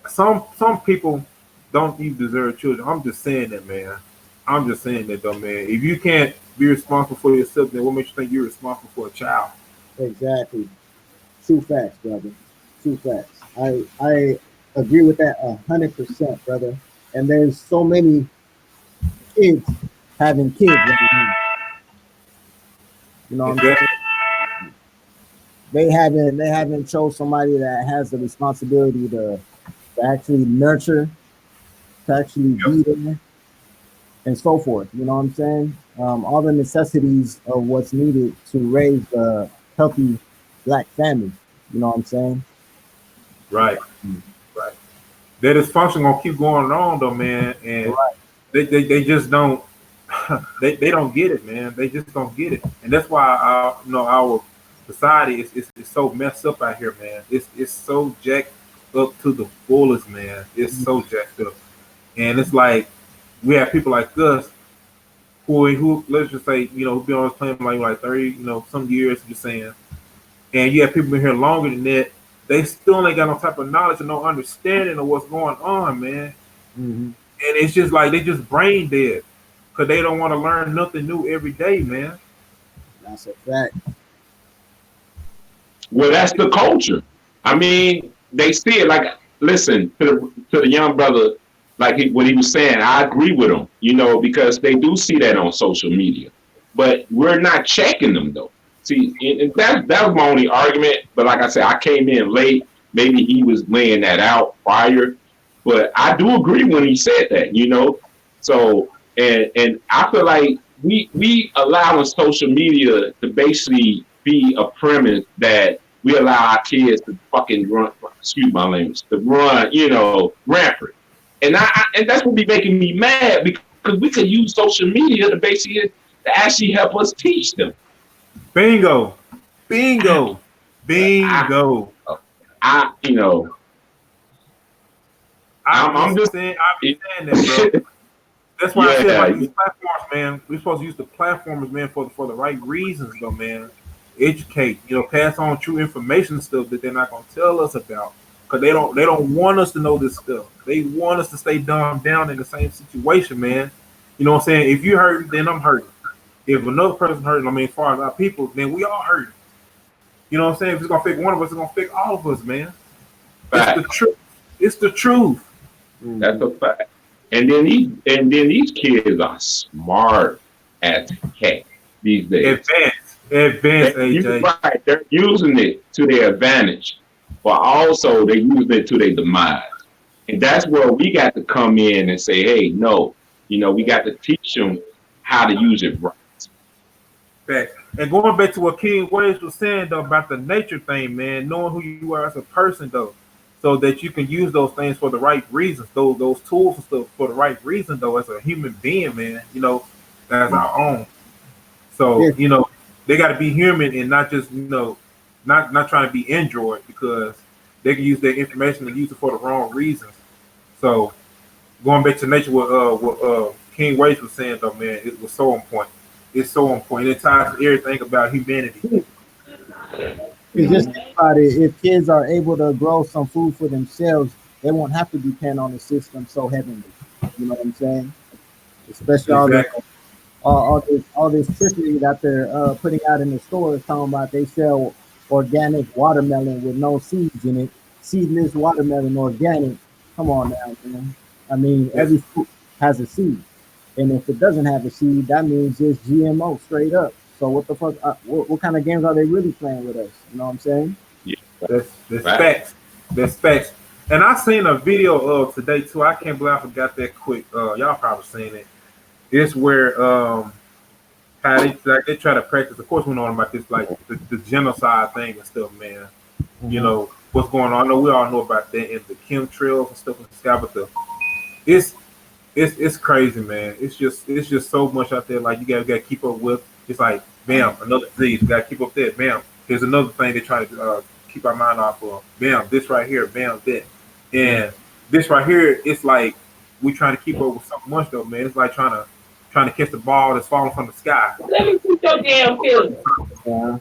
Some people don't even deserve children. I'm just saying that, man. I'm just saying that, though, man. If you can't be responsible for yourself, then what makes you think you're responsible for a child? Exactly. True facts, brother. True facts. I agree with that 100%, brother. And there's so many kids having kids right now. You know what I'm saying? They haven't chose somebody that has the responsibility to actually nurture, to actually be there, and so forth. You know what I'm saying? All the necessities of what's needed to raise a healthy black family. You know what I'm saying? Right. Right. That dysfunction gonna keep going on, though, man. And Right. they just don't they don't get it, man. They just don't get it, and that's why our society is so messed up out here, man. It's so jacked up to the fullest, man. It's so jacked up, and it's like we have people like us who let's just say who've been on this planet like 30 some years, just saying, and you have people been here longer than that. They still ain't got no type of knowledge and no understanding of what's going on, man. Mm-hmm. And it's just like they just brain dead because they don't want to learn nothing new every day, man. That's a fact. Well, that's the culture. I mean, they see it like, listen to the young brother, like what he was saying. I agree with him, because they do see that on social media, but we're not checking them though. See, and that was my only argument. But like I said, I came in late. Maybe he was laying that out prior, but I do agree when he said that. So and I feel like we allowing social media to basically be a premise that we allow our kids to fucking run, excuse my language, to run, rampant. And that's what be making me mad, because we could use social media to actually help us teach them. Bingo, bingo, I, bingo. I you know, I'm just, I be saying that, bro. That's why I said yeah, like these platforms, man. We're supposed to use the platforms, man, for the right reasons, though, man. Educate, pass on true information and stuff that they're not gonna tell us about, because they don't want us to know this stuff. They want us to stay dumbed down in the same situation, man. You know what I'm saying? If you hurt, then I'm hurting. If another person hurting, I mean, as far as our people, then we all hurting. You know what I'm saying? If it's gonna affect one of us, it's gonna affect all of us, man. It's the fact. truth. It's the truth. That's a fact. And then these kids are smart as heck these days. Advance, You're AJ. right. They're using it to their advantage, but also they're using it to their demise. And that's where we got to come in and say, hey, no, we got to teach them how to use it right. Fact. And going back to what King Waves was saying though about the nature thing, man, knowing who you are as a person though, so that you can use those things for the right reasons, those tools and stuff for the right reason though, as a human being, man, as our own. So, Yeah. they got to be human and not just, not trying to be Android, because they can use their information and use it for the wrong reasons. So going back to nature, what King Waits was saying though, man, it was so on point. It's so on point. It ties to everything about humanity. Because just think about it, if kids are able to grow some food for themselves, they won't have to depend on the system so heavily. You know what I'm saying? Especially Exactly. all this trickery that they're putting out in the stores, talking about they sell organic watermelon with no seeds in it, seedless watermelon organic. Come on now, man. I mean, It's, every fruit has a seed, and if it doesn't have a seed, that means it's GMO straight up. So what the fuck? What kind of games are they really playing with us? You know what I'm saying? Yeah, that's right. facts. That's facts. And I seen a video of today too. I can't believe I forgot that quick. Y'all probably seen it. It's where how they try to practice. Of course, we know about this, like the genocide thing and stuff, man. Mm-hmm. What's going on. I know we all know about that and the chemtrails and stuff in the sky, but it's it's crazy, man. It's just so much out there. Like you gotta keep up with. It's like bam, another disease. You gotta keep up that. Bam, here's another thing they try to keep our mind off of. Bam, this right here. Bam, that, and this right here. It's like we trying to keep up with so much though, man. It's like trying to catch the ball that's falling from the sky. Let me see your damn feelings. Yeah.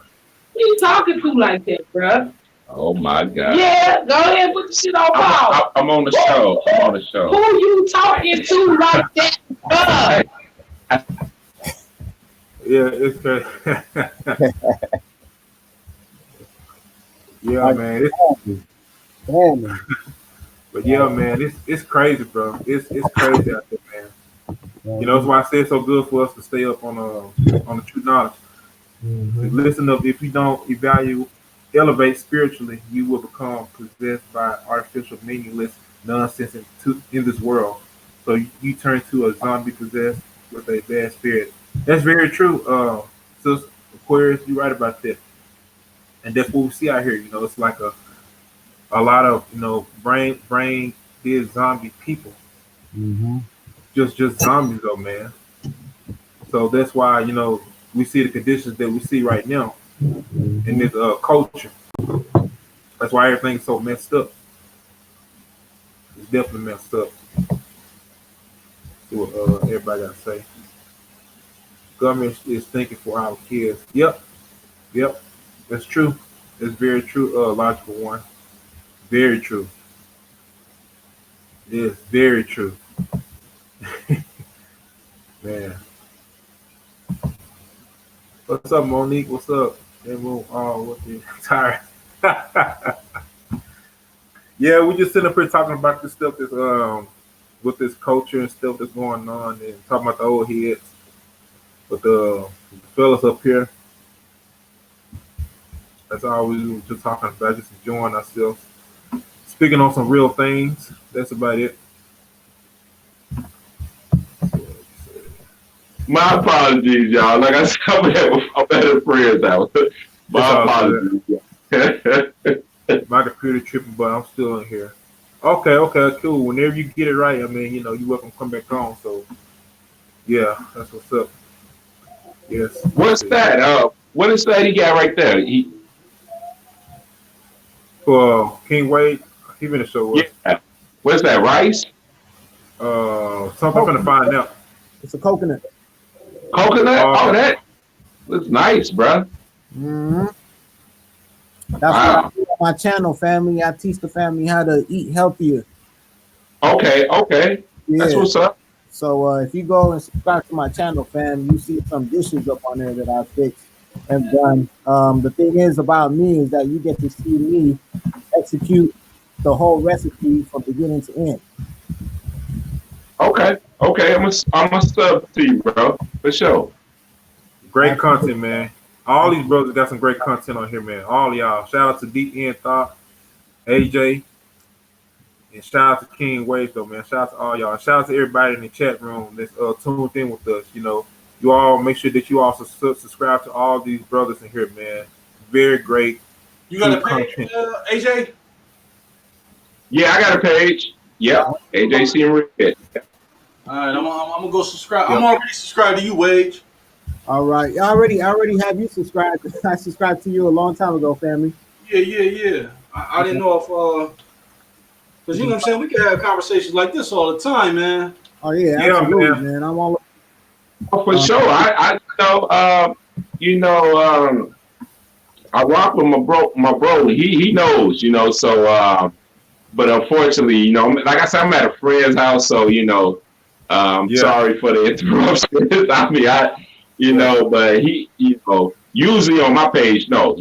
Who you talking to like that, bruh? Oh my God. Yeah, go ahead and put the shit on pause. I'm on the show. I'm on the show. Who you talking to like that, bruh? Yeah, it's crazy. Yeah, man. Damn. But yeah, man, it's crazy, bro. It's crazy out there, man. That's why I say it's so good for us to stay up on the true knowledge. Listen up. If you don't evaluate, elevate spiritually, you will become possessed by artificial, meaningless nonsense in this world. So you turn to a zombie possessed with a bad spirit. That's very true. So Aquarius, you're right about that, and that's what we see out here. It's like a lot of brain dead zombie people, Mm-hmm. just zombies though, man. So that's why we see the conditions that we see right now in this culture. That's why everything's so messed up. It's definitely messed up. See what everybody got to say. Government is thinking for our kids. Yep, that's true. That's very true. Logical one. Very true. It is very true. Man. What's up, Monique? What's up? What's the tired? Yeah, we just sitting up here talking about this stuff that's with this culture and stuff that's going on, and talking about the old heads. But the fellas up here, that's all we were just talking about, just enjoying ourselves, speaking on some real things. That's about it. My apologies, y'all. Like I said, I'm at a friend's house. It's My all good. apologies. My computer tripping, but I'm still in here. Okay, okay, cool. Whenever you get it right, I mean, you're welcome to come back on. So, yeah, that's what's up. Yes. What's that? What is that he got right there? For King Wade, he been the show us. Yeah. What's that? Rice? Something I'm gonna find out. It's a coconut. Coconut? Oh, that looks nice, bro. Mm-hmm. That's Wow. what I do on my channel, family. I teach the family how to eat healthier. Okay. Yeah. That's what's up. So if you go and subscribe to my channel, fam, you see some dishes up on there that I fixed and done. The thing is about me is that you get to see me execute the whole recipe from beginning to end. Okay. I'm a sub to you, bro. For sure. Great content, man. All these brothers got some great content on here, man. All y'all. Shout out to DN Thought, AJ, and shout out to King Wade, though, man. Shout out to all y'all. Shout out to everybody in the chat room that's tuned in with us. You all make sure that you also subscribe to all these brothers in here, man. Very great. You got a page, AJ? Yeah, I got a page. Yep. AJC and Red. All right, I'm gonna go subscribe. Yep. I'm already subscribed to you, Wage. All right. I already have you subscribed. I subscribed to you a long time ago, family. Yeah. I didn't know if because you know what I'm saying, we can have conversations like this all the time, man. Oh yeah, Yeah, absolutely, man. I'm all Oh, for sure. I know. I rock with my bro. He knows. So. But unfortunately, like I said, I'm at a friend's house, so sorry for the interruption. I mean, but he, usually on my page, no,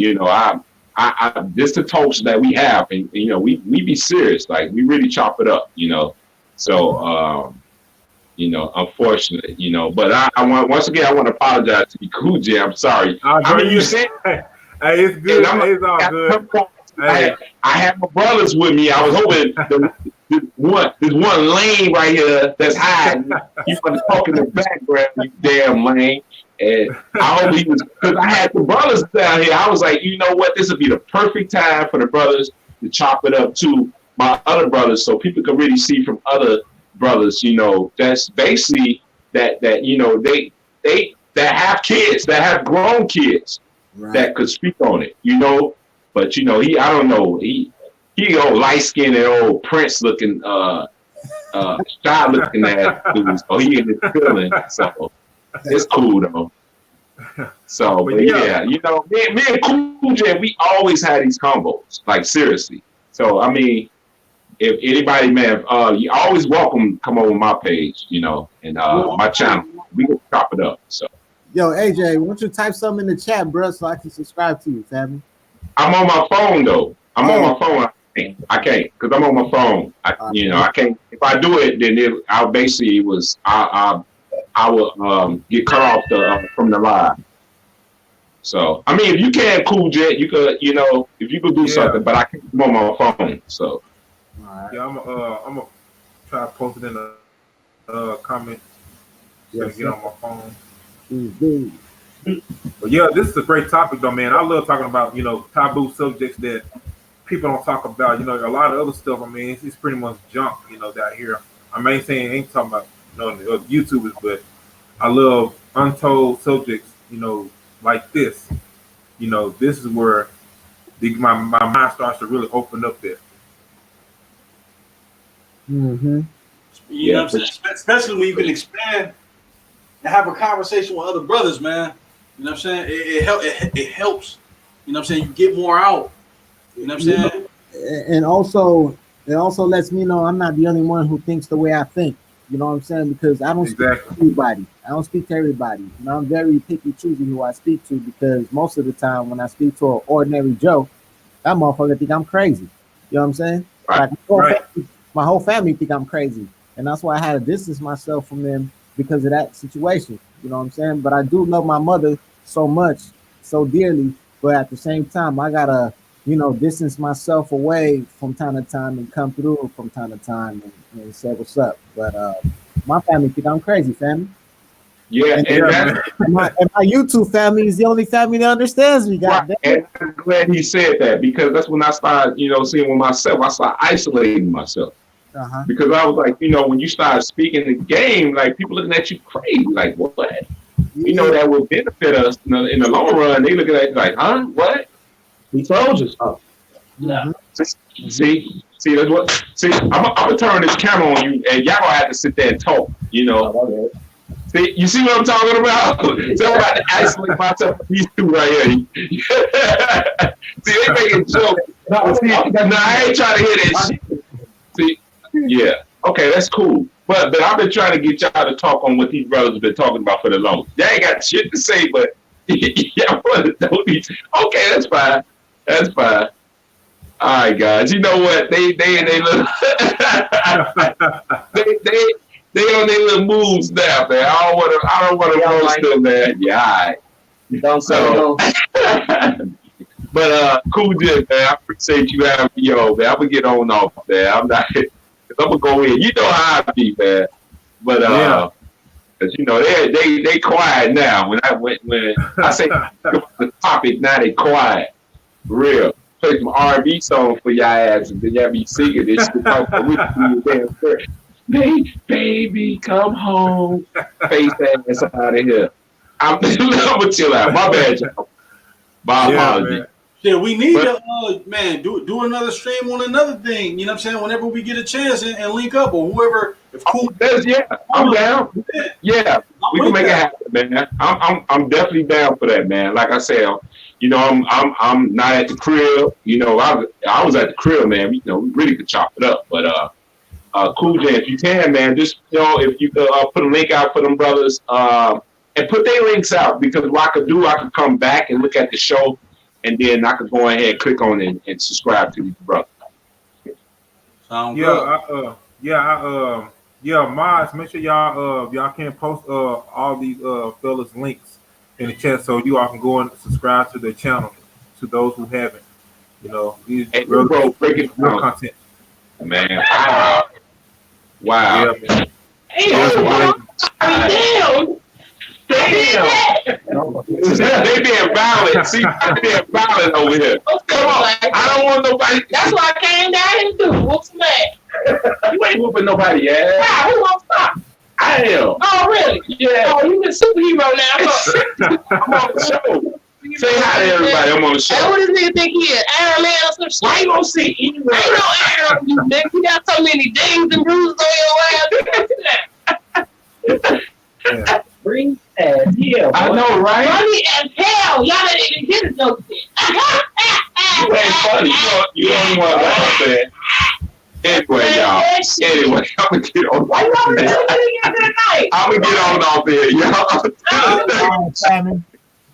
I this the talks that we have, and we be serious, like we really chop it up, So, unfortunate, but I want once again I want to apologize to you, Cool I'm sorry. I mean, you said, hey, it's good. It's all good. Hey. I have my brothers with me. I was hoping this one lane right here that's hiding. You want to talk in the background, you damn lane. And I hope he was, because I had the brothers down here. I was like, you know what? This would be the perfect time for the brothers to chop it up to my other brothers, so people can really see from other brothers. That's basically that they that have kids, that have grown kids, right, that could speak on it. But I don't know. He old light skinned and old Prince looking, shy looking ass dude. So he in his feeling. So it's cool though. So, but yeah, me and Cool J, we always had these combos, like seriously. So I mean, if anybody, man, you always welcome. Come over my page, and my channel. We can chop it up. So. Yo, AJ, why don't you type something in the chat, bro, so I can subscribe to you, family? I'm on my phone though. I'm on my phone. I can't because I'm on my phone. I can't. If I do it, then I'll basically I will get cut off from the live. So I mean, if you can, Cool Jet, you could, if you could do something, but I can't. I'm on my phone. So. Right. Yeah, I'm gonna try to post it in the comment. Get on my phone. Mm-hmm. But yeah, this is a great topic though, man. I love talking about, taboo subjects that people don't talk about. A lot of other stuff, I mean, it's pretty much junk, down here. I ain't talking about, the YouTubers, but I love untold subjects, like this. This is where my mind starts to really open up there. Mm-hmm. You know what I'm saying? Especially when you can expand and have a conversation with other brothers, man. You know what I'm saying? It helps. You know what I'm saying? You get more out. You know what I'm saying? And also, it also lets me know I'm not the only one who thinks the way I think. You know what I'm saying? Because I don't speak to everybody. I'm very picky choosing who I speak to, because most of the time when I speak to an ordinary Joe, that motherfucker think I'm crazy. You know what I'm saying? Like Right. my whole family think I'm crazy, and that's why I had to distance myself from them because of that situation. You know what I'm saying? But I do love my mother so much, so dearly. But at the same time, I gotta, distance myself away from time to time and come through from time to time and say what's up. But my family think I'm crazy, family. Yeah, And, and Yeah, that's man. and my YouTube family is the only family that understands me. right. God damn And it. I'm glad he said that because that's when I started, seeing with myself. I started isolating myself Uh-huh. because I was like, when you start speaking the game, like people looking at you crazy, like what? Yeah. That will benefit us in the long run. They looking at you like, huh? What? We told you so. Mhm. See, that's what. See, I'm gonna turn this camera on you, and y'all gonna have to sit there and talk. See, you see what I'm talking about? So I'm about to isolate myself from these two right here. See, they making jokes. See, I ain't trying to hear that shit. See, yeah, okay, that's cool. But I've been trying to get y'all to talk on what these brothers have been talking about for the longest. They ain't got shit to say, but y'all want to know these. Okay, that's fine. That's fine. All right, guys. You know what? They look. they on their little moves now, man. I don't want to roast them, man. Yeah, all right. Don't say So, no. but cool, dude, man. I appreciate you having me on, man. I'm gonna get on off, man. I'm not. I'm gonna go in. You know how I be, man. But Yeah. cause they quiet now. When I say the topic, now they quiet. For real. Play some R&B song for y'all ass, and then y'all be singing this shit. Baby, come home. Face ass out of here. I'm gonna chill out. My bad, y'all. My Yeah, apology. man. Yeah, we need But- to, man, do another stream on another thing. You know what I'm saying? Whenever we get a chance and link up or whoever, if cool. I'm down. Yeah, we can make it that. happen, man. I'm definitely down for that, man. Like I said, I'm not at the crib. I was at the crib, man. We really could chop it up. But Cool J, if you can, man, just if you could put a link out for them brothers, and put their links out because what I could come back and look at the show, and then I could go ahead and click on it and subscribe to these brothers. Sound Yeah, good. mods, make sure y'all can post all these fellas links in the chat so you all can go and subscribe to their channel to those who haven't. These Hey, real, bro, break it real down, content. man. Wow. Yeah, man. Oh, Damn. they being violent. See, they being violent over here. Come on. I don't want nobody. That's what I came down here to do. What's that? You ain't whooping nobody ass. Wow, who won't stop? I am. Oh, really? Yeah. Oh, you been superhero now. I'm on the show. Say hi to everybody. I'm on the Hey, show. what does nigga think he is? Iron Man or some shit? Why you gonna say anywhere? Ain't no iron on you, nigga. You got so many dings and bruises on your ass. Yeah. Bring ass here. I know, right? Funny as hell. Y'all didn't even get it, no shit. You ain't funny. You only want to laugh, man. Anyway, y'all. Anyway, I'm gonna get on. Why you always doing it again tonight? I'm gonna get on off there, y'all. Simon,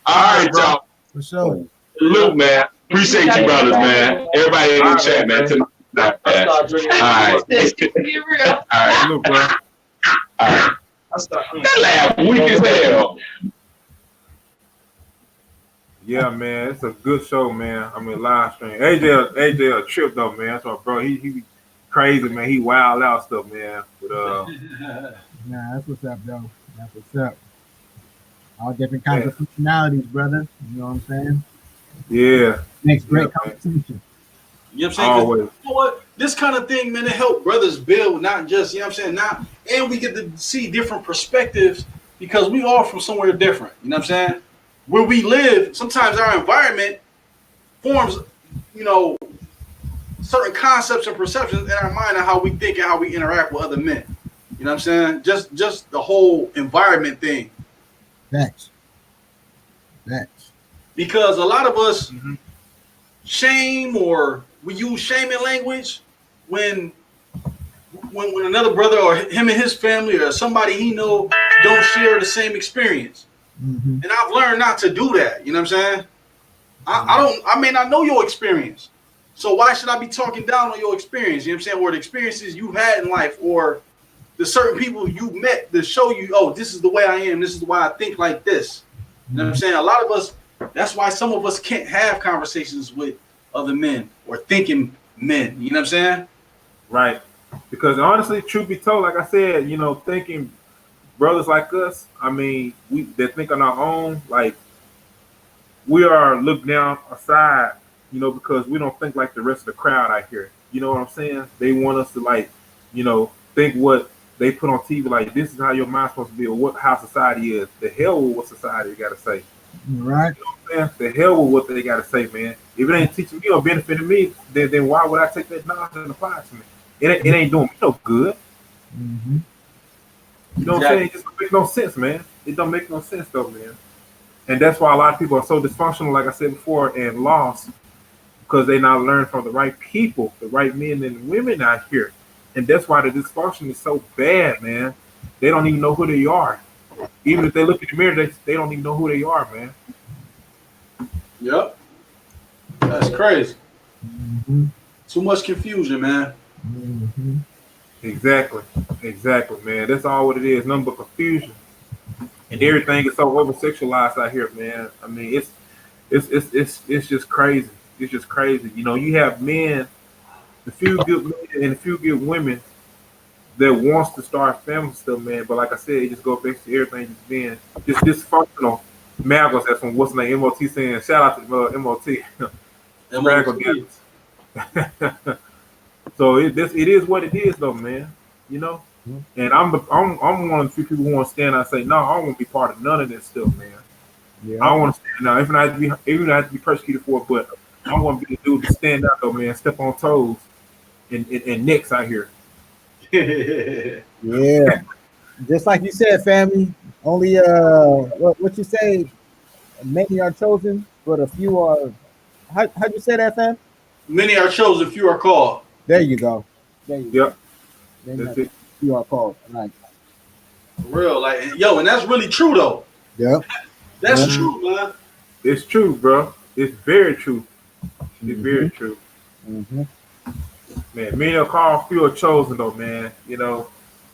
All right, y'all. for sure. Luke, man. Appreciate you, brothers, man. Everybody in the chat, man. Tonight, man. All right. Be real. All right. Look, bro. All right. That laugh weak as hell. Yeah, man, it's a good show, man. I mean, live stream. AJ a trip though, man. So, bro, he crazy, man. He wild out stuff, man. But Nah, that's what's up, though. That's what's up. All different kinds of personalities, brother. You know what I'm saying? yeah, Makes great Yeah, man. competition. You know what I'm saying? 'Cause always. you know what? This kind of thing, man, it help brothers build, not just, you know what I'm saying? Now, and we get to see different perspectives because we all from somewhere different. You know what I'm saying? Where we live, sometimes our environment forms, certain concepts and perceptions in our mind of how we think and how we interact with other men. You know what I'm saying? Just the whole environment thing. Facts. Because a lot of us Mhm. shame or we use shaming language when another brother or him and his family or somebody he know don't share the same experience. Mm-hmm. And I've learned not to do that. You know what I'm saying? I may not know your experience, So why should I be talking down on your experience? You know what I'm saying? Or the experiences you've had in life, or the certain people you met that show you, oh, this is the way I am. This is why I think like this. You know what I'm saying? A lot of us, that's why some of us can't have conversations with other men or thinking men. You know what I'm saying? Right. Because honestly, truth be told, like I said, you know, thinking brothers like us, I mean, we that think on our own, like we are looked down aside, you know, because we don't think like the rest of the crowd out here. You know what I'm saying? They want us to like, you know, think what they put on TV, like this is how your mind's supposed to be, or what how society is. The hell with what society got to say. Right. You know what I'm saying? The hell with what they got to say, man. If it ain't teaching me or benefiting me, then why would I take that knowledge and apply it to me? It ain't doing me no good. Mm-hmm. You know what I'm saying? It just don't make no sense, man. It don't make no sense though, man. And that's why a lot of people are so dysfunctional, like I said before, and lost because they not learn from the right people, the right men and women out here. And that's why the dysfunction is so bad, man. They don't even know who they are. Even if they look in the mirror, they don't even know who they are, man. Yep. That's crazy. Mm-hmm. Too much confusion, man. Mm-hmm. Exactly. Exactly, man. That's all what it is. Nothing but confusion. And everything is so over sexualized out here, man. I mean, it's just crazy. It's just crazy. You know, you have men, the few good men and a few good women that wants to start families still, man. But like I said, it just goes back to everything just being just dysfunctional. Magos, that's from what's the name, MOT saying, shout out to MOT. Magos. So it is what it is though, man. You know? And I'm one of the few people who want to stand out and say, no, I don't want to be part of none of this stuff, man. Yeah. I don't want to stand out. Even I have to be persecuted for it, but I want to be the dude to stand out though, man. Step on toes and necks out here. Yeah. Just like you said, family. Only what you say, many are chosen, but a few are how'd you say that, fam? Many are chosen, few are called. There you go. There you go. Yep. Many That's it. few are called. Right. For real. Like, yo, and that's really true though. Yep. That's Yeah. true, man. It's true, bro. It's very true. It's very true. Mm-hmm. Man, many are called, few are chosen though, man. You know,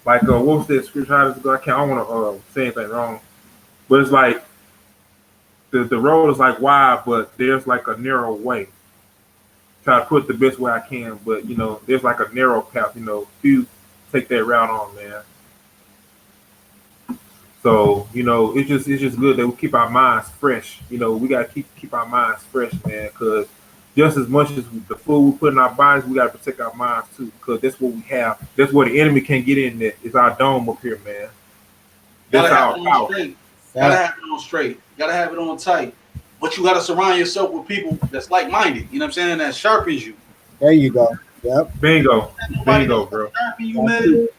like what was that scripture? How does it go? I don't want to say anything wrong, but it's like the road is like wide, but there's like a narrow way. Try to put it the best way I can, but you know, there's like a narrow path. You know, few take that route on, man. So you know, it's just good that we keep our minds fresh. You know, we gotta keep our minds fresh, man, because just as much as the food we put in our bodies, we gotta protect our minds too, because that's what we have. That's where the enemy can't get in. There, it's our dome up here, man. That's Gotta have our it on power. straight. Gotta have it on straight. Gotta have it on tight. But you gotta surround yourself with people that's like-minded. You know what I'm saying? That sharpens you. There you go. Yep. Bingo, Nobody bingo, knows bro. sharpen you, man. You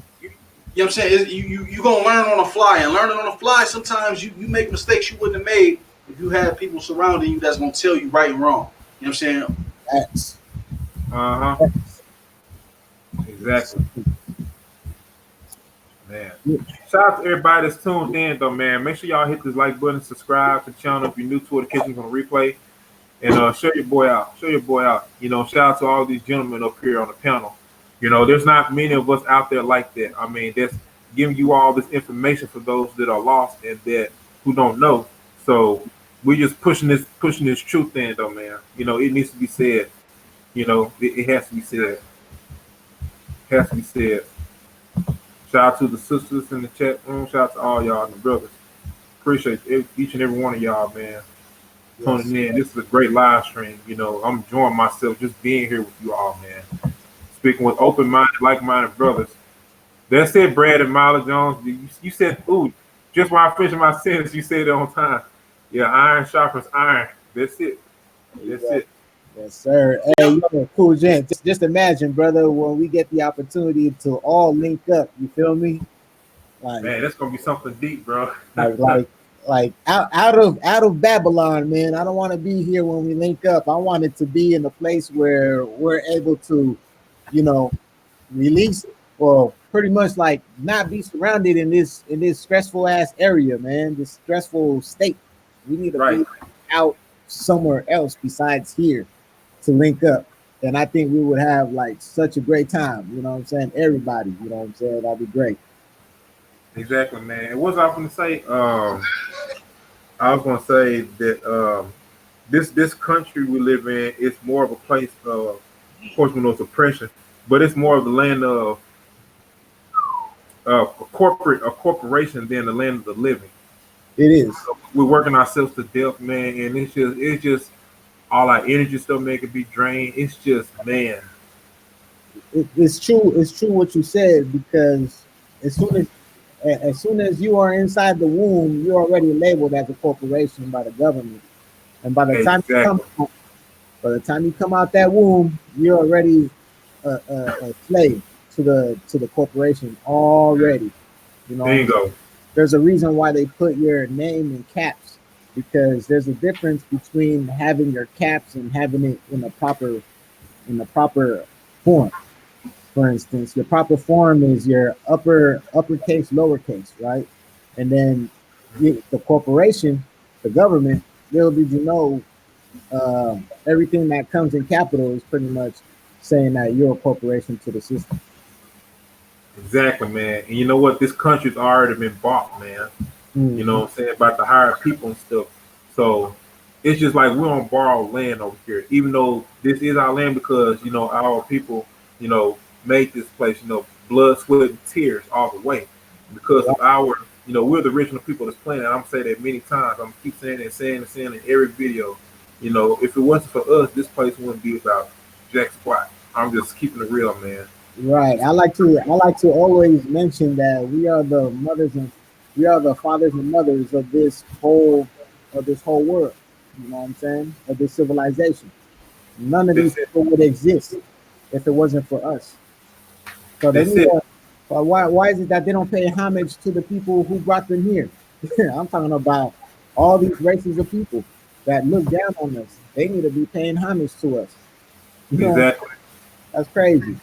know what I'm saying? You gonna learn on the fly, and learning on the fly, sometimes you make mistakes you wouldn't have made if you had people surrounding you that's gonna tell you right and wrong. You know what I'm saying? That's Uh-huh. Exactly. Man. Shout out to everybody that's tuned in though, man. Make sure y'all hit this like button, subscribe to the channel if you're new to it, in case you're gonna replay. And share your boy out. Show your boy out. You know, shout out to all these gentlemen up here on the panel. You know, there's not many of us out there like that. I mean, that's giving you all this information for those that are lost and that who don't know. So we're just pushing this truth in though, man. You know, it needs to be said. You know, it has to be said. It has to be said. Shout out to the sisters in the chat room. Shout out to all y'all and the brothers. Appreciate each and every one of y'all, man. Tuning in. This is a great live stream. You know, I'm enjoying myself just being here with you all, man. Speaking with open-minded, like-minded brothers. That's it, Brad and Miley Jones. You said, ooh, just while I finished my sentence, you said it on time. Yeah, iron sharpens iron. That's it. That's it. Yes, sir. Hey, yo, cool, Jen. Just imagine, brother, when we get the opportunity to all link up. You feel me? Like, man, that's gonna be something deep, bro. like out of Babylon, man. I don't want to be here when we link up. I want it to be in a place where we're able to, you know, release or pretty much like not be surrounded in this stressful ass area, man. This stressful state. We need to be out somewhere else besides here to link up. And I think we would have like such a great time. You know what I'm saying? Everybody, you know what I'm saying? That'd be great. Exactly, man. And what's I was going to say? I was going to say that this country we live in is more of a place of course, we know it's oppression, but it's more of the land of a corporation than the land of the living. It is. We're working ourselves to death, man, and it's just all our energy stuff, man, can be drained. It's just, man, It's true. It's true what you said because as soon as as soon as you are inside the womb, you're already labeled as a corporation by the government. And exactly, by the time you come out that womb, you're already a slave to the corporation already. You know, bingo, there's a reason why they put your name in caps because there's a difference between having your caps and having it in the proper form. For instance, your proper form is your uppercase, lowercase, right? And then the corporation, the government, little did you know, everything that comes in capital is pretty much saying that you're a corporation to the system. exactly, man. And you know what? This country's already been bought, man. You Mm-hmm. know what I'm saying, about the hire people and stuff. So it's just like we're on borrowed land over here, even though this is our land because our people, made this place, blood, sweat, and tears all the way because of our, we're the original people of this planet. I'm saying that many times. I'm keep saying it and saying it and saying it in every video. If it wasn't for us, this place wouldn't be about jack squat. I'm just keeping it real, man. Right. I like to always mention that we are the fathers and mothers of this whole world. You know what I'm saying? Of this civilization. None of these That's it. people would exist if it wasn't for us. So they That's need it. to. Why is it that they don't pay homage to the people who brought them here? I'm talking about all these races of people that look down on us. They need to be paying homage to us. You know, Exactly. that's crazy.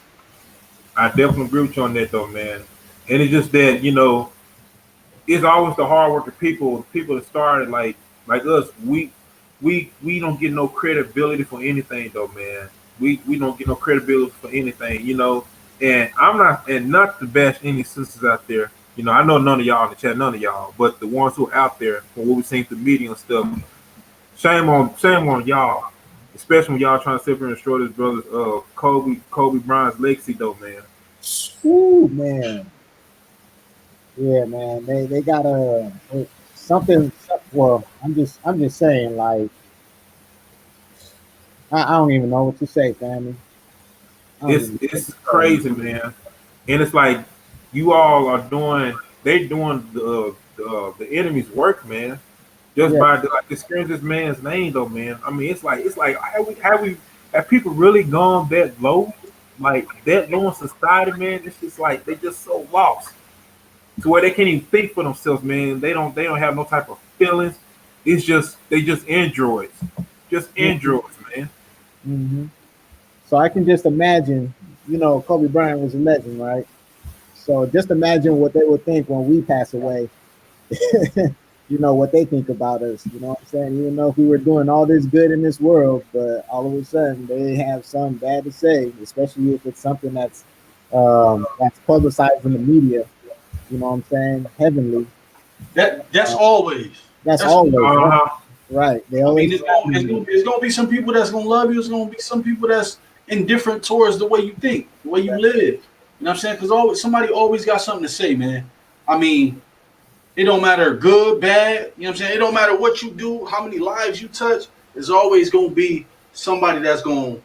I definitely agree with you on that, though, man. And it's just that it's always the hardworking people, people that started like us. We don't get no credibility for anything, though, man. We don't get no credibility for anything. And I'm not, and not to bash any sisters out there. I know none of y'all in the chat, none of y'all, but the ones who are out there from what we seen through media and stuff. Shame on y'all, especially when y'all trying to sit here and destroy this brother's Kobe Bryant's legacy, though, man. Ooh, man. Yeah, man. They got a something. Well, I'm just saying. Like I don't even know what to say, family. I don't It's even know what it's to say. crazy, man. And it's like you all are doing the enemy's work, man. Just Yeah, by like scaring this man's name, though, man. I mean, it's like have people really gone that low, like that low in society, man? It's just like they just so lost to where they can't even think for themselves, man. They don't have no type of feelings. It's just they just yeah. androids, man. Hmm. So I can just imagine. Kobe Bryant was a legend, right? So just imagine what they would think when we pass away. What they think about us. You know what I'm saying? Even though if we were doing all this good in this world, but all of a sudden they have something bad to say, especially if it's something that's publicized in the media. You know what I'm saying? Heavenly. That's Uh, always. that's That's always Uh right. huh. Right. They I mean, always it's tell gonna, it's you, gonna, it's gonna be some people that's gonna love you. It's gonna be some people that's indifferent towards the way you think, the way you live. You know what I'm saying? Because always somebody always got something to say, man. I mean, it don't matter good, bad. You know what I'm saying? It don't matter what you do, how many lives you touch. There's always gonna be somebody that's gonna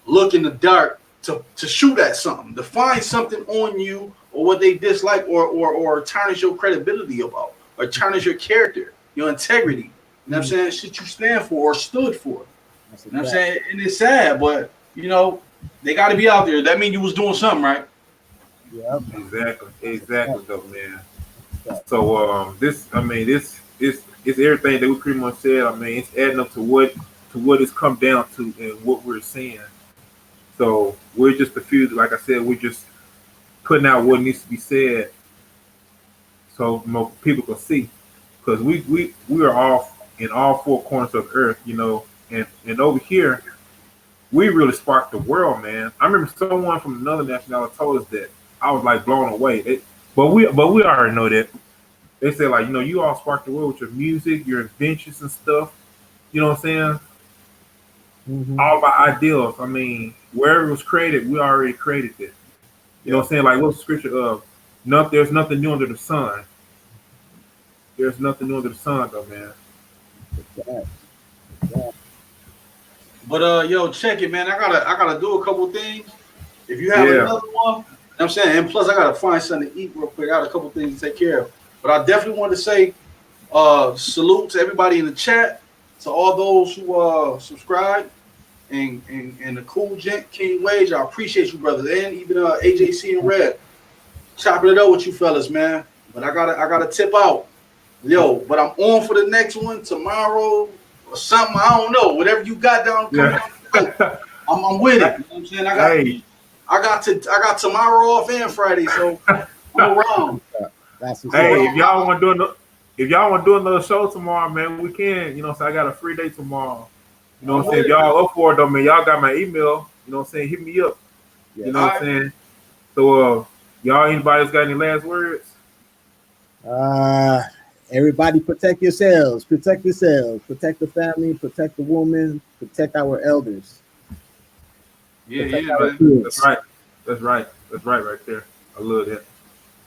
look in the dark to shoot at something, to find something on you or what they dislike or tarnish your credibility about or tarnish your character, your integrity. You know what I'm mm, saying? Shit you stand for or stood for. that's a You know what I'm fact. saying? And it's sad, but they got to be out there. That means you was doing something right. Yep. Exactly. That's a fact. Exactly, though, man. That's a fact. So this, I mean, this is it's everything that we pretty much said. I mean, it's adding up to what it's come down to and what we're seeing. So we're just a few, like I said, we're just putting out what needs to be said so more people can see. Because we are all in all four corners of the earth, and over here we really sparked the world, man. I remember someone from another nationality told us that. I was like blown away. But we already know that. They said like, you all sparked the world with your music, your inventions and stuff. You know what I'm saying? Mhm. All our ideals. I mean, wherever it was created, we already created it. You know what I'm saying? Like what's the scripture of? No, there's nothing new under the sun. There's nothing new under the sun, though, man. Yeah, yeah. But yo, check it, man. I gotta do a couple things. If you have Yeah, another one, I'm saying, and plus I gotta find something to eat real quick. I got a couple things to take care of. But I definitely want to say salute to everybody in the chat, to all those who subscribe, and the cool gent King Wage. I appreciate you, brothers, and even AJC and Red chopping it up with you fellas, man. But I gotta tip out. Yo, but I'm on for the next one tomorrow or something. I don't know. Whatever you got down coming yeah. down the pipe, I'm with it. You know what I'm saying? Hey, I got tomorrow off and Friday, so I'm around. That's what's I'm up. hey, around. if y'all want to do another show tomorrow, man, we can. So I got a free day tomorrow. You know I'm what I'm saying? with If it. y'all up for it, though, man, y'all got my email. You know what I'm saying? Hit me up. You Yes. know All what I'm right. saying? So, y'all, anybody else got any last words? Uh, everybody protect yourselves. Protect yourselves. Protect the family. Protect the woman. Protect our elders. Yeah, Protect yeah, our man. That's kids. right. That's right. That's right there. I love that.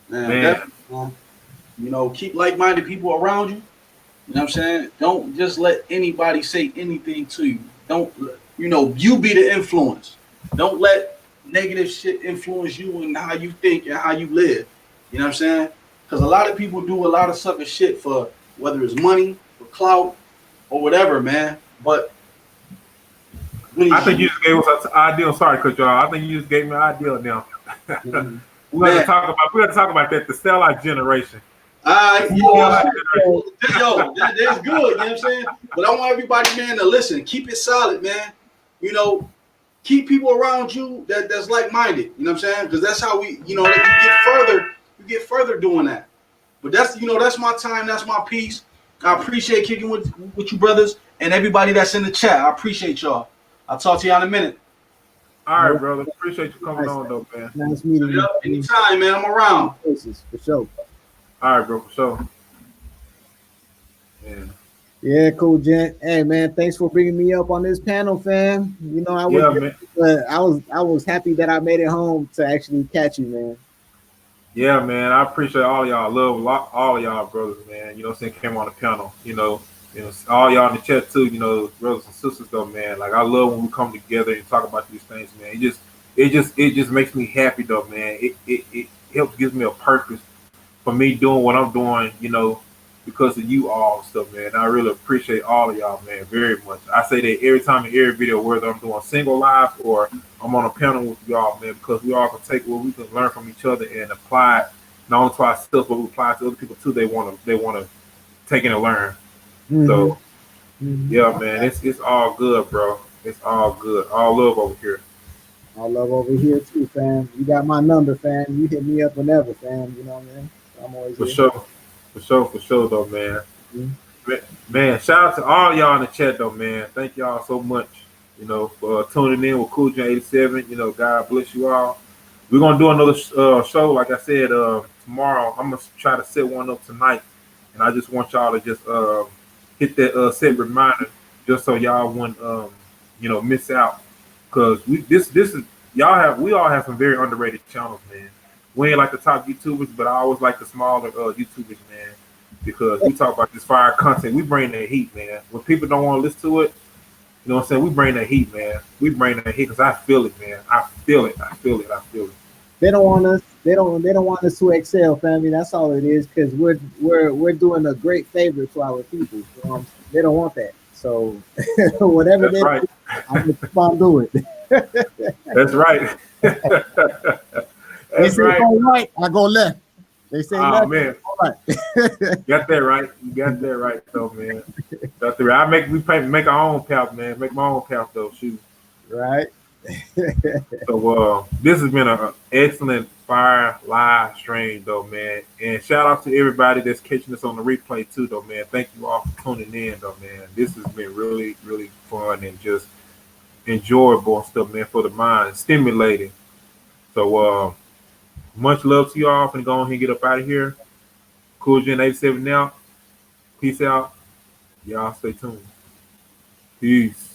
Man, Man, definitely. Keep like-minded people around you. You know what I'm saying? Don't just let anybody say anything to you. Don't, you be the influence. Don't let negative shit influence you and how you think and how you live. You know what I'm saying? Because a lot of people do a lot of sucker shit for whether it's money, for clout, or whatever, man. But when I think you you, just gave us an ideal. Sorry, Coach y'all. I think you just gave me an ideal now. man, We got to talk about that. The Stellite generation. all The right, yo, Stellite generation. that's good. You know what I'm saying? But I want everybody, man, to listen. Keep it solid, man. You know, keep people around you that's like minded. You know what I'm saying? Because that's how you get further. You get further doing that. But that's my time. That's my piece. I appreciate kicking with you brothers and everybody that's in the chat. I appreciate y'all. I'll talk to y'all in a minute. All All right, right. brother. Appreciate you coming Nice, on, though, man. nice meeting Yep, you. anytime, man. I'm around. Places, for sure. All right, bro, for sure. Yeah, Yeah, cool, gent. Hey, man, thanks for bringing me up on this panel, fam. I was, yeah, man. I was happy that I made it home to actually catch you, man. Yeah, man. I appreciate all of y'all. Love all of y'all, brothers, man. You know what I'm saying? Came on the panel. All y'all in the chat too. Brothers and sisters, though, man. Like I love when we come together and talk about these things, man. It just makes me happy, though, man. It helps gives me a purpose for me doing what I'm doing, because of you all and stuff, man. I really appreciate all of y'all, man, very much. I say that every time in every video, whether I'm doing single live or I'm on a panel with y'all, man, because we all can take what we can learn from each other and apply it not only to ourselves, but we apply it to other people too. They want to take it and learn. Mhm, So mhm. yeah, man, it's all good, bro. It's all good. All love over here. All love over here too, fam. You got my number, fam. You hit me up whenever, fam. You know what I mean? I'm always For here. sure. For sure, though, man. Mhm. Man, shout out to all y'all in the chat though, man. Thank y'all so much, for tuning in with Cool J 87. God bless you all. We're gonna do another show, like I said, tomorrow. I'm gonna try to set one up tonight, and I just want y'all to just hit that set reminder, just so y'all wouldn't miss out, because this is we all have some very underrated channels, man. We ain't like the top YouTubers, but I always like the smaller YouTubers, man, because we talk about this fire content. We bring that heat, man. When people don't want to listen to it, you know what I'm saying? We bring that heat, man. We bring that heat because I feel it, man. I feel it. I feel it. I feel it. They don't want us. They don't want us to excel, family. That's all it is. Because we're doing a great favor to our people. You know what I'm saying? They don't want that. So whatever That's they right. do, I'm gonna keep on doing. That's right. They That's say right. go right, I go left. They say Oh left, man, all right. got that right. You got that right, though, man. Got that right. Make our own path, man. Make my own path, though. Shoot. Right. So this has been an excellent fire live stream, though, man. And shout out to everybody that's catching us on the replay too, though, man. Thank you all for tuning in, though, man. This has been really, really fun and just enjoyable and stuff, man, for the mind, stimulating. So much love to y'all. Finna go on here and get up out of here. Cool Gen 87 out. Peace out. Y'all stay tuned. Peace.